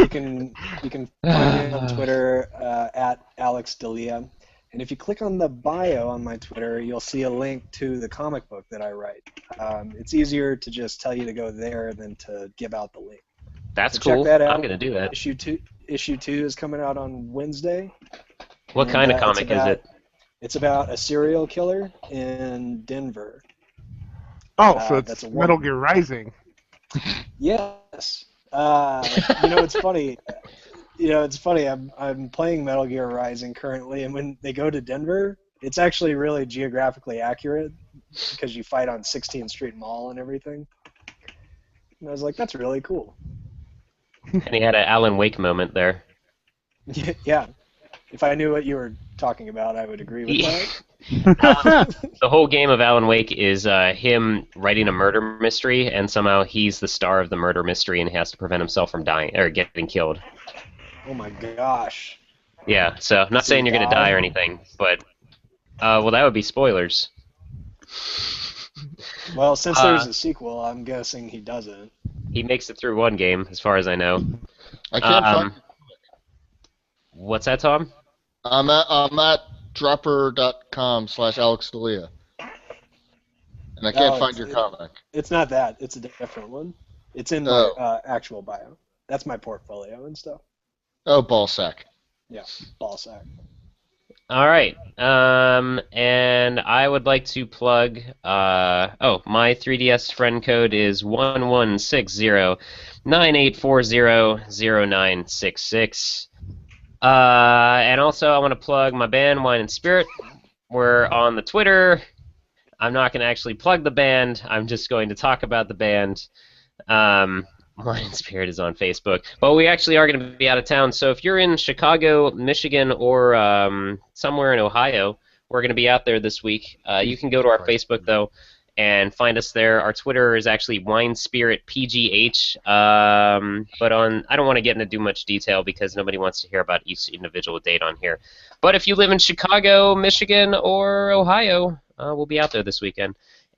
Speaker 5: you can find me on Twitter at Alex Delia. And if you click on the bio on my Twitter, you'll see a link to the comic book that I write. It's easier to just tell you to go there than to give out the link.
Speaker 1: That's
Speaker 5: So
Speaker 1: cool.
Speaker 5: check that out.
Speaker 1: I'm gonna do that.
Speaker 5: Issue two is coming out on Wednesday.
Speaker 1: What kind of comic is it?
Speaker 5: It's about a serial killer in Denver.
Speaker 2: Oh, so
Speaker 5: that's
Speaker 2: it's
Speaker 5: a
Speaker 2: Metal
Speaker 5: woman.
Speaker 2: Gear Rising.
Speaker 5: Yes. It's funny. It's funny. I'm playing Metal Gear Rising currently, and when they go to Denver, it's actually really geographically accurate because you fight on 16th Street Mall and everything. And I was like, that's really cool.
Speaker 1: And he had an Alan Wake moment there.
Speaker 5: Yeah. If I knew what you were talking about, I would agree with that.
Speaker 1: The whole game of Alan Wake is him writing a murder mystery, and somehow he's the star of the murder mystery, and he has to prevent himself from dying or getting killed.
Speaker 5: Oh my gosh.
Speaker 1: Yeah, so I'm not
Speaker 5: Does he
Speaker 1: saying you're gonna die
Speaker 5: die?
Speaker 1: or anything, but well, that would be spoilers.
Speaker 5: Well, since there's a sequel, I'm guessing he doesn't.
Speaker 1: He makes it through one game, as far as I know.
Speaker 4: I can't find.
Speaker 1: What's that, Tom?
Speaker 4: I'm at dropper.com/AlexDelia. And I can't find your comic.
Speaker 5: It's not that. It's a different one. It's in my actual bio. That's my portfolio and stuff.
Speaker 4: Oh, ballsack.
Speaker 5: Yeah, ballsack.
Speaker 1: All right, and I would like to plug. My 3DS friend code is 116098400966. And also I want to plug my band Wine and Spirit. We're on the Twitter. I'm not going to actually plug the band. I'm just going to talk about the band. Wine and Spirit is on Facebook. But we actually are going to be out of town, so if you're in Chicago, Michigan, or somewhere in Ohio, we're going to be out there this week. You can go to our Facebook, though, and find us there. Our Twitter is actually WineSpiritPGH. But I don't want to get into too much detail because nobody wants to hear about each individual date on here. But if you live in Chicago, Michigan, or Ohio, we'll be out there this weekend.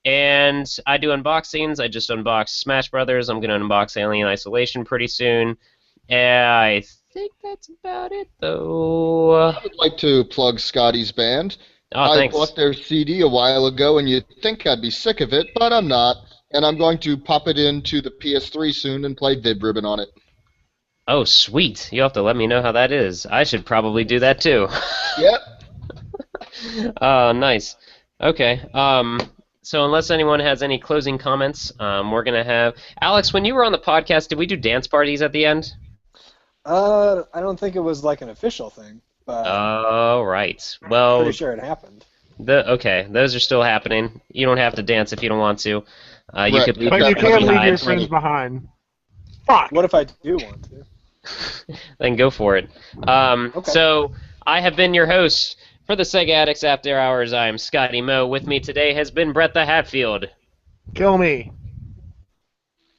Speaker 1: And I do unboxings. I just unboxed Smash Brothers. I'm going to unbox Alien Isolation pretty soon. I think that's about it, though.
Speaker 4: I would like to plug Scotty's band.
Speaker 1: Oh, thanks.
Speaker 4: I bought their CD a while ago, and you'd think I'd be sick of it, but I'm not. And I'm going to pop it into the PS3 soon and play Vib Ribbon on it.
Speaker 1: Oh, sweet. You'll have to let me know how that is. I should probably do that, too.
Speaker 4: Yep.
Speaker 1: Oh, nice. Okay. So unless anyone has any closing comments, we're going to have... Alex, when you were on the podcast, did we do dance parties at the end?
Speaker 5: I don't think it was like an official thing, but
Speaker 1: Oh, right. Well,
Speaker 5: I'm pretty sure it happened.
Speaker 1: Okay, those are still happening. You don't have to dance if you don't want to. You
Speaker 4: Right.
Speaker 1: could leave
Speaker 2: But you can't leave your
Speaker 1: behind.
Speaker 2: friends behind. Fuck!
Speaker 5: What if I do want to?
Speaker 1: Then go for it.
Speaker 5: Okay.
Speaker 1: So, I have been your host for the Sega Addicts After Hours. I am Scotty Moe. With me today has been Brett the Hatfield.
Speaker 2: Kill me.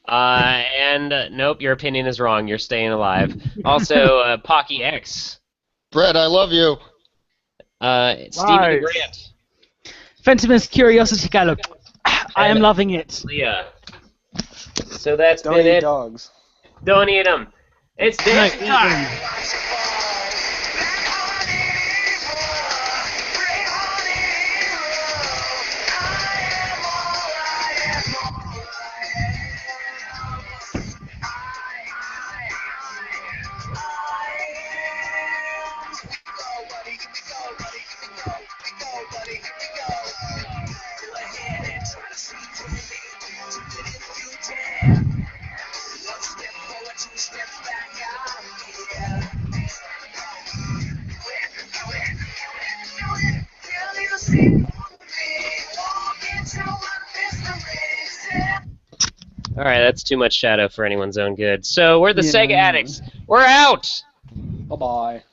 Speaker 1: Nope, your opinion is wrong. You're staying alive. Also, Pocky X.
Speaker 4: Brett, I love you.
Speaker 1: Stevie Grant.
Speaker 3: Fentimus Curiosity Gallo. I am loving it.
Speaker 1: Leah. So that's
Speaker 5: Don't
Speaker 1: been
Speaker 5: eat
Speaker 1: it.
Speaker 5: dogs.
Speaker 1: Don't eat them. It's dance time. All right, that's too much shadow for anyone's own good. So we're the Sega Addicts. We're out.
Speaker 5: Bye-bye.